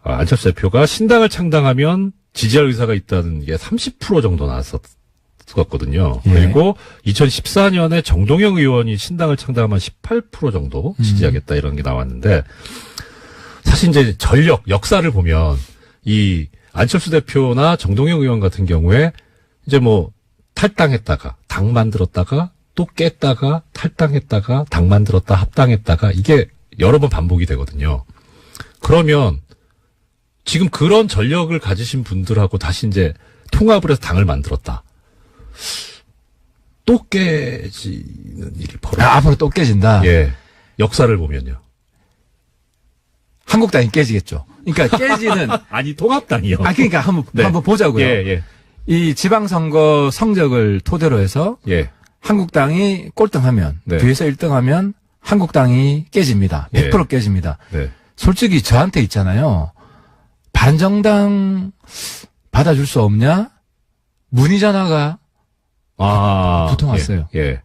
Speaker 1: 안철수 대표가 신당을 창당하면 지지할 의사가 있다는 게 30% 정도 나왔었거든요.
Speaker 5: 예.
Speaker 1: 그리고 2014년에 정동영 의원이 신당을 창당하면 18% 정도 지지하겠다 이런 게 나왔는데, 사실 이제 역사를 보면 이 안철수 대표나 정동영 의원 같은 경우에 이제 탈당했다가 당 만들었다가 또 깼다가 탈당했다가 당 만들었다 합당했다가 이게 여러 번 반복이 되거든요. 그러면 지금 그런 전력을 가지신 분들하고 다시 이제 통합을 해서 당을 만들었다. 또 깨지는 일이
Speaker 5: 앞으로 또 깨진다.
Speaker 1: 예. 역사를 보면요.
Speaker 5: 한국당이 깨지겠죠. 그러니까 깨지는
Speaker 1: 아니, 통합당이요.
Speaker 5: 그러니까 한번 보자고요.
Speaker 1: 예.
Speaker 5: 이 지방선거 성적을 토대로 해서
Speaker 1: 예.
Speaker 5: 한국당이 꼴등하면
Speaker 1: 네.
Speaker 5: 뒤에서 1등하면 한국당이 깨집니다. 100%
Speaker 1: 예.
Speaker 5: 깨집니다.
Speaker 1: 네.
Speaker 5: 솔직히 저한테 있잖아요. 바른정당 받아줄 수 없냐? 문의 전화가 보통 왔어요.
Speaker 1: 예.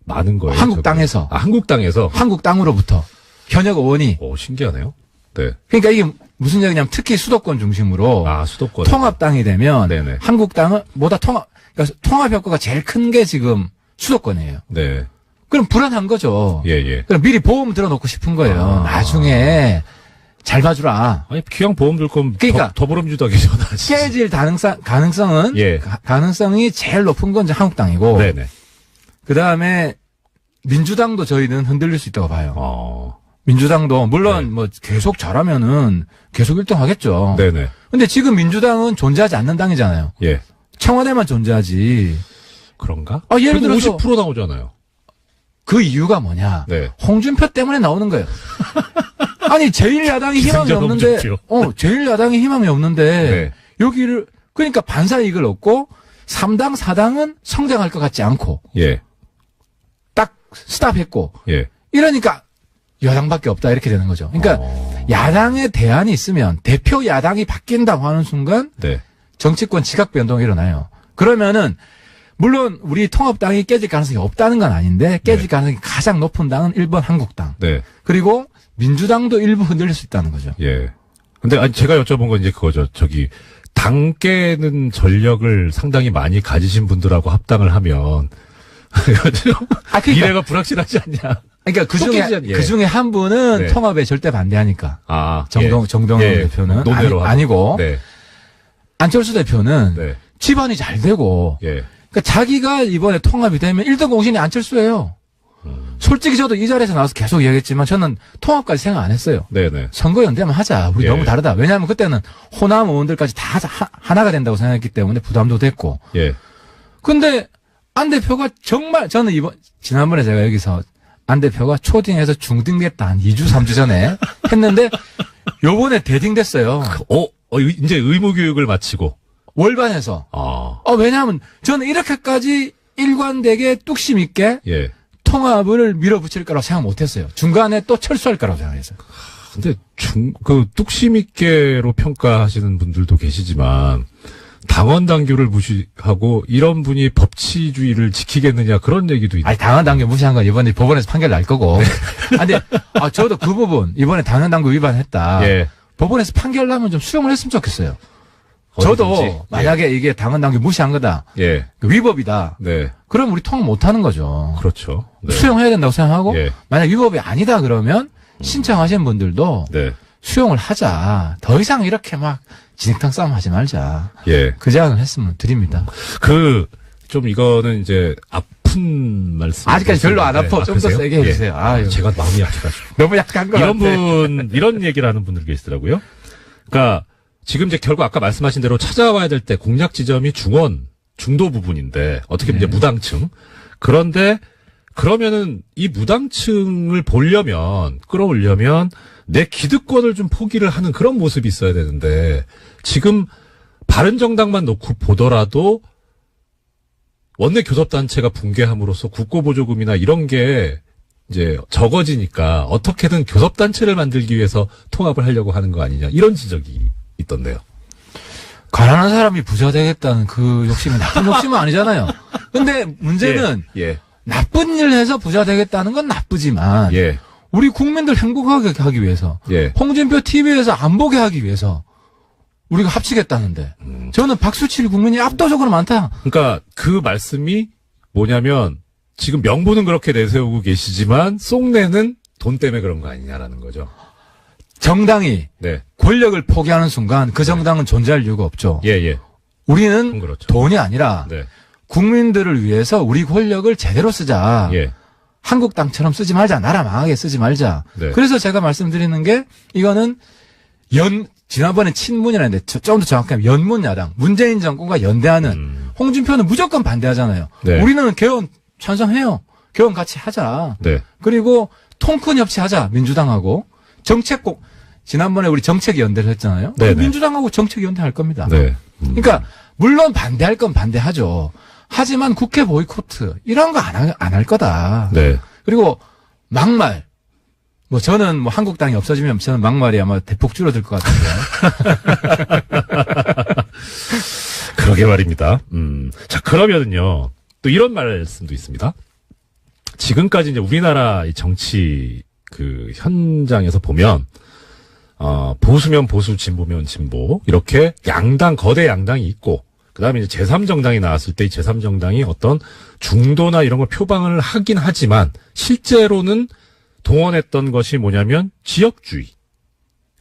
Speaker 1: 많은 거예요.
Speaker 5: 한국당에서.
Speaker 1: 한국당에서.
Speaker 5: 한국당으로부터 현역 의원이.
Speaker 1: 오, 신기하네요. 네.
Speaker 5: 그러니까 이게 무슨 얘기냐면 특히 수도권 중심으로
Speaker 1: 수도권.
Speaker 5: 통합당이 되면
Speaker 1: 네네.
Speaker 5: 한국당은 그러니까 통합 효과가 제일 큰 게 지금 수도권이에요.
Speaker 1: 네.
Speaker 5: 그럼 불안한 거죠.
Speaker 1: 예.
Speaker 5: 그럼 미리 보험 들어놓고 싶은 거예요. 나중에 잘 봐주라.
Speaker 1: 아니, 기왕 보험 들 거면
Speaker 5: 그러니까
Speaker 1: 더불어민주당이 전화지.
Speaker 5: 깨질 가능성은
Speaker 1: 예.
Speaker 5: 가능성이 제일 높은 건 이제 한국당이고
Speaker 1: 네네.
Speaker 5: 그 다음에 민주당도 저희는 흔들릴 수 있다고 봐요. 민주당도 물론
Speaker 1: 네.
Speaker 5: 계속 잘하면은 계속 1등 하겠죠.
Speaker 1: 네네.
Speaker 5: 근데 지금 민주당은 존재하지 않는 당이잖아요.
Speaker 1: 예.
Speaker 5: 청와대만 존재하지.
Speaker 1: 그런가?
Speaker 5: 예를 들어서
Speaker 1: 50% 나오잖아요.
Speaker 5: 그 이유가 뭐냐?
Speaker 1: 네.
Speaker 5: 홍준표 때문에 나오는 거예요. 아니 제1야당이 희망이
Speaker 1: 기승전
Speaker 5: 없는데,
Speaker 1: 홍준표.
Speaker 5: 제1야당이 희망이 없는데
Speaker 1: 네.
Speaker 5: 여기를 그러니까 반사 이익을 얻고 3당 4당은 성장할 것 같지 않고
Speaker 1: 예.
Speaker 5: 딱 스탑했고
Speaker 1: 예.
Speaker 5: 이러니까 여당밖에 없다 이렇게 되는 거죠. 그러니까 야당의 대안이 있으면 대표 야당이 바뀐다고 하는 순간
Speaker 1: 네.
Speaker 5: 정치권 지각 변동이 일어나요. 그러면은 물론 우리 통합당이 깨질 가능성이 없다는 건 아닌데 깨질
Speaker 1: 네.
Speaker 5: 가능성이 가장 높은 당은 1번 한국당.
Speaker 1: 네.
Speaker 5: 그리고 민주당도 일부 흔들릴 수 있다는 거죠.
Speaker 1: 예. 근데 제가 여쭤본 건 이제 그거죠. 당 깨는 전력을 상당히 많이 가지신 분들하고 합당을 하면
Speaker 5: 그러니까,
Speaker 1: 미래가 불확실하지 않냐.
Speaker 5: 그러니까 그 중에 한 분은
Speaker 1: 네.
Speaker 5: 통합에 절대 반대하니까. 정동영
Speaker 1: 예.
Speaker 5: 대표는
Speaker 1: 논외로
Speaker 5: 아니고
Speaker 1: 네.
Speaker 5: 안철수 대표는
Speaker 1: 네.
Speaker 5: 집안이 잘 되고
Speaker 1: 예.
Speaker 5: 그러니까 자기가 이번에 통합이 되면 1등 공신이 안철수예요. 솔직히 저도 이 자리에서 나와서 계속 이야기했지만 저는 통합까지 생각 안 했어요.
Speaker 1: 네네.
Speaker 5: 선거연대만 하자. 우리
Speaker 1: 예.
Speaker 5: 너무 다르다. 왜냐하면 그때는 호남 의원들까지 다 하나가 된다고 생각했기 때문에 부담도 됐고.
Speaker 1: 예.
Speaker 5: 근데 안 대표가 정말 저는 지난번에 제가 여기서 안 대표가 초딩에서 중딩 됐다 한 2주 3주 전에 했는데 요번에 대딩 됐어요.
Speaker 1: 이제 의무 교육을 마치고
Speaker 5: 월반에서. 왜냐하면 저는 이렇게까지 일관되게 뚝심 있게
Speaker 1: 예.
Speaker 5: 통합을 밀어붙일 거라고 생각 못했어요. 중간에 또 철수할 거라고 생각했어요.
Speaker 1: 근데 뚝심 있게로 평가하시는 분들도 계시지만, 당원 당규를 무시하고 이런 분이 법치주의를 지키겠느냐 그런 얘기도 있고.
Speaker 5: 아니, 당원 당규 무시한 건 이번에 법원에서 판결 날 거고. 근데, 저도 그 부분, 이번에 당원 당규 위반했다.
Speaker 1: 예.
Speaker 5: 법원에서 판결 나면 좀 수용을 했으면 좋겠어요. 저도
Speaker 1: 어디든지.
Speaker 5: 만약에 이게 당원 당규 무시한 거다.
Speaker 1: 예.
Speaker 5: 위법이다.
Speaker 1: 네.
Speaker 5: 그럼 우리 통합 못 하는 거죠.
Speaker 1: 그렇죠. 네.
Speaker 5: 수용해야 된다고 생각하고,
Speaker 1: 예.
Speaker 5: 만약 위법이 아니다 그러면 신청하신 분들도
Speaker 1: 네.
Speaker 5: 수용을 하자. 더 이상 이렇게 막 진흙탕 싸움 하지 말자.
Speaker 1: 예.
Speaker 5: 그 제안을 했으면 드립니다.
Speaker 1: 좀 이거는 이제 아픈 말씀.
Speaker 5: 아직까지 별로 안 아파. 좀 더
Speaker 1: 그러세요?
Speaker 5: 세게 해주세요. 아유.
Speaker 1: 제가 마음이 약해가지고.
Speaker 5: 너무 약한 거
Speaker 1: 이런
Speaker 5: 같아.
Speaker 1: 이런 얘기를 하는 분들 계시더라고요. 그러니까 지금 이제 결국 아까 말씀하신 대로 찾아와야 될 때 공략 지점이 중도 부분인데 어떻게 보면 이제 무당층. 그런데 그러면은 이 무당층을 끌어올려면 내 기득권을 좀 포기를 하는 그런 모습이 있어야 되는데 지금 바른정당만 놓고 보더라도 원내 교섭단체가 붕괴함으로써 국고보조금이나 이런 게 이제 적어지니까 어떻게든 교섭단체를 만들기 위해서 통합을 하려고 하는 거 아니냐 이런 지적이 있던데요.
Speaker 5: 가난한 사람이 부자 되겠다는 그 욕심이 나쁜 욕심은 아니잖아요. 근데 문제는
Speaker 1: 예.
Speaker 5: 나쁜 일 해서 부자 되겠다는 건 나쁘지만
Speaker 1: 예.
Speaker 5: 우리 국민들 행복하게 하기 위해서
Speaker 1: 예.
Speaker 5: 홍준표 TV에서 안 보게 하기 위해서 우리가 합치겠다는데 저는 박수칠 국민이 압도적으로 많다.
Speaker 1: 그러니까 그 말씀이 뭐냐면 지금 명분은 그렇게 내세우고 계시지만 속내는 돈 때문에 그런 거 아니냐라는 거죠.
Speaker 5: 정당이
Speaker 1: 네.
Speaker 5: 권력을 포기하는 순간 그 정당은 존재할 이유가 없죠.
Speaker 1: 예.
Speaker 5: 우리는
Speaker 1: 그렇죠.
Speaker 5: 돈이 아니라
Speaker 1: 네.
Speaker 5: 국민들을 위해서 우리 권력을 제대로 쓰자.
Speaker 1: 예.
Speaker 5: 한국당처럼 쓰지 말자. 나라 망하게 쓰지 말자.
Speaker 1: 네.
Speaker 5: 그래서 제가 말씀드리는 게 이거는 지난번에 친문이라는데 좀 더 정확하면 연문야당 문재인 정권과 연대하는 홍준표는 무조건 반대하잖아요.
Speaker 1: 네.
Speaker 5: 우리는 개헌 찬성해요. 개헌 같이 하자.
Speaker 1: 네.
Speaker 5: 그리고 통큰 협치하자. 민주당하고 지난번에 우리 정책 연대를 했잖아요.
Speaker 1: 네네.
Speaker 5: 민주당하고 정책 연대할 겁니다.
Speaker 1: 네.
Speaker 5: 그러니까 물론 반대할 건 반대하죠. 하지만 국회 보이콧 이런 거 안 할 거다.
Speaker 1: 네.
Speaker 5: 그리고 막말. 저는 한국당이 없어지면 저는 막말이 아마 대폭 줄어들 것 같은데.
Speaker 1: 그러게 말입니다. 자, 그러면은요, 또 이런 말씀도 있습니다. 지금까지 이제 우리나라 이 정치 현장에서 보면, 보수면 보수, 진보면 진보, 이렇게 거대 양당이 있고, 그 다음에 이제 제3정당이 나왔을 때 이 제3정당이 어떤 중도나 이런 걸 표방을 하긴 하지만, 실제로는 동원했던 것이 뭐냐면 지역주의.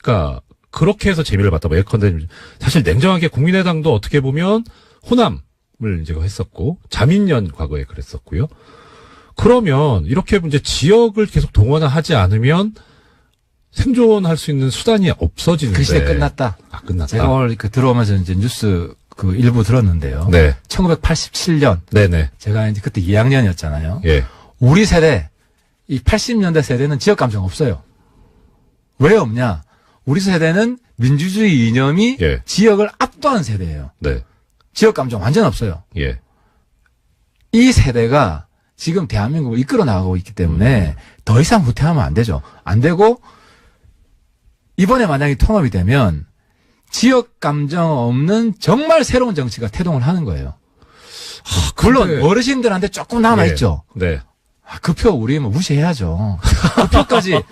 Speaker 1: 그러니까 그렇게 해서 재미를 봤다. 예컨대 사실 냉정하게 국민의당도 어떻게 보면 호남을 이제 했었고 자민련 과거에 그랬었고요. 그러면 이렇게 이제 지역을 계속 동원하지 않으면 생존할 수 있는 수단이 없어지는데.
Speaker 5: 그 시대 끝났다.
Speaker 1: 끝났다.
Speaker 5: 제가 오늘 들어오면서 이제 뉴스 일부 들었는데요.
Speaker 1: 네.
Speaker 5: 1987년.
Speaker 1: 네네.
Speaker 5: 제가 이제 그때 2학년이었잖아요.
Speaker 1: 예.
Speaker 5: 우리 세대, 이 80년대 세대는 지역 감정 없어요. 왜 없냐? 우리 세대는 민주주의 이념이
Speaker 1: 예.
Speaker 5: 지역을 압도한 세대예요.
Speaker 1: 네.
Speaker 5: 지역 감정 완전 없어요.
Speaker 1: 예.
Speaker 5: 이 세대가 지금 대한민국을 이끌어 나가고 있기 때문에 더 이상 후퇴하면 안 되죠. 안 되고 이번에 만약에 통합이 되면 지역 감정 없는 정말 새로운 정치가 태동을 하는 거예요. 물론 어르신들한테 조금 남아있죠.
Speaker 1: 네.
Speaker 5: 그 표 우리 무시해야죠. 그 표까지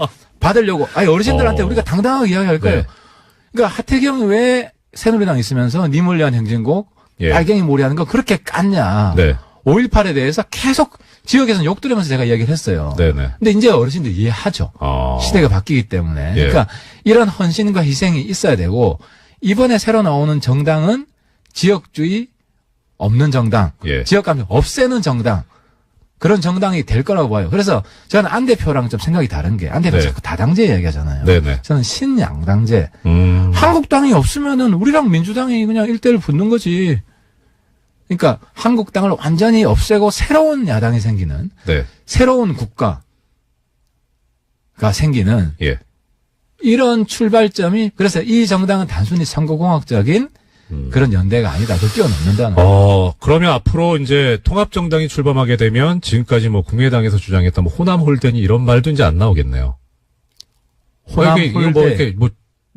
Speaker 5: 받으려고. 어르신들한테 우리가 당당하게 이야기할 거예요.
Speaker 1: 네.
Speaker 5: 그러니까 하태경이 왜 새누리당 있으면서 님을 위한 행진곡,
Speaker 1: 예.
Speaker 5: 빨갱이 몰이하는 거 그렇게 깠냐.
Speaker 1: 네.
Speaker 5: 5.18에 대해서 계속 지역에서는 욕 들으면서 제가 이야기를 했어요.
Speaker 1: 네네.
Speaker 5: 근데 이제 어르신들 이해하죠.
Speaker 1: 시대가
Speaker 5: 시대가 바뀌기 때문에.
Speaker 1: 예.
Speaker 5: 그러니까 이런 헌신과 희생이 있어야 되고 이번에 새로 나오는 정당은 지역주의 없는 정당,
Speaker 1: 예.
Speaker 5: 지역감정 없애는 정당, 그런 정당이 될 거라고 봐요. 그래서 저는 안 대표랑 좀 생각이 다른 게, 안 대표
Speaker 1: 네.
Speaker 5: 자꾸 다당제 얘기하잖아요.
Speaker 1: 네네.
Speaker 5: 저는 신양당제. 한국당이 없으면은 우리랑 민주당이 그냥 1대1 붙는 거지. 그러니까 한국당을 완전히 없애고 새로운 야당이 생기는,
Speaker 1: 네.
Speaker 5: 새로운 국가가 생기는
Speaker 1: 예.
Speaker 5: 이런 출발점이, 그래서 이 정당은 단순히 선거공학적인 그런 연대가 아니다. 그걸 뛰어넘는다는.
Speaker 1: 그러면 앞으로 이제 통합정당이 출범하게 되면 지금까지 뭐 국민의당에서 주장했던 뭐 호남 홀대니 이런 말도 이제 안 나오겠네요.
Speaker 5: 호남
Speaker 1: 이게 뭐
Speaker 5: 홀대.
Speaker 1: 이렇게 뭐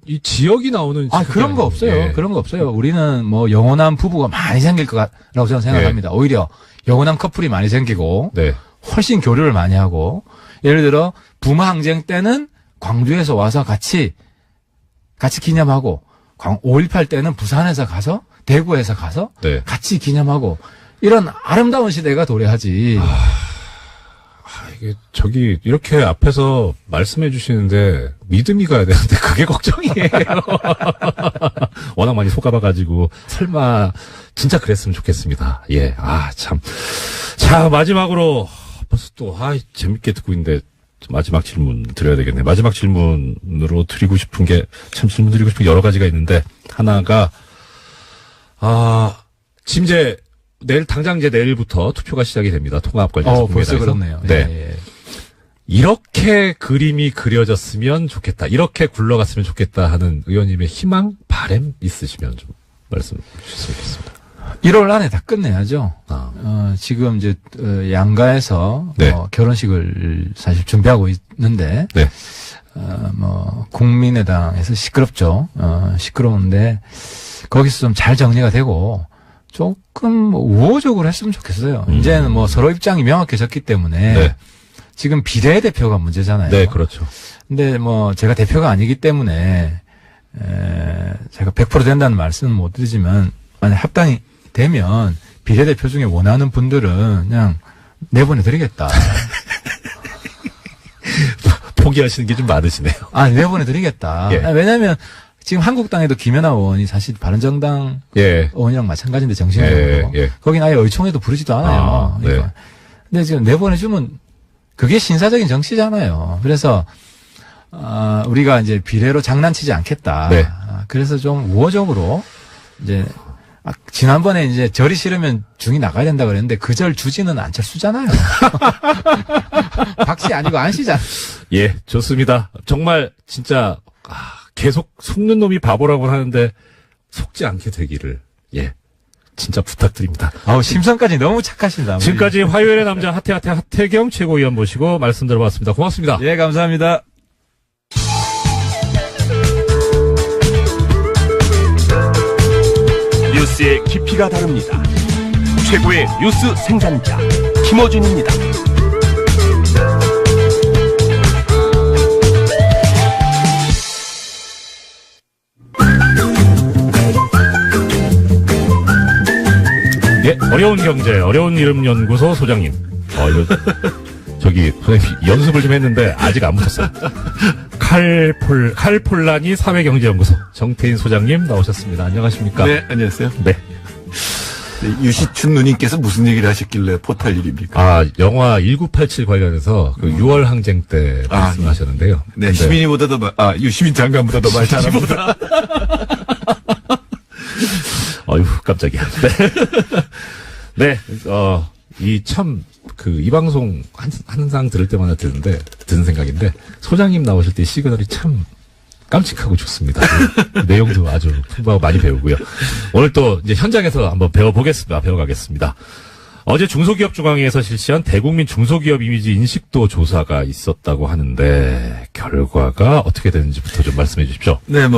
Speaker 1: 이 지역이 나오는
Speaker 5: 그런 거 없어요.
Speaker 1: 예.
Speaker 5: 그런 거 없어요. 우리는 뭐 영원한 부부가 많이 생길 거라고 저는 생각합니다. 오히려 영원한 커플이 많이 생기고
Speaker 1: 네.
Speaker 5: 훨씬 교류를 많이 하고 예를 들어 부마 항쟁 때는 광주에서 와서 같이 기념하고 5.18 때는 부산에서 가서 대구에서 가서
Speaker 1: 네.
Speaker 5: 같이 기념하고 이런 아름다운 시대가 도래하지.
Speaker 1: 이게 저기 이렇게 앞에서 말씀해 주시는데 믿음이 가야 되는데 그게 걱정이에요. 워낙 많이 속아봐가지고 설마 진짜 그랬으면 좋겠습니다. 예, 참. 자, 마지막으로 벌써 또 재밌게 듣고 있는데 마지막 질문 드려야 되겠네. 마지막 질문으로 드리고 싶은 게 참 질문 드리고 싶은 게 여러 가지가 있는데 하나가 지금 이제 당장 이제 내일부터 투표가 시작이 됩니다. 통합 관련해서.
Speaker 5: 벌써 그렇네요.
Speaker 1: 네.
Speaker 5: 예.
Speaker 1: 이렇게 그림이 그려졌으면 좋겠다. 이렇게 굴러갔으면 좋겠다 하는 의원님의 희망, 바람 있으시면 좀 말씀 주셨으면 좋겠습니다.
Speaker 5: 1월 안에 다 끝내야죠. 지금 이제 양가에서
Speaker 1: 네.
Speaker 5: 결혼식을 사실 준비하고 있는데
Speaker 1: 네.
Speaker 5: 국민의당에서 시끄럽죠. 시끄러운데 거기서 좀 잘 정리가 되고 조금 우호적으로 했으면 좋겠어요. 이제는 뭐 서로 입장이 명확해졌기 때문에
Speaker 1: 네.
Speaker 5: 지금 비례대표가 문제잖아요.
Speaker 1: 네, 그렇죠.
Speaker 5: 근데 뭐 제가 대표가 아니기 때문에 제가 100% 된다는 말씀은 못 드리지만 만약 합당이 되면 비례대표 중에 원하는 분들은 그냥 내보내드리겠다.
Speaker 1: 포기하시는 게 좀 많으시네요.
Speaker 5: 내보내드리겠다.
Speaker 1: 예.
Speaker 5: 왜냐하면 지금 한국당에도 김연아 의원이 사실 바른정당
Speaker 1: 예.
Speaker 5: 의원이랑 마찬가지인데 정신적으로
Speaker 1: 예.
Speaker 5: 거긴 아예 의총에도 부르지도 않아요.
Speaker 1: 네.
Speaker 5: 그러니까. 근데 지금 내보내주면 그게 신사적인 정치잖아요. 그래서 우리가 이제 비례로 장난치지 않겠다.
Speaker 1: 네.
Speaker 5: 그래서 좀 우호적으로 이제 지난번에 이제 절이 싫으면 중이 나가야 된다 그랬는데 그 절 주지는 안철수잖아요. 박씨 아니고 안씨잖아.
Speaker 1: 예, 좋습니다. 정말 진짜 계속 속는 놈이 바보라고 하는데 속지 않게 되기를 진짜 부탁드립니다.
Speaker 5: 심성까지 너무 착하신다.
Speaker 1: 지금까지 화요일의 남자 하태경 최고위원 모시고 말씀 들어봤습니다. 고맙습니다.
Speaker 5: 예, 감사합니다.
Speaker 6: 뉴스의 깊이가 다릅니다. 최고의 뉴스 생산자 김어준입니다.
Speaker 1: 예, 어려운 경제, 어려운 이름 연구소 소장님. 이거 저기 선생님 연습을 좀 했는데 아직 안 붙었어요. 칼폴라니 사회경제연구소 정태인 소장님 나오셨습니다. 안녕하십니까?
Speaker 7: 네, 안녕하세요.
Speaker 1: 네.
Speaker 7: 네, 유시춘 누님께서 무슨 얘기를 하셨길래 포탈 일입니까?
Speaker 1: 영화 1987 관련해서 그 6월 항쟁 때 말씀하셨는데요.
Speaker 7: 네, 시민이보다도 유시민 장관보다도 말 잘합니다.
Speaker 1: 어휴, 깜짝이야. 네. 이 방송 항상 들을 때마다 드는 생각인데, 소장님 나오실 때 시그널이 참 깜찍하고 좋습니다. 내용도 아주 풍부하고 많이 배우고요. 오늘 또 이제 현장에서 한번 배워가겠습니다. 어제 중소기업중앙회에서 실시한 대국민 중소기업 이미지 인식도 조사가 있었다고 하는데, 결과가 어떻게 되는지부터 좀 말씀해 주십시오.
Speaker 7: 네,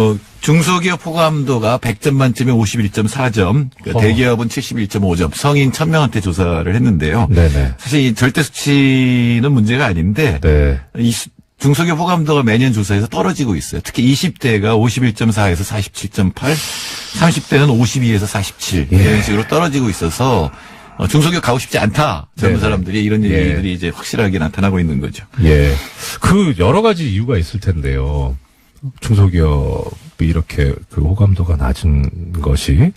Speaker 7: 중소기업 호감도가 100점 만점에 51.4점, 대기업은 71.5점, 성인 1000명한테 조사를 했는데요.
Speaker 1: 네네.
Speaker 7: 사실 이 절대 수치는 문제가 아닌데,
Speaker 1: 네.
Speaker 7: 중소기업 호감도가 매년 조사에서 떨어지고 있어요. 특히 20대가 51.4에서 47.8, 30대는 52에서 47, 이런 식으로 떨어지고 있어서, 중소기업 가고 싶지 않다. 젊은 사람들이 이런 얘기들이 이제 확실하게 나타나고 있는 거죠.
Speaker 1: 예. 여러 가지 이유가 있을 텐데요. 중소기업이 이렇게 호감도가 낮은 것이.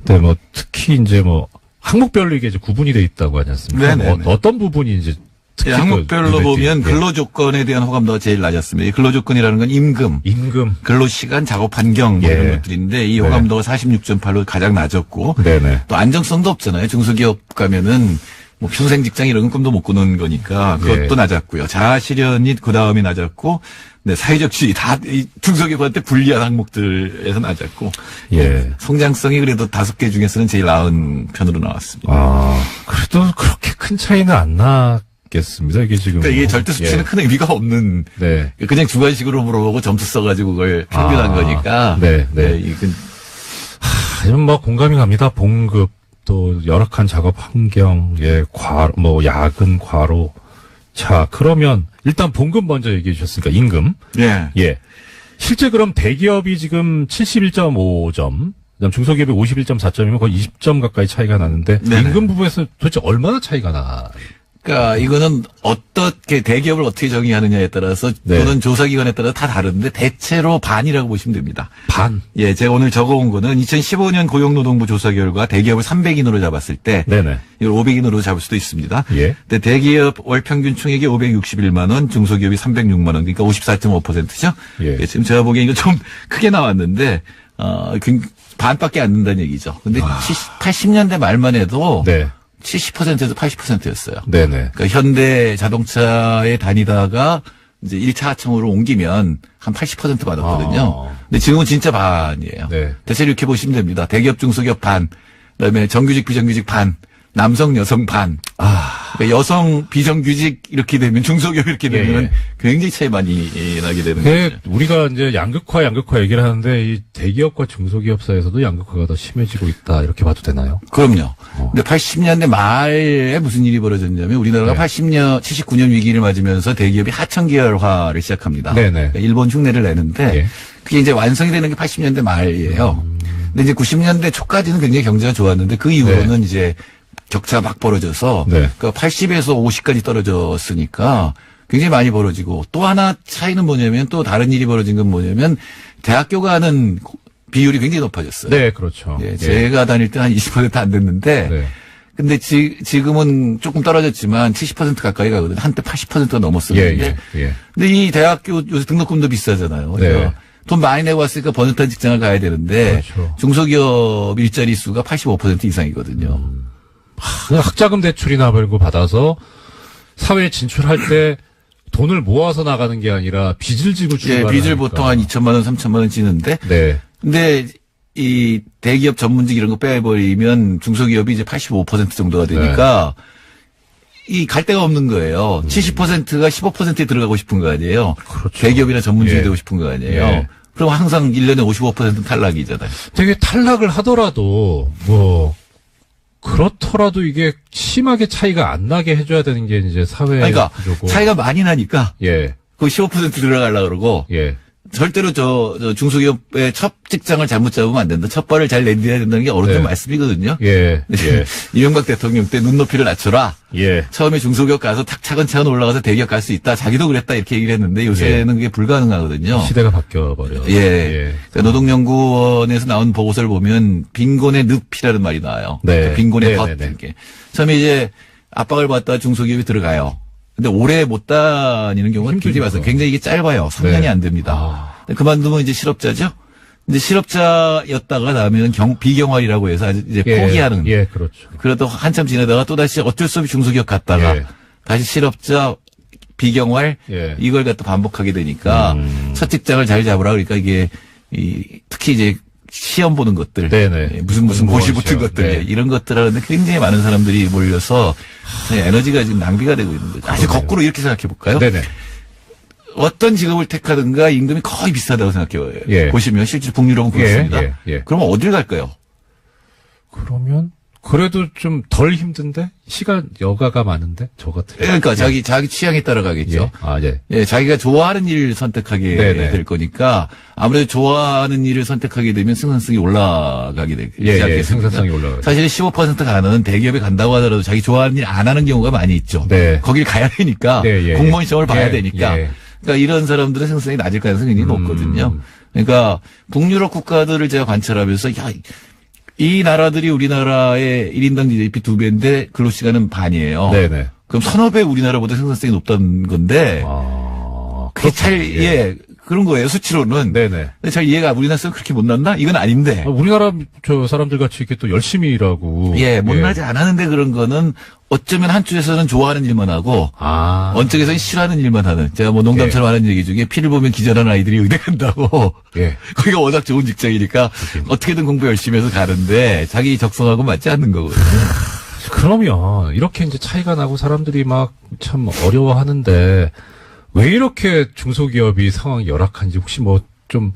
Speaker 1: 근데 특히 이제 항목별로 이게 이제 구분이 돼 있다고 하지 않습니까?
Speaker 7: 네네.
Speaker 1: 어떤 부분이 이제 특히
Speaker 7: 항목별로 보면 근로조건에 대한 호감도가 제일 낮았습니다. 이 근로조건이라는 건 임금, 근로시간, 작업환경 이런 것들인데 이 호감도가 46.8로 가장 낮았고
Speaker 1: 네네.
Speaker 7: 또 안정성도 없잖아요. 중소기업 가면은 뭐 평생 직장 이런 건 꿈도 못 꾸는 거니까 그것도
Speaker 1: 예.
Speaker 7: 낮았고요. 자아실현이 그 다음에 낮았고, 네, 사회적 지위 다 중소기업한테 불리한 항목들에서 낮았고,
Speaker 1: 예.
Speaker 7: 성장성이 그래도 5개 중에서는 제일 나은 편으로 나왔습니다.
Speaker 1: 아, 그래도 그렇게 큰 차이는 안 나겠습니다. 이게 지금.
Speaker 7: 그러니까 이게 절대 수치는
Speaker 1: 예.
Speaker 7: 큰 의미가 없는,
Speaker 1: 네.
Speaker 7: 그냥 주관식으로 물어보고 점수 써가지고 그걸 평균한
Speaker 1: 아,
Speaker 7: 거니까.
Speaker 1: 네, 네.
Speaker 7: 이건
Speaker 1: 이건 뭐 공감이 갑니다. 봉급, 또 열악한 작업 환경, 예, 뭐 야근, 과로. 자, 그러면 일단 봉급 먼저 얘기해 주셨으니까 임금.
Speaker 7: 예.
Speaker 1: 예. 실제 그럼 대기업이 지금 71.5점, 그다음 중소기업이 51.4점이면 거의 20점 가까이 차이가 나는데
Speaker 7: 네네.
Speaker 1: 임금 부분에서 도대체 얼마나 차이가 나?
Speaker 7: 그러니까 이거는 어떻게 대기업을 어떻게 정의하느냐에 따라서
Speaker 1: 네.
Speaker 7: 또는 조사기관에 따라 다 다른데 대체로 반이라고 보시면 됩니다.
Speaker 1: 반.
Speaker 7: 예, 제가 오늘 적어온 거는 2015년 고용노동부 조사 결과 대기업을 300인으로 잡았을 때
Speaker 1: 네네.
Speaker 7: 이걸 500인으로 잡을 수도 있습니다.
Speaker 1: 예.
Speaker 7: 근데 대기업 월 평균 총액이 561만 원, 중소기업이 306만 원, 그러니까 54.5%죠.
Speaker 1: 예.
Speaker 7: 지금 제가 보기엔 이거 좀 크게 나왔는데 반밖에 안 된다는 얘기죠. 근데 80년대 말만 해도
Speaker 1: 네.
Speaker 7: 70%에서 80%였어요.
Speaker 1: 네네.
Speaker 7: 그러니까 현대 자동차에 다니다가 이제 1차 하청으로 옮기면 한 80% 받았거든요.
Speaker 1: 아.
Speaker 7: 근데 지금은 진짜 반이에요.
Speaker 1: 네.
Speaker 7: 대체 이렇게 보시면 됩니다. 대기업, 중소기업 반, 그다음에 정규직, 비정규직 반, 남성, 여성 반. 그러니까 여성, 비정규직 이렇게 되면 중소기업 이렇게 되면
Speaker 1: 예.
Speaker 7: 굉장히 차이 많이 나게 되는
Speaker 1: 그
Speaker 7: 거죠.
Speaker 1: 우리가 이제 양극화 얘기를 하는데 이 대기업과 중소기업 사이에서도 양극화가 더 심해지고 있다 이렇게 봐도 되나요?
Speaker 7: 그럼요. 근데 80년대 말에 무슨 일이 벌어졌냐면 우리나라가
Speaker 1: 네.
Speaker 7: 79년 위기를 맞으면서 대기업이 하청계열화를 시작합니다.
Speaker 1: 네네.
Speaker 7: 그러니까 일본 흉내를 내는데
Speaker 1: 예.
Speaker 7: 그게 이제 완성이 되는 게 80년대 말이에요. 근데 이제 90년대 초까지는 굉장히 경제가 좋았는데 그 이후로는 이제 격차가 막 벌어져서
Speaker 1: 네.
Speaker 7: 그러니까 80에서 50까지 떨어졌으니까 굉장히 많이 벌어지고 또 하나 차이는 뭐냐면 또 다른 일이 벌어진 건 뭐냐면 대학교 가는 비율이 굉장히 높아졌어요.
Speaker 1: 네, 그렇죠.
Speaker 7: 예, 제가 다닐 때 한 20%안 됐는데
Speaker 1: 네.
Speaker 7: 근데 지금은 조금 떨어졌지만 70% 가까이 가거든요. 한때 80%가 넘었었는데
Speaker 1: 예.
Speaker 7: 근데 이 대학교 요새 등록금도 비싸잖아요.
Speaker 1: 네.
Speaker 7: 그래서 돈 많이 내고 왔으니까 번듯한 직장을 가야 되는데
Speaker 1: 그렇죠.
Speaker 7: 중소기업 일자리 수가 85% 이상이거든요.
Speaker 1: 학자금 대출이나 벌고 받아서 사회에 진출할 때 돈을 모아서 나가는 게 아니라 빚을 지고
Speaker 7: 예,
Speaker 1: 출발을
Speaker 7: 빚을
Speaker 1: 하니까.
Speaker 7: 보통 한 2천만 원, 3천만 원 지는데
Speaker 1: 네.
Speaker 7: 근데 이 대기업 전문직 이런 거 빼버리면 중소기업이 이제 85% 정도가 되니까 이 갈 데가 없는 거예요. 70%가 15%에 들어가고 싶은 거 아니에요.
Speaker 1: 그렇죠.
Speaker 7: 대기업이나 전문직이
Speaker 1: 예.
Speaker 7: 되고 싶은 거 아니에요.
Speaker 1: 예.
Speaker 7: 그럼 항상 1년에 55%는 탈락이잖아요.
Speaker 1: 되게 탈락을 하더라도 뭐 그렇더라도 이게 심하게 차이가 안 나게 해줘야 되는 게 이제 사회
Speaker 7: 그러니까
Speaker 1: 구조고.
Speaker 7: 차이가 많이 나니까
Speaker 1: 예.
Speaker 7: 그 15% 들어가려고 그러고
Speaker 1: 예.
Speaker 7: 절대로 저 중소기업의 첫 직장을 잘못 잡으면 안 된다. 첫 발을 잘 내딛어야 된다는 게 어른들
Speaker 1: 네.
Speaker 7: 말씀이거든요.
Speaker 1: 예. 예.
Speaker 7: 이명박 대통령 때 눈높이를 낮춰라.
Speaker 1: 예.
Speaker 7: 처음에 중소기업 가서 탁 차근차근 올라가서 대기업 갈 수 있다. 자기도 그랬다 이렇게 얘기를 했는데 요새는 그게 불가능하거든요.
Speaker 1: 시대가 바뀌어 버려.
Speaker 7: 예. 그러니까 노동연구원에서 나온 보고서를 보면 빈곤의 늪이라는 말이 나와요.
Speaker 1: 네.
Speaker 7: 그러니까 빈곤의
Speaker 1: 네,
Speaker 7: 덫.
Speaker 1: 네, 네.
Speaker 7: 이렇게. 처음에 이제 압박을 받다가 중소기업이 들어가요. 근데 오래 못 다니는 경우가 굉장히
Speaker 1: 힘들죠.
Speaker 7: 많아요. 굉장히 이게 짧아요. 3년이
Speaker 1: 네.
Speaker 7: 안 됩니다. 그만두면 이제 실업자죠. 근데 실업자였다가 나면 비경활이라고 해서 이제 포기하는.
Speaker 1: 예, 그렇죠.
Speaker 7: 그래도 한참 지내다가 또다시 어쩔 수 없이 중소기업 갔다가
Speaker 1: 예.
Speaker 7: 다시 실업자, 비경활
Speaker 1: 예.
Speaker 7: 이걸 갖다 반복하게 되니까 첫 직장을 잘 잡으라. 그러니까 이게 특히 이제 시험 보는 것들,
Speaker 1: 네네.
Speaker 7: 예, 무슨
Speaker 1: 공무원
Speaker 7: 고시 붙은
Speaker 1: 시험.
Speaker 7: 것들
Speaker 1: 네.
Speaker 7: 이런 것들 하는데 굉장히 많은 사람들이 몰려서 에너지가 지금 낭비가 되고 있는 거죠. 아주 거꾸로 이렇게 생각해 볼까요?
Speaker 1: 네네.
Speaker 7: 어떤 직업을 택하든가 임금이 거의 비슷하다고 생각해요.
Speaker 1: 예.
Speaker 7: 보시면 실제 북유럽은 그렇습니다.
Speaker 1: 예.
Speaker 7: 그러면 어딜 갈까요?
Speaker 1: 그러면 그래도 좀 덜 힘든데 시간 여가가 많은데 저 같은.
Speaker 7: 그러니까 자기 취향에 따라 가겠죠.
Speaker 1: 예. 아 예.
Speaker 7: 예, 자기가 좋아하는 일을 선택하게
Speaker 1: 네네.
Speaker 7: 될 거니까 아무래도 좋아하는 일을 선택하게 되면 생산성이 올라가게 되지
Speaker 1: 예,
Speaker 7: 않겠습니까?
Speaker 1: 생산성이 올라가죠.
Speaker 7: 사실 15% 가는 대기업에 간다고 하더라도 자기 좋아하는 일 안 하는 경우가 많이 있죠.
Speaker 1: 네.
Speaker 7: 거길 가야 되니까
Speaker 1: 네, 예,
Speaker 7: 공무원 시험을 봐야
Speaker 1: 예,
Speaker 7: 되니까.
Speaker 1: 예.
Speaker 7: 그러니까 이런 사람들의 생산성이 낮을 가능성이 굉장히 높거든요. 그러니까 북유럽 국가들을 제가 관찰하면서 이 나라들이 우리나라의 1인당 GDP 2배인데 근로시간은 반이에요.
Speaker 1: 네네.
Speaker 7: 그럼 서너 배 우리나라보다 생산성이 높다는 건데
Speaker 1: 아.
Speaker 7: 그게 잘, 예. 그런 거예요, 수치로는.
Speaker 1: 네네.
Speaker 7: 근데 잘 이해가, 우리나라 사람 그렇게 못났나? 이건 아닌데.
Speaker 1: 우리나라 저 사람들 같이 이렇게 또 열심히 일하고.
Speaker 7: 예, 못나지 않았는데 그런 거는 어쩌면 한쪽에서는 좋아하는 일만 하고,
Speaker 1: 아.
Speaker 7: 언쪽에서는 싫어하는 일만 하는. 제가 뭐 농담처럼 하는 얘기 중에 피를 보면 기절하는 아이들이 의대 간다고.
Speaker 1: 예.
Speaker 7: 거기가 워낙 좋은 직장이니까 어떻게든 공부 열심히 해서 가는데 자기 적성하고 맞지 않는 거거든요.
Speaker 1: 그러면 이렇게 이제 차이가 나고 사람들이 막 참 어려워하는데 왜 이렇게 중소기업이 상황이 열악한지 혹시 뭐 좀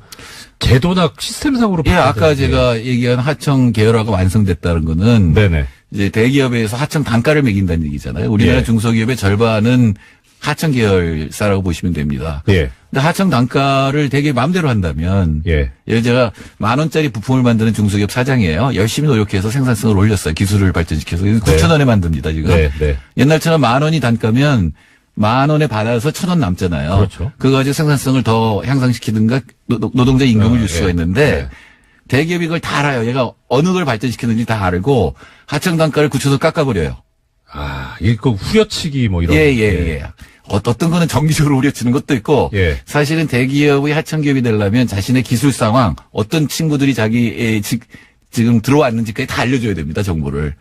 Speaker 1: 제도나 시스템상으로
Speaker 7: 예, 아까
Speaker 1: 바꿔야 되는지.
Speaker 7: 제가 얘기한 하청 계열화가 완성됐다는 거는
Speaker 1: 네네.
Speaker 7: 이제 대기업에서 하청 단가를 매긴다는 얘기잖아요. 우리나라
Speaker 1: 예.
Speaker 7: 중소기업의 절반은 하청 계열사라고 보시면 됩니다.
Speaker 1: 예.
Speaker 7: 근데 하청 단가를 되게 마음대로 한다면
Speaker 1: 예.
Speaker 7: 예를 제가 10,000원짜리 부품을 만드는 중소기업 사장이에요. 열심히 노력해서 생산성을 올렸어요. 기술을 발전시켜서. 9,000원에 만듭니다, 지금.
Speaker 1: 네. 네.
Speaker 7: 옛날처럼 10,000원이 단가면 10,000원에 받아서 1,000원 남잖아요.
Speaker 1: 그렇죠.
Speaker 7: 그거 가지고 생산성을 더 향상시키든가 노동자 임금을 줄 수가
Speaker 1: 예.
Speaker 7: 있는데
Speaker 1: 네.
Speaker 7: 대기업이 그걸 다 알아요. 얘가 어느 걸 발전시키는지 다 알고 하청 단가를 굳혀서 깎아버려요.
Speaker 1: 아, 이거 후려치기 뭐 이런.
Speaker 7: 예. 어떤 거는 정기적으로 우려치는 것도 있고
Speaker 1: 예.
Speaker 7: 사실은 대기업의 하청기업이 되려면 자신의 기술 상황 어떤 친구들이 자기 지금 들어왔는지까지 다 알려줘야 됩니다. 정보를.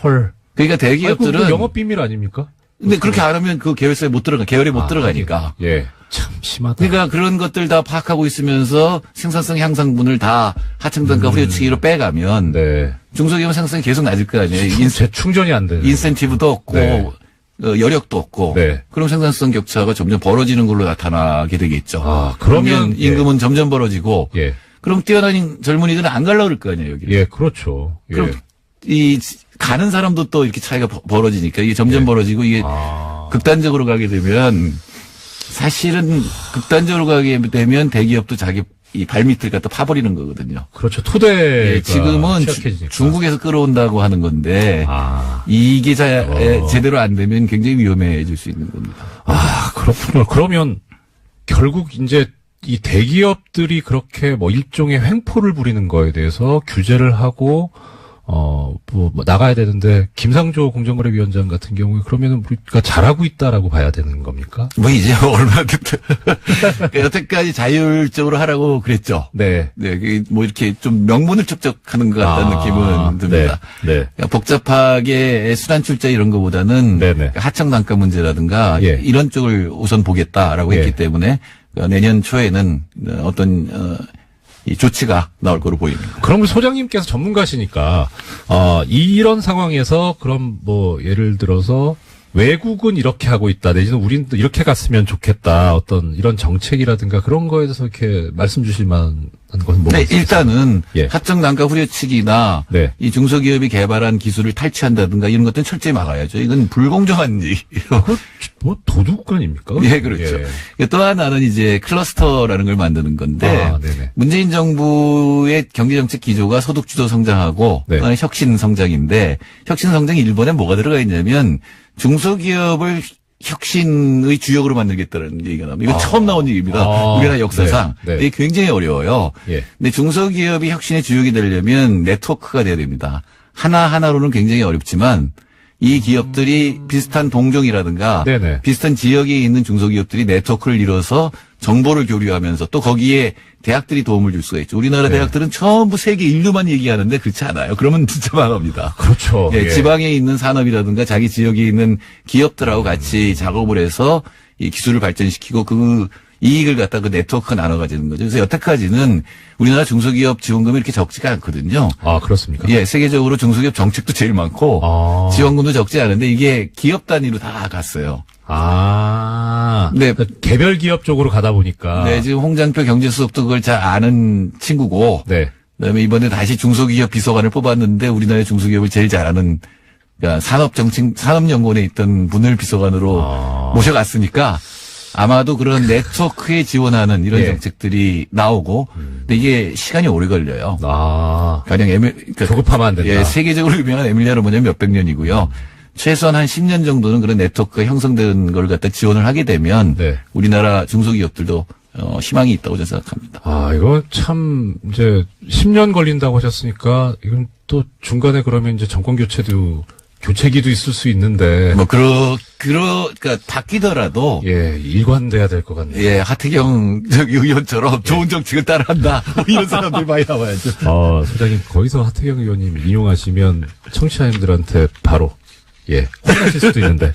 Speaker 1: 헐.
Speaker 7: 그러니까
Speaker 1: 아이고,
Speaker 7: 대기업들은
Speaker 1: 그거 영업 비밀 아닙니까?
Speaker 7: 근데 그렇게 안 하면 그 계열사에 못 들어가 계열에 못 들어가니까.
Speaker 1: 예. 참 심하다.
Speaker 7: 그러니까 그런 것들 다 파악하고 있으면서 생산성 향상분을 다 하청단가 후려치기로 빼가면
Speaker 1: 네.
Speaker 7: 중소기업 생산성이 계속 낮을 거 아니에요.
Speaker 1: 재충전이 안 되는.
Speaker 7: 인센티브도 없고
Speaker 1: 네.
Speaker 7: 여력도 없고
Speaker 1: 네.
Speaker 7: 그럼 생산성 격차가 점점 벌어지는 걸로 나타나게 되겠죠.
Speaker 1: 아, 그러면
Speaker 7: 임금은 점점 벌어지고
Speaker 1: 예.
Speaker 7: 그럼 뛰어난 젊은이들은 안 가려고 그럴 거 아니에요. 여기.
Speaker 1: 예, 그렇죠. 예.
Speaker 7: 그럼 이 가는 사람도 또 이렇게 차이가 벌어지니까 이게 점점 벌어지고 이게 극단적으로 가게 되면 사실은 극단적으로 가게 되면 대기업도 자기 이 발밑을 갖다 파버리는 거거든요.
Speaker 1: 그렇죠. 토대가
Speaker 7: 예, 지금은
Speaker 1: 취약해지니까.
Speaker 7: 중국에서 끌어온다고 하는 건데
Speaker 1: 아.
Speaker 7: 이게 제대로 안 되면 굉장히 위험해질 수 있는 겁니다.
Speaker 1: 아, 그렇군요. 그러면 결국 이제 이 대기업들이 그렇게 뭐 일종의 횡포를 부리는 거에 대해서 규제를 하고 뭐 나가야 되는데 김상조 공정거래위원장 같은 경우에 그러면은 우리가 잘하고 있다라고 봐야 되는 겁니까?
Speaker 7: 뭐 이제 얼마나 여태까지 자율적으로 하라고 그랬죠.
Speaker 1: 네.
Speaker 7: 네, 뭐 이렇게 좀 명분을 척척하는 것 같다는 느낌은 듭니다.
Speaker 1: 네.
Speaker 7: 그러니까 복잡하게 순환 출자 이런 거보다는
Speaker 1: 네네.
Speaker 7: 하청 단가 문제라든가
Speaker 1: 예.
Speaker 7: 이런 쪽을 우선 보겠다라고
Speaker 1: 예.
Speaker 7: 했기 때문에 내년 초에는 어떤 이 조치가 나올 거로 보입니다.
Speaker 1: 그럼 소장님께서 전문가시니까 이런 상황에서 그럼 뭐 예를 들어서 외국은 이렇게 하고 있다 내지는 우리는 또 이렇게 갔으면 좋겠다 어떤 이런 정책이라든가 그런 거에 대해서 이렇게 말씀 주실 만한 것은 뭐가
Speaker 7: 네,
Speaker 1: 있을까요?
Speaker 7: 일단은
Speaker 1: 예.
Speaker 7: 하청 단가 후려치기나
Speaker 1: 네.
Speaker 7: 이 중소기업이 개발한 기술을 탈취한다든가 이런 것들은 철저히 막아야죠. 이건 불공정한 일이에요.
Speaker 1: 뭐 도둑 아닙니까?
Speaker 7: 예, 그렇죠. 또 하나는 이제 클러스터라는 걸 만드는 건데
Speaker 1: 아, 네네.
Speaker 7: 문재인 정부의 경제정책 기조가 소득주도 성장하고
Speaker 1: 네.
Speaker 7: 그다음에 혁신 성장인데 혁신 성장이 일본에 뭐가 들어가 있냐면 중소기업을 혁신의 주역으로 만들겠다는 얘기가 나옵니다. 이거 처음 나온 얘기입니다. 우리나라 역사상.
Speaker 1: 네. 네.
Speaker 7: 이게 굉장히 어려워요.
Speaker 1: 예.
Speaker 7: 근데 중소기업이 혁신의 주역이 되려면 네트워크가 돼야 됩니다. 하나하나로는 굉장히 어렵지만 이 기업들이 비슷한 동종이라든가
Speaker 1: 네네.
Speaker 7: 비슷한 지역에 있는 중소기업들이 네트워크를 이뤄서 정보를 교류하면서 또 거기에 대학들이 도움을 줄 수가 있죠. 우리나라
Speaker 1: 네.
Speaker 7: 대학들은 전부 세계 인류만 얘기하는데 그렇지 않아요. 그러면 진짜 망합니다.
Speaker 1: 그렇죠.
Speaker 7: 예,
Speaker 1: 예.
Speaker 7: 지방에 있는 산업이라든가 자기 지역에 있는 기업들하고 같이 작업을 해서 이 기술을 발전시키고 그 이익을 갖다 그 네트워크가 나눠 가지는 거죠. 그래서 여태까지는 우리나라 중소기업 지원금이 이렇게 적지가 않거든요.
Speaker 1: 아, 그렇습니까?
Speaker 7: 예, 세계적으로 중소기업 정책도 제일 많고
Speaker 1: 아.
Speaker 7: 지원금도 적지 않은데 이게 기업 단위로 다 갔어요.
Speaker 1: 아.
Speaker 7: 네.
Speaker 1: 그러니까 개별 기업 쪽으로 가다 보니까.
Speaker 7: 네, 지금 홍장표 경제수석도 그걸 잘 아는 친구고
Speaker 1: 네.
Speaker 7: 그다음에 이번에 다시 중소기업 비서관을 뽑았는데 우리나라의 중소기업을 제일 잘 아는 그러니까 산업연구원에 있던 분을 비서관으로 모셔갔으니까 아마도 그런 네트워크에 지원하는 이런
Speaker 1: 예.
Speaker 7: 정책들이 나오고 근데 이게 시간이 오래 걸려요.
Speaker 1: 아.
Speaker 7: 가령 그러니까
Speaker 1: 조급하면 안 된다.
Speaker 7: 예, 세계적으로 유명한 에밀리아 로마냐는 몇백 년이고요. 최소한 한 10년 정도는 그런 네트워크가 형성된 걸 갖다 지원을 하게 되면
Speaker 1: 네.
Speaker 7: 우리나라 중소기업들도 희망이 있다고 저는 생각합니다.
Speaker 1: 아, 이거 참, 이제, 10년 걸린다고 하셨으니까, 이건 또 중간에 그러면 이제 정권 교체도 교체기도 있을 수 있는데.
Speaker 7: 뭐, 그러니까 바뀌더라도.
Speaker 1: 예, 일관돼야 될 것 같네요.
Speaker 7: 예, 하태경 의원처럼 좋은 정책을 따라한다. 뭐 이런 사람들 많이 나와야죠.
Speaker 1: 소장님, 거기서 하태경 의원님 인용하시면 청취자님들한테 바로, 예, 혼나실 수도 있는데.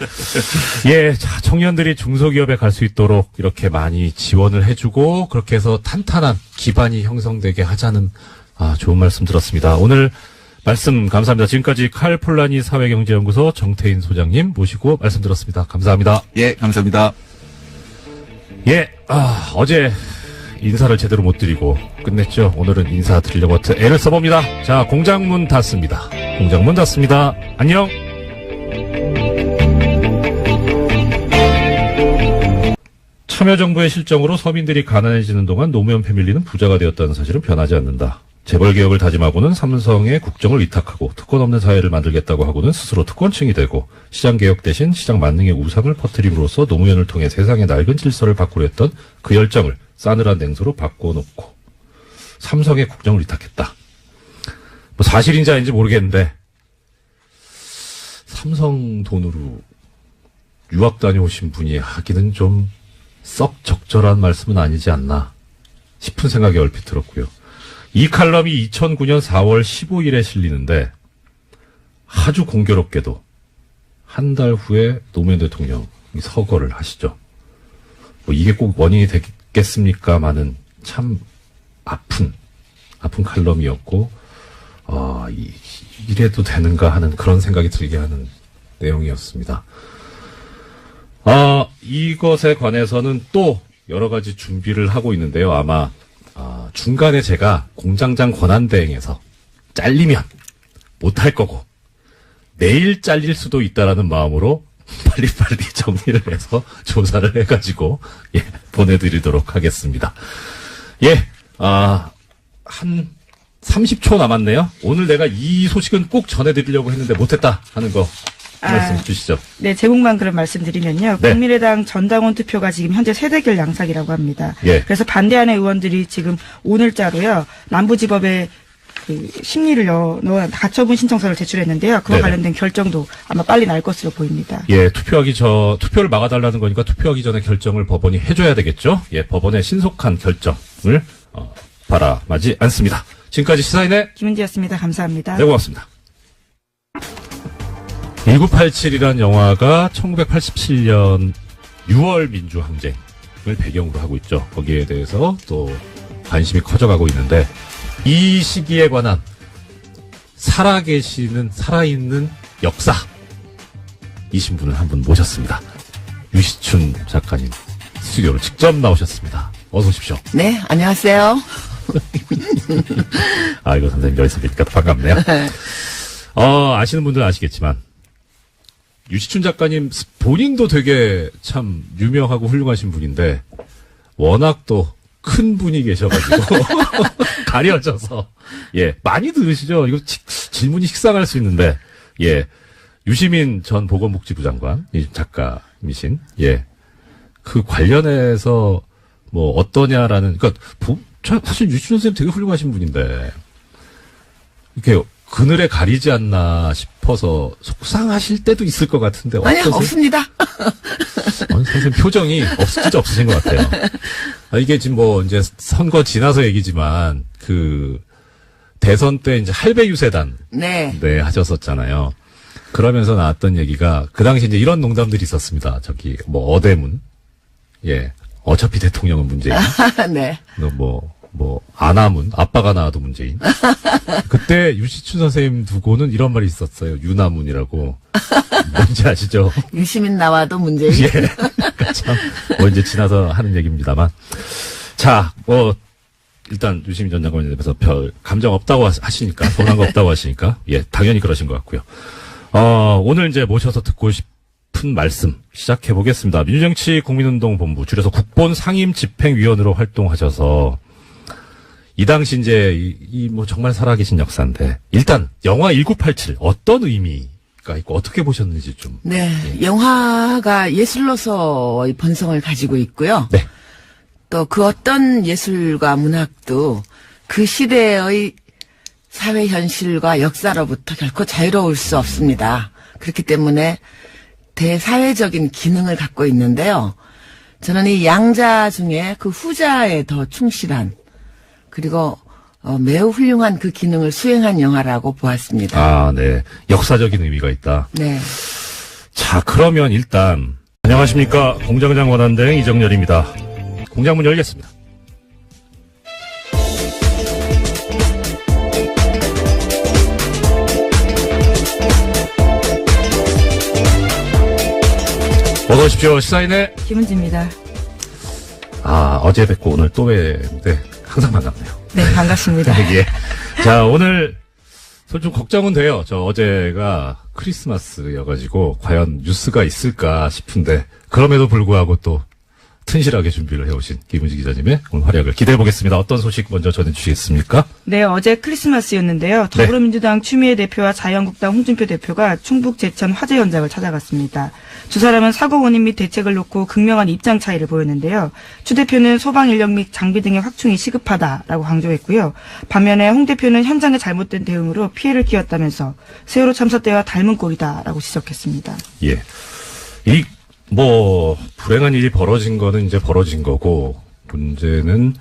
Speaker 1: 예, 자, 청년들이 중소기업에 갈 수 있도록 이렇게 많이 지원을 해주고, 그렇게 해서 탄탄한 기반이 형성되게 하자는, 좋은 말씀 들었습니다. 오늘 말씀 감사합니다. 지금까지 칼 폴라니 사회경제연구소 정태인 소장님 모시고 말씀 들었습니다. 감사합니다.
Speaker 7: 예, 감사합니다.
Speaker 1: 예, 어제 인사를 제대로 못 드리고 끝냈죠. 오늘은 인사 드리려고 애를 써봅니다. 자, 공장문 닫습니다. 공장문 닫습니다. 안녕. 참여정부의 실정으로 서민들이 가난해지는 동안 노무현 패밀리는 부자가 되었다는 사실은 변하지 않는다. 재벌개혁을 다짐하고는 삼성에 국정을 위탁하고 특권 없는 사회를 만들겠다고 하고는 스스로 특권층이 되고 시장개혁 대신 시장 만능의 우상을 퍼뜨림으로써 노무현을 통해 세상의 낡은 질서를 바꾸려 했던 그 열정을 싸늘한 냉소로 바꿔놓고 삼성에 국정을 위탁했다. 뭐 사실인지 아닌지 모르겠는데 삼성 돈으로 유학 다녀오신 분이 하기는 좀 썩 적절한 말씀은 아니지 않나 싶은 생각이 얼핏 들었고요. 이 칼럼이 2009년 4월 15일에 실리는데 아주 공교롭게도 한 달 후에 노무현 대통령이 서거를 하시죠. 뭐 이게 꼭 원인이 되겠습니까마는 참 아픈 칼럼이었고 이래도 되는가 하는 그런 생각이 들게 하는 내용이었습니다. 이것에 관해서는 또 여러 가지 준비를 하고 있는데요. 아마 중간에 제가 공장장 권한대행에서 잘리면 못할 거고 내일 잘릴 수도 있다라는 마음으로 빨리빨리 정리를 해서 조사를 해가지고 보내드리도록 하겠습니다. 한 30초 남았네요. 오늘 내가 이 소식은 꼭 전해드리려고 했는데 못했다 하는 거 말씀 주시죠.
Speaker 2: 네, 제목만 그런 말씀드리면요.
Speaker 1: 네.
Speaker 2: 국민의당 전당원 투표가 지금 현재 세대결 양상이라고 합니다.
Speaker 1: 예.
Speaker 2: 그래서 반대하는 의원들이 지금 오늘자로요. 남부지법에 그 심리를 가처분 신청서를 제출했는데요. 그와
Speaker 1: 네네.
Speaker 2: 관련된 결정도 아마 빨리 날 것으로 보입니다.
Speaker 1: 예, 투표를 막아달라는 거니까 투표하기 전에 결정을 법원이 해줘야 되겠죠. 예, 법원의 신속한 결정을 바라마지 않습니다. 지금까지 시사인의
Speaker 2: 김은지였습니다. 감사합니다.
Speaker 1: 네, 고맙습니다. 1987이라는 영화가 1987년 6월 민주항쟁을 배경으로 하고 있죠. 거기에 대해서 또 관심이 커져가고 있는데 이 시기에 관한 살아있는 역사이신 분을 한 분 모셨습니다. 유시춘 작가님 스튜디오로 직접 나오셨습니다. 어서 오십시오.
Speaker 3: 네, 안녕하세요.
Speaker 1: 이거 선생님 여기서 뵈니까 반갑네요. 아시는 분들은 아시겠지만 유시춘 작가님 본인도 되게 참 유명하고 훌륭하신 분인데 워낙 또 큰 분이 계셔가지고 가려져서 많이 들으시죠. 이거 질문이 식상할 수 있는데 유시민 전 보건복지부 장관 작가이신 그 관련해서 뭐 어떠냐라는 그러니까 사실 유시춘 선생님 되게 훌륭하신 분인데 이렇게 그늘에 가리지 않나 싶어서 속상하실 때도 있을 것 같은데
Speaker 3: 아니요,
Speaker 1: 어떠세요?
Speaker 3: 없습니다.
Speaker 1: 선생님 표정이 진짜 없으신 것 같아요. 이게 지금 뭐 이제 선거 지나서 얘기지만 그 대선 때 이제 할배 유세단
Speaker 3: 네.
Speaker 1: 하셨었잖아요. 그러면서 나왔던 얘기가 그 당시 이제 이런 농담들이 있었습니다. 저기 뭐 어대문 어차피 대통령은 문재인.
Speaker 3: 네.
Speaker 1: 아나문, 아빠가 나와도 문재인. 그때 유시춘 선생님 두고는 이런 말이 있었어요. 유나문이라고. 뭔지 아시죠?
Speaker 3: 유시민 나와도 문제인.
Speaker 1: 그러니까 참, 이제 지나서 하는 얘기입니다만. 자, 일단 유시민 전 장관에 대해서 별 감정 없다고 하시니까, 서운한 거 없다고 하시니까, 당연히 그러신 것 같고요. 오늘 이제 모셔서 듣고 싶은 말씀 시작해 보겠습니다. 민주정치 국민운동본부, 줄여서 국본 상임집행위원으로 활동하셔서, 이 당시 이제 정말 살아계신 역사인데 일단 영화 1987 어떤 의미가 있고 어떻게 보셨는지 좀.
Speaker 3: 네, 영화가 예술로서의 본성을 가지고 있고요.
Speaker 1: 네.
Speaker 3: 또 그 어떤 예술과 문학도 그 시대의 사회 현실과 역사로부터 결코 자유로울 수 없습니다. 그렇기 때문에 대사회적인 기능을 갖고 있는데요. 저는 이 양자 중에 그 후자에 더 충실한 그리고 매우 훌륭한 그 기능을 수행한 영화라고 보았습니다.
Speaker 1: 아, 네. 역사적인 의미가 있다.
Speaker 3: 네.
Speaker 1: 자, 그러면 일단 안녕하십니까. 공장장 원한대행 이정열입니다. 공장 문 열겠습니다. 어서 오십시오. 시사인의
Speaker 2: 김은지입니다.
Speaker 1: 어제 뵙고 오늘 또 뵙는데 항상 반갑네요.
Speaker 2: 네, 반갑습니다.
Speaker 1: 예. 자, 오늘 좀 걱정은 돼요. 저 어제가 크리스마스여가지고 과연 뉴스가 있을까 싶은데 그럼에도 불구하고 또 튼실하게 준비를 해오신 김은지 기자님의 오늘 활약을 기대해보겠습니다. 어떤 소식 먼저 전해주시겠습니까?
Speaker 2: 네, 어제 크리스마스였는데요. 더불어민주당 추미애 대표와 자유한국당 홍준표 대표가 충북 제천 화재 현장을 찾아갔습니다. 두 사람은 사고 원인 및 대책을 놓고 극명한 입장 차이를 보였는데요. 추 대표는 소방 인력 및 장비 등의 확충이 시급하다라고 강조했고요. 반면에 홍 대표는 현장의 잘못된 대응으로 피해를 키웠다면서 세월호 참사 때와 닮은 꼴이다라고 지적했습니다.
Speaker 1: 예. 불행한 일이 벌어진 거는 이제 벌어진 거고, 문제는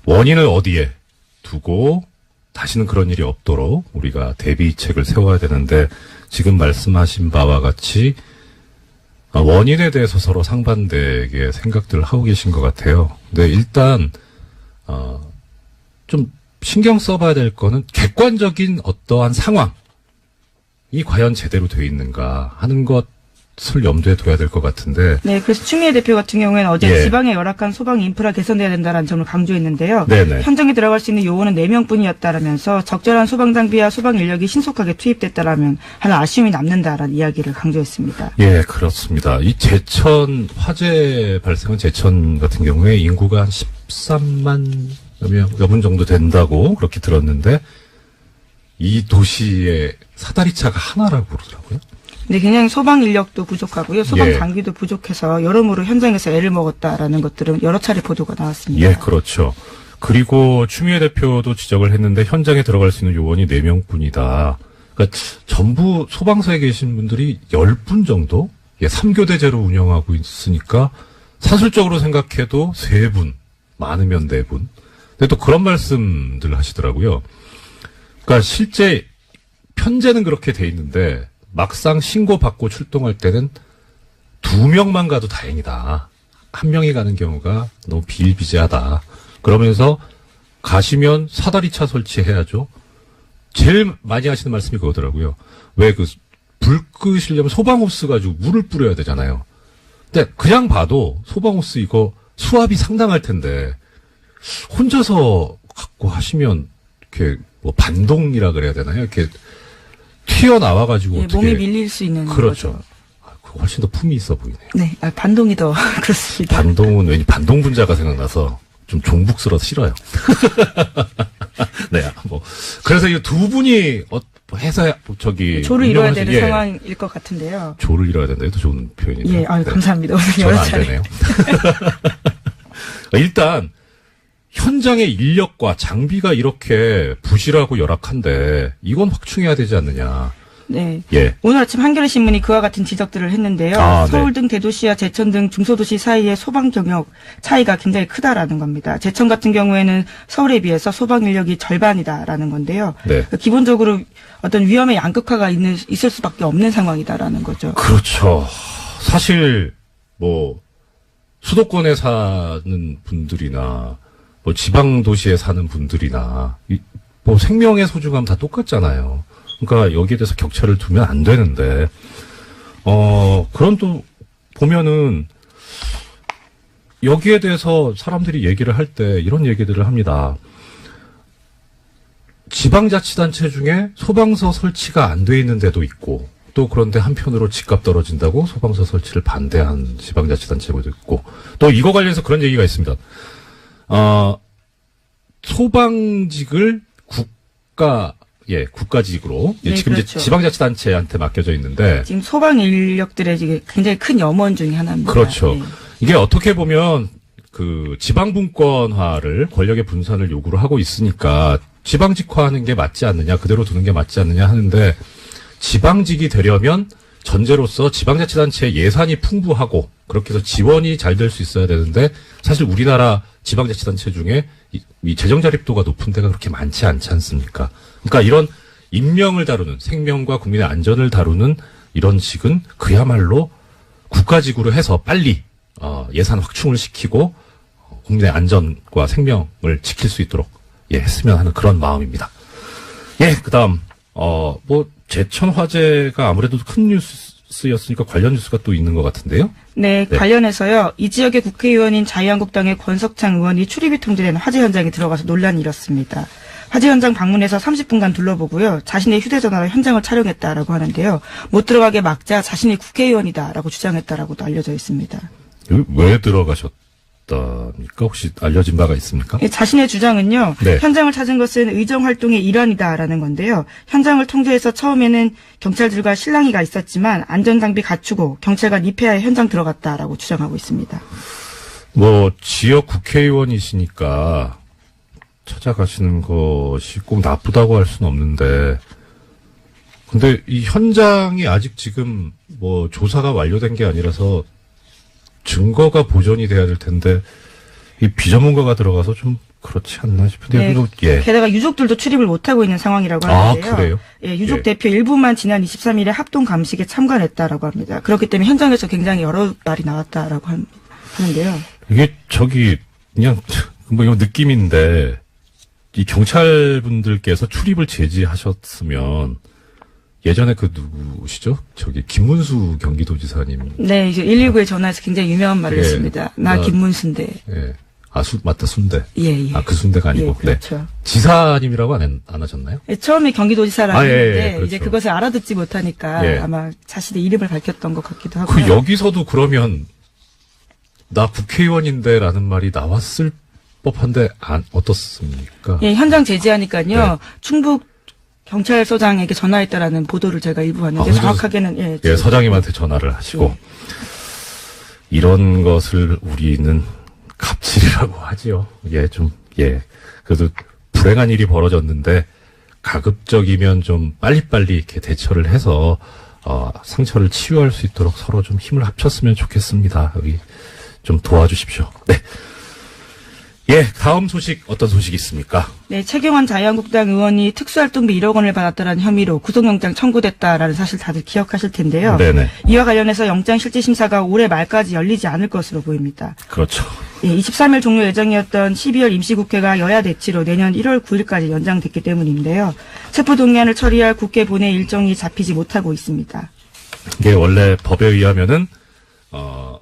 Speaker 1: 원인을 어디에 두고 다시는 그런 일이 없도록 우리가 대비책을 세워야 되는데, 지금 말씀하신 바와 같이 원인에 대해서 서로 상반되게 생각들을 하고 계신 것 같아요. 근데 일단, 좀 신경 써봐야 될 거는 객관적인 어떠한 상황이 과연 제대로 돼 있는가 하는 것을 염두에 둬야 될 것 같은데.
Speaker 2: 네, 그래서 추미애 대표 같은 경우에는 어제
Speaker 1: 예.
Speaker 2: 지방의 열악한 소방 인프라 개선돼야 된다는 점을 강조했는데요.
Speaker 1: 네네.
Speaker 2: 현장에 들어갈 수 있는 요원은 4명뿐이었다라면서 적절한 소방 장비와 소방 인력이 신속하게 투입됐다라면 하는 아쉬움이 남는다라는 이야기를 강조했습니다.
Speaker 1: 예, 그렇습니다. 이 제천 화재 발생한 제천 같은 경우에 인구가 한 13만 여분 정도 된다고 그렇게 들었는데 이 도시의 사다리 차가 하나라고 그러더라고요.
Speaker 2: 네, 굉장히 소방 인력도 부족하고요. 소방
Speaker 1: 예.
Speaker 2: 장비도 부족해서 여러모로 현장에서 애를 먹었다라는 것들은 여러 차례 보도가 나왔습니다.
Speaker 1: 예, 그렇죠. 그리고 추미애 대표도 지적을 했는데 현장에 들어갈 수 있는 요원이 4명뿐이다. 그러니까 전부 소방서에 계신 분들이 10분 정도? 예, 3교대제로 운영하고 있으니까 사술적으로 생각해도 3분, 많으면 4분. 근데 또 그런 말씀들 하시더라고요. 그러니까 실제 편제는 그렇게 돼 있는데 막상 신고받고 출동할 때는 2명만 가도 다행이다. 1명이 가는 경우가 너무 비일비재하다. 그러면서 가시면 사다리차 설치해야죠. 제일 많이 하시는 말씀이 그거더라고요. 왜 불 끄시려면 소방호스 가지고 물을 뿌려야 되잖아요. 근데 그냥 봐도 소방호스 이거 수압이 상당할 텐데 혼자서 갖고 하시면 이렇게 반동이라 그래야 되나요? 이렇게 튀어나와가지고
Speaker 2: 예,
Speaker 1: 어떻게.
Speaker 2: 몸이 밀릴 수 있는
Speaker 1: 그렇죠.
Speaker 2: 거죠.
Speaker 1: 그거 훨씬 더 품이 있어 보이네요.
Speaker 2: 네, 반동이 더 그렇습니다.
Speaker 1: 반동은 왠지 반동 분자가 생각나서 좀 종북스러워서 싫어요. 네, 그래서 이 두 분이 해서
Speaker 2: 조를 이뤄야
Speaker 1: 운영하시-
Speaker 2: 되는
Speaker 1: 예,
Speaker 2: 상황일 것 같은데요.
Speaker 1: 조를 이뤄야 된다. 이것도 좋은 표현이네요.
Speaker 2: 예,
Speaker 1: 네.
Speaker 2: 감사합니다. 오늘
Speaker 1: 저는
Speaker 2: 여러
Speaker 1: 안
Speaker 2: 차례.
Speaker 1: 되네요. 일단 현장의 인력과 장비가 이렇게 부실하고 열악한데 이건 확충해야 되지 않느냐.
Speaker 2: 네.
Speaker 1: 예.
Speaker 2: 오늘 아침 한겨레신문이 그와 같은 지적들을 했는데요.
Speaker 1: 아, 네.
Speaker 2: 서울 등 대도시와 제천 등 중소도시 사이의 소방 경력 차이가 굉장히 크다라는 겁니다. 제천 같은 경우에는 서울에 비해서 소방 인력이 절반이다라는 건데요.
Speaker 1: 네.
Speaker 2: 기본적으로 어떤 위험의 양극화가 있을 수밖에 없는 상황이다라는 거죠.
Speaker 1: 그렇죠. 사실 수도권에 사는 분들이나 지방 도시에 사는 분들이나 생명의 소중함 다 똑같잖아요. 그러니까 여기에 대해서 격차를 두면 안 되는데 그런 또 보면은 여기에 대해서 사람들이 얘기를 할 때 이런 얘기들을 합니다. 지방자치단체 중에 소방서 설치가 안 돼 있는 데도 있고 또 그런데 한편으로 집값 떨어진다고 소방서 설치를 반대한 지방자치단체도 있고 또 이거 관련해서 그런 얘기가 있습니다. 소방직을 국가직으로
Speaker 2: 네,
Speaker 1: 지금
Speaker 2: 그렇죠.
Speaker 1: 이제 지방자치단체한테 맡겨져 있는데
Speaker 2: 지금 소방 인력들의 굉장히 큰 염원 중에 하나입니다.
Speaker 1: 그렇죠.
Speaker 2: 네.
Speaker 1: 이게 어떻게 보면 지방분권화를 권력의 분산을 요구를 하고 있으니까 지방직화하는 게 맞지 않느냐, 그대로 두는 게 맞지 않느냐 하는데, 지방직이 되려면 전제로서 지방자치단체의 예산이 풍부하고 그렇게 해서 지원이 잘 될 수 있어야 되는데, 사실 우리나라 지방자치단체 중에 이 재정 자립도가 높은 데가 그렇게 많지 않지 않습니까? 그러니까 이런 인명을 다루는, 생명과 국민의 안전을 다루는 이런 직은 그야말로 국가직으로 해서 빨리 예산 확충을 시키고 국민의 안전과 생명을 지킬 수 있도록 했으면 하는 그런 마음입니다. 그다음 제천 화재가 아무래도 큰 뉴스였으니까 관련 뉴스가 또 있는 것 같은데요.
Speaker 2: 네, 관련해서요. 이 지역의 국회의원인 자유한국당의 권석창 의원이 출입이 통제된 화재 현장에 들어가서 논란이 일었습니다. 화재 현장 방문해서 30분간 둘러보고요. 자신의 휴대전화로 현장을 촬영했다라고 하는데요. 못 들어가게 막자 자신이 국회의원이다라고 주장했다라고도 알려져 있습니다.
Speaker 1: 왜 들어가셨답니까? 혹시 알려진 바가 있습니까?
Speaker 2: 자신의 주장은요.
Speaker 1: 네.
Speaker 2: 현장을 찾은 것은 의정활동의 일환이다라는 건데요. 현장을 통제해서 처음에는 경찰들과 실랑이가 있었지만 안전장비 갖추고 경찰관 입회하에 현장 들어갔다라고 주장하고 있습니다.
Speaker 1: 지역 국회의원이시니까 찾아가시는 것이 꼭 나쁘다고 할 수는 없는데, 근데 이 현장이 아직 지금 조사가 완료된 게 아니라서 증거가 보존이 돼야 될 텐데, 이 비전문가가 들어가서 좀 그렇지 않나 싶은데,
Speaker 2: 네. 게다가 유족들도 출입을 못하고 있는 상황이라고 하는데요.
Speaker 1: 그래요?
Speaker 2: 유족 대표 일부만 지난 23일에 합동 감식에 참관했다라고 합니다. 그렇기 때문에 현장에서 굉장히 여러 말이 나왔다라고 하는데요.
Speaker 1: 이게 그냥 이거 느낌인데, 이 경찰분들께서 출입을 제지하셨으면 예전에 누구시죠? 김문수 경기도지사님.
Speaker 2: 네, 이제 119에 전화해서 굉장히 유명한 말을 했습니다. 나 김문수인데.
Speaker 1: 맞다, 순대.
Speaker 2: 예.
Speaker 1: 그 순대가 아니고.
Speaker 2: 그렇죠.
Speaker 1: 네. 지사님이라고 안 하셨나요?
Speaker 2: 처음에 경기도지사라고 했는데
Speaker 1: 그렇죠.
Speaker 2: 이제 그것을 알아듣지 못하니까 아마 자신의 이름을 밝혔던 것 같기도 하고.
Speaker 1: 여기서도 그러면 나 국회의원인데라는 말이 나왔을 법한데 어떻습니까?
Speaker 2: 현장 제지하니까요. 충북 경찰서장에게 전화했다라는 보도를 제가 일부 봤는데 정확하게는
Speaker 1: 서장님한테 전화를 하시고 이런 것을 우리는 갑질이라고 하지요. 그래도 불행한 일이 벌어졌는데 가급적이면 좀 빨리빨리 이렇게 대처를 해서 상처를 치유할 수 있도록 서로 좀 힘을 합쳤으면 좋겠습니다. 여기 좀 도와주십시오. 네. 다음 소식 어떤 소식이 있습니까?
Speaker 2: 네, 최경환 자유한국당 의원이 특수활동비 1억 원을 받았다는 혐의로 구속영장 청구됐다라는 사실 다들 기억하실 텐데요.
Speaker 1: 네네.
Speaker 2: 이와 관련해서 영장실질심사가 올해 말까지 열리지 않을 것으로 보입니다.
Speaker 1: 그렇죠.
Speaker 2: 23일 종료 예정이었던 12월 임시국회가 여야 대치로 내년 1월 9일까지 연장됐기 때문인데요. 체포동의안을 처리할 국회 본회 일정이 잡히지 못하고 있습니다.
Speaker 1: 이게 원래 법에 의하면은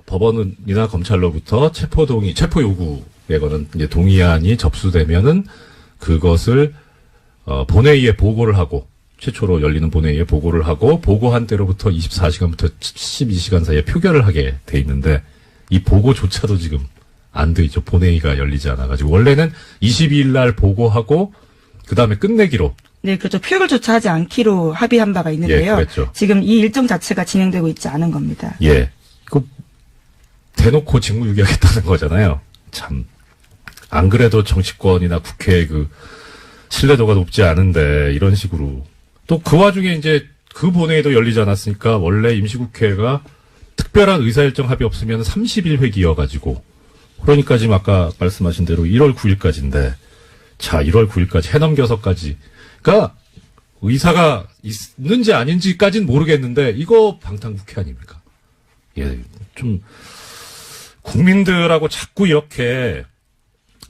Speaker 1: 법원이나 검찰로부터 체포 요구에 관한 이제 동의안이 접수되면은 그것을 본회의에 보고를 하고 최초로 열리는 본회의에 보고를 하고 보고한 때로부터 24시간부터 72시간 사이에 표결을 하게 돼 있는데 이 보고조차도 지금 안 돼 있죠. 본회의가 열리지 않아가지고 원래는 22일 날 보고하고 그 다음에 끝내기로. 네,
Speaker 2: 그렇죠. 표결조차 하지 않기로 합의한 바가 있는데요.
Speaker 1: 그랬죠.
Speaker 2: 지금 이 일정 자체가 진행되고 있지 않은 겁니다.
Speaker 1: 대놓고 직무유기하겠다는 거잖아요. 참. 안 그래도 정치권이나 국회의 신뢰도가 높지 않은데 이런 식으로 또 그 와중에 이제 그 본회의도 열리지 않았으니까 원래 임시국회가 특별한 의사일정 합의 없으면 30일 회기여가지고 그러니까 지금 아까 말씀하신 대로 1월 9일까지인데 1월 9일까지 해넘겨서까지 그러니까 의사가 있는지 아닌지까지는 모르겠는데 이거 방탄국회 아닙니까? 좀 국민들하고 자꾸 이렇게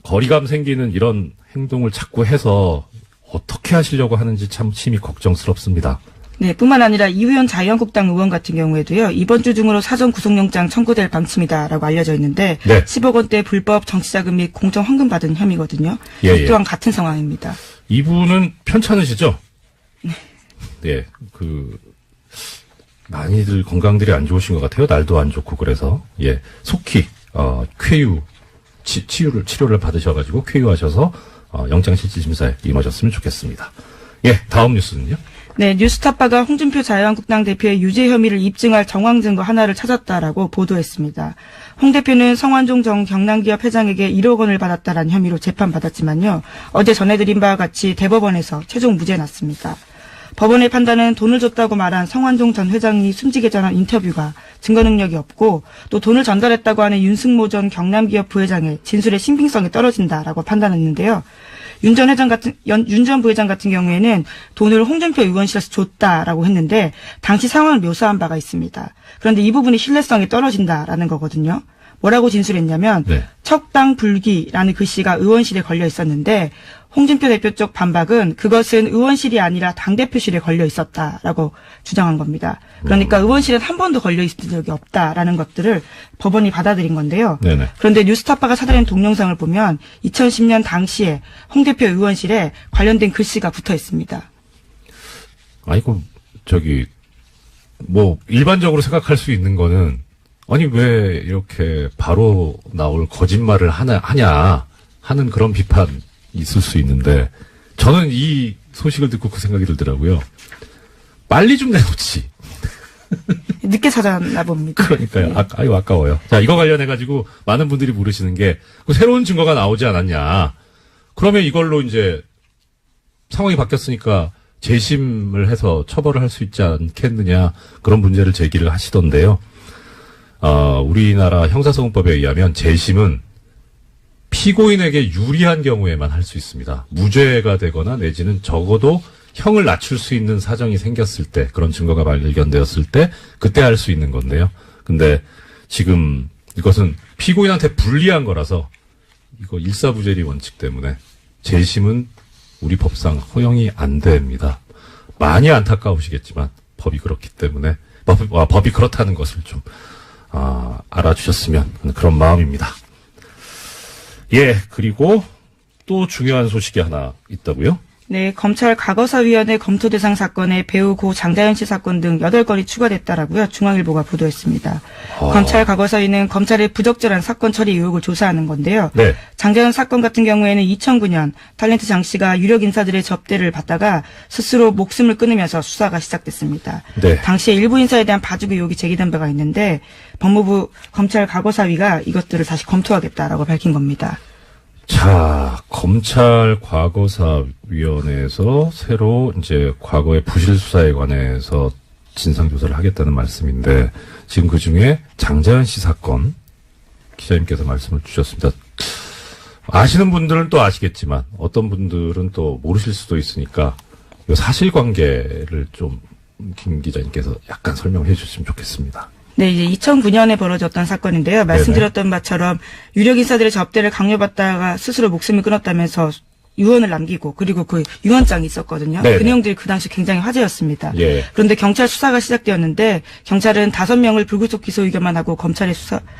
Speaker 1: 거리감 생기는 이런 행동을 자꾸 해서 어떻게 하시려고 하는지 참 심히 걱정스럽습니다.
Speaker 2: 네, 뿐만 아니라 이우현 자유한국당 의원 같은 경우에도요. 이번 주 중으로 사전 구속영장 청구될 방침이다라고 알려져 있는데 10억 원대 불법 정치자금 및 공정 헌금 받은 혐의거든요. 이 또한 같은 상황입니다.
Speaker 1: 이분은 편찮으시죠? 네. 많이들 건강들이 안 좋으신 것 같아요. 날도 안 좋고 그래서 속히 쾌유 치료를 받으셔가지고 쾌유하셔서 영장실질심사에 임하셨으면 좋겠습니다. 다음 뉴스는요?
Speaker 2: 네, 뉴스타파가 홍준표 자유한국당 대표의 유죄 혐의를 입증할 정황 증거 하나를 찾았다라고 보도했습니다. 홍 대표는 성완종 전 경남기업 회장에게 1억 원을 받았다라는 혐의로 재판받았지만요. 어제 전해드린 바와 같이 대법원에서 최종 무죄 났습니다. 법원의 판단은 돈을 줬다고 말한 성완종 전 회장이 숨지기 전한 인터뷰가 증거 능력이 없고 또 돈을 전달했다고 하는 윤승모 전 경남기업 부회장의 진술의 신빙성이 떨어진다라고 판단했는데요. 윤 전 부회장 같은 경우에는 돈을 홍준표 의원실에서 줬다라고 했는데 당시 상황을 묘사한 바가 있습니다. 그런데 이 부분이 신뢰성이 떨어진다라는 거거든요. 뭐라고 진술했냐면
Speaker 1: 네.
Speaker 2: 척당불기라는 글씨가 의원실에 걸려 있었는데 홍준표 대표 쪽 반박은 그것은 의원실이 아니라 당대표실에 걸려 있었다라고 주장한 겁니다. 그러니까 의원실엔 한 번도 걸려 있은 적이 없다라는 것들을 법원이 받아들인 건데요.
Speaker 1: 네네.
Speaker 2: 그런데 뉴스타파가 찾아낸 동영상을 보면 2010년 당시에 홍 대표 의원실에 관련된 글씨가 붙어 있습니다.
Speaker 1: 아이고, 뭐, 일반적으로 생각할 수 있는 거는, 아니, 왜 이렇게 바로 나올 거짓말을 하냐, 하는 그런 비판이 있을 수 있는데, 저는 이 소식을 듣고 그 생각이 들더라고요. 빨리 좀 내놓지.
Speaker 2: 늦게 찾아나 봅니다.
Speaker 1: 그러니까요. 아유, 아까워요. 자, 이거 관련해가지고 많은 분들이 물으시는 게, 새로운 증거가 나오지 않았냐. 그러면 이걸로 이제 상황이 바뀌었으니까 재심을 해서 처벌을 할 수 있지 않겠느냐. 그런 문제를 제기를 하시던데요. 우리나라 형사소송법에 의하면 재심은 피고인에게 유리한 경우에만 할 수 있습니다. 무죄가 되거나 내지는 적어도 형을 낮출 수 있는 사정이 생겼을 때, 그런 증거가 발견되었을 때, 그때 할 수 있는 건데요. 근데 지금 이것은 피고인한테 불리한 거라서 이거 일사부재리 원칙 때문에 재심은 우리 법상 허용이 안 됩니다. 많이 안타까우시겠지만 법이 그렇기 때문에 법이 그렇다는 것을 좀 알아주셨으면 하는 그런 마음입니다. 예, 그리고 또 중요한 소식이 하나 있다고요?
Speaker 2: 네, 검찰 과거사위원회 검토 대상 사건에 배우 고 장자연 씨 사건 등 8건이 추가됐다라고요. 중앙일보가 보도했습니다. 검찰 과거사위는 검찰의 부적절한 사건 처리 의혹을 조사하는 건데요.
Speaker 1: 네.
Speaker 2: 장자연 사건 같은 경우에는 2009년 탤런트 장 씨가 유력 인사들의 접대를 받다가 스스로 목숨을 끊으면서 수사가 시작됐습니다.
Speaker 1: 네.
Speaker 2: 당시에 일부 인사에 대한 봐주기 의혹이 제기된 바가 있는데 법무부 검찰 과거사위가 이것들을 다시 검토하겠다라고 밝힌 겁니다.
Speaker 1: 자, 검찰 과거사위원회에서 새로 이제 과거의 부실 수사에 관해서 진상조사를 하겠다는 말씀인데, 지금 그 중에 장자연 씨 사건, 기자님께서 말씀을 주셨습니다. 아시는 분들은 또 아시겠지만, 어떤 분들은 또 모르실 수도 있으니까, 이 사실관계를 좀, 김 기자님께서 약간 설명해 주셨으면 좋겠습니다.
Speaker 2: 네, 이제 2009년에 벌어졌던 사건인데요. 말씀드렸던 바처럼 유력 인사들의 접대를 강요받다가 스스로 목숨을 끊었다면서 유언을 남기고 그리고 그 유언장이 있었거든요.
Speaker 1: 네네.
Speaker 2: 그 내용들이 그 당시 굉장히 화제였습니다.
Speaker 1: 예.
Speaker 2: 그런데 경찰 수사가 시작되었는데 경찰은 5명을 불구속 기소 의견만 하고 검찰에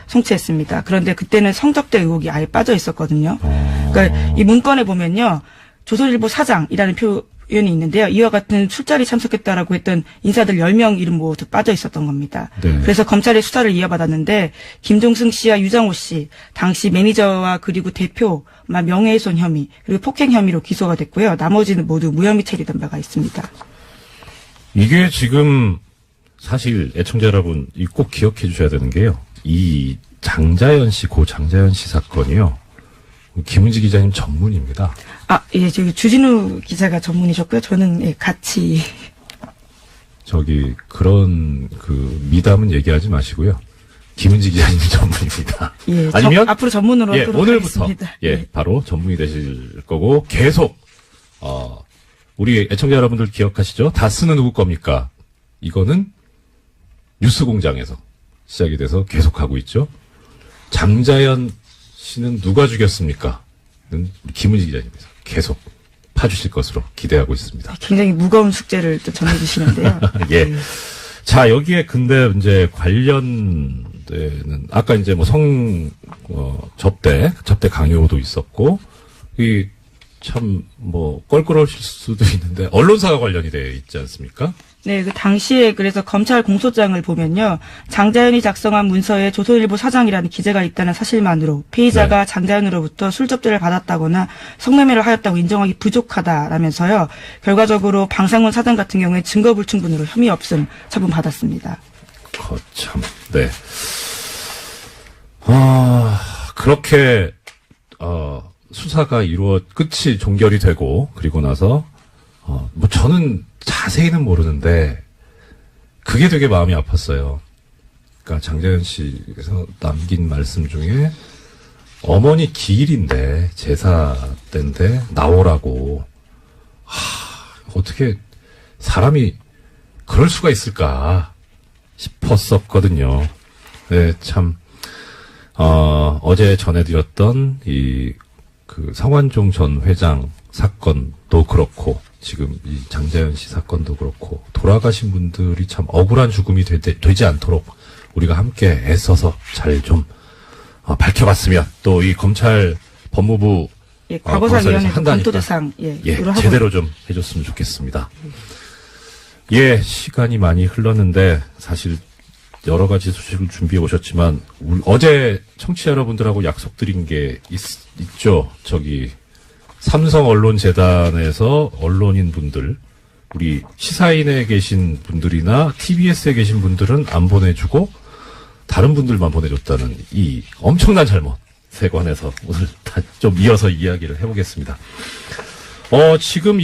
Speaker 2: 송치했습니다. 그런데 그때는 성접대 의혹이 아예 빠져 있었거든요. 그러니까 이 문건에 보면요. 조선일보 사장이라는 표현이 있는데요. 이와 같은 술자리 참석했다라고 했던 인사들 10명 이름 모두 빠져 있었던 겁니다.
Speaker 1: 네.
Speaker 2: 그래서 검찰의 수사를 이어받았는데 김종승 씨와 유정호 씨 당시 매니저와 그리고 대표 명예훼손 혐의 그리고 폭행 혐의로 기소가 됐고요. 나머지는 모두 무혐의 처리된 바가 있습니다.
Speaker 1: 이게 지금 사실 애청자 여러분 꼭 기억해 주셔야 되는 게요. 이 장자연 씨, 고 장자연 씨 사건이요. 김은지 기자님 전문입니다.
Speaker 2: 예, 저기 주진우 기자가 전문이셨고요. 저는 예, 같이
Speaker 1: 그런 미담은 얘기하지 마시고요. 김은지 기자님 전문입니다.
Speaker 2: 예,
Speaker 1: 아니면
Speaker 2: 앞으로 전문으로
Speaker 1: 예,
Speaker 2: 하도록
Speaker 1: 오늘부터
Speaker 2: 하겠습니다.
Speaker 1: 바로 전문이 되실 거고 계속 우리 애청자 여러분들 기억하시죠? 다스는 누구 겁니까? 이거는 뉴스공장에서 시작이 돼서 계속 하고 있죠. 장자연 씨는 누가 죽였습니까? 는 김은지 기자님께서 계속 파주실 것으로 기대하고 있습니다.
Speaker 2: 굉장히 무거운 숙제를 또 전해주시는데요.
Speaker 1: 예. 자, 여기에 근데 이제 관련되는, 아까 이제 접대 강요도 있었고, 이 참 껄끄러우실 수도 있는데, 언론사가 관련이 되어 있지 않습니까?
Speaker 2: 네, 그 당시에 그래서 검찰 공소장을 보면요. 장자연이 작성한 문서에 조선일보 사장이라는 기재가 있다는 사실만으로 피의자가 장자연으로부터 술접대를 받았다거나 성매매를 하였다고 인정하기 부족하다라면서요. 결과적으로 방상훈 사장 같은 경우에 증거불충분으로 혐의 없음 처분받았습니다.
Speaker 1: 거참, 네. 그렇게, 수사가 끝이 종결이 되고, 그리고 나서, 뭐 저는 자세히는 모르는데, 그게 되게 마음이 아팠어요. 그러니까 장자연 씨에서 남긴 말씀 중에, 어머니 기일인데, 제사 때인데, 나오라고. 어떻게, 사람이, 그럴 수가 있을까 싶었었거든요. 네, 참, 어제 전해드렸던 성완종 전 회장 사건도 그렇고, 지금 이 장자연 씨 사건도 그렇고, 돌아가신 분들이 참 억울한 죽음이 되지 않도록 우리가 함께 애써서 잘 좀, 밝혀봤으면, 또 이 검찰 법무부,
Speaker 2: 예, 과거사위원회도
Speaker 1: 한다니까.
Speaker 2: 검토 대상,
Speaker 1: 제대로 좀 해줬으면 좋겠습니다. 예, 시간이 많이 흘렀는데, 사실, 여러 가지 소식을 준비해 오셨지만, 어제 청취자 여러분들하고 약속드린 게 있죠. 삼성언론재단에서 언론인 분들, 우리 시사인에 계신 분들이나 TBS에 계신 분들은 안 보내주고, 다른 분들만 보내줬다는 이 엄청난 잘못에 관해서 오늘 다 좀 이어서 이야기를 해보겠습니다. 지금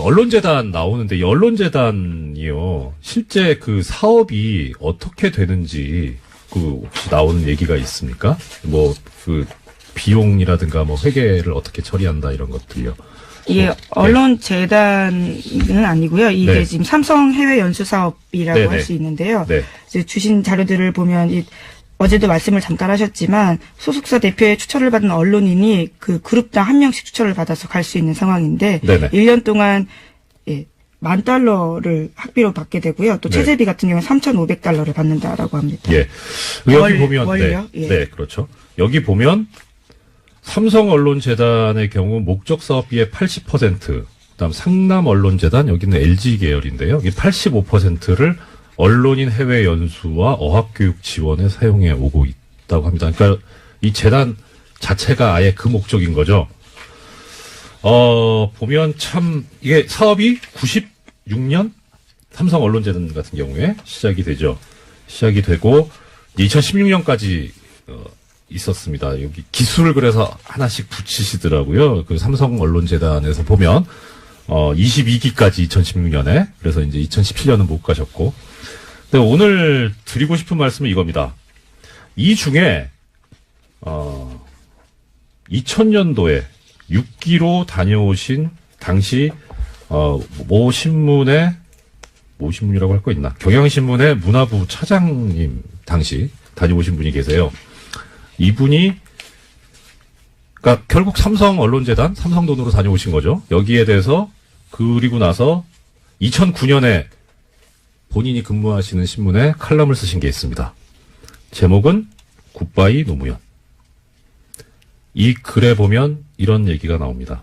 Speaker 1: 언론재단 나오는데, 이 언론재단이요, 실제 그 사업이 어떻게 되는지, 혹시 나오는 얘기가 있습니까? 비용이라든가 회계를 어떻게 처리한다, 이런 것들이요.
Speaker 2: 예, 언론재단은 아니고요. 이게
Speaker 1: 네.
Speaker 2: 지금 삼성 해외 연수 사업이라고
Speaker 1: 네네.
Speaker 2: 할 수 있는데요.
Speaker 1: 네.
Speaker 2: 이제 주신 자료들을 보면 어제도 말씀을 잠깐 하셨지만 소속사 대표의 추천을 받은 언론인이 그 그룹당 한 명씩 추천을 받아서 갈 수 있는 상황인데
Speaker 1: 네네.
Speaker 2: 1년 동안 $10,000를 학비로 받게 되고요. 또
Speaker 1: 네.
Speaker 2: 체제비 같은 경우는 $3,500를 받는다라고 합니다.
Speaker 1: 예. 여기 보면,
Speaker 2: 월요?
Speaker 1: 네.
Speaker 2: 예.
Speaker 1: 네, 그렇죠. 여기 보면, 삼성언론재단의 경우 목적 사업비의 80%, 그다음 상남언론재단, 여기는 LG 계열인데요. 여기 85%를 언론인 해외 연수와 어학교육 지원에 사용해 오고 있다고 합니다. 그러니까 이 재단 자체가 아예 그 목적인 거죠. 보면 참 이게 사업이 96년 삼성언론재단 같은 경우에 시작이 되죠. 시작이 되고 2016년까지 있었습니다. 여기 기술을 그래서 하나씩 붙이시더라고요. 그 삼성언론재단에서 보면 22기까지 2016년에, 그래서 이제 2017년은 못 가셨고. 근데 오늘 드리고 싶은 말씀은 이겁니다. 이 중에 2000년도에 6기로 다녀오신 당시 모 신문이라고 할 거 있나? 경향신문의 문화부 차장님 당시 다녀오신 분이 계세요. 이분이, 그러니까 결국 삼성언론재단, 삼성 돈으로 다녀오신 거죠. 여기에 대해서, 그리고 나서 2009년에 본인이 근무하시는 신문에 칼럼을 쓰신 게 있습니다. 제목은 굿바이 노무현. 이 글에 보면 이런 얘기가 나옵니다.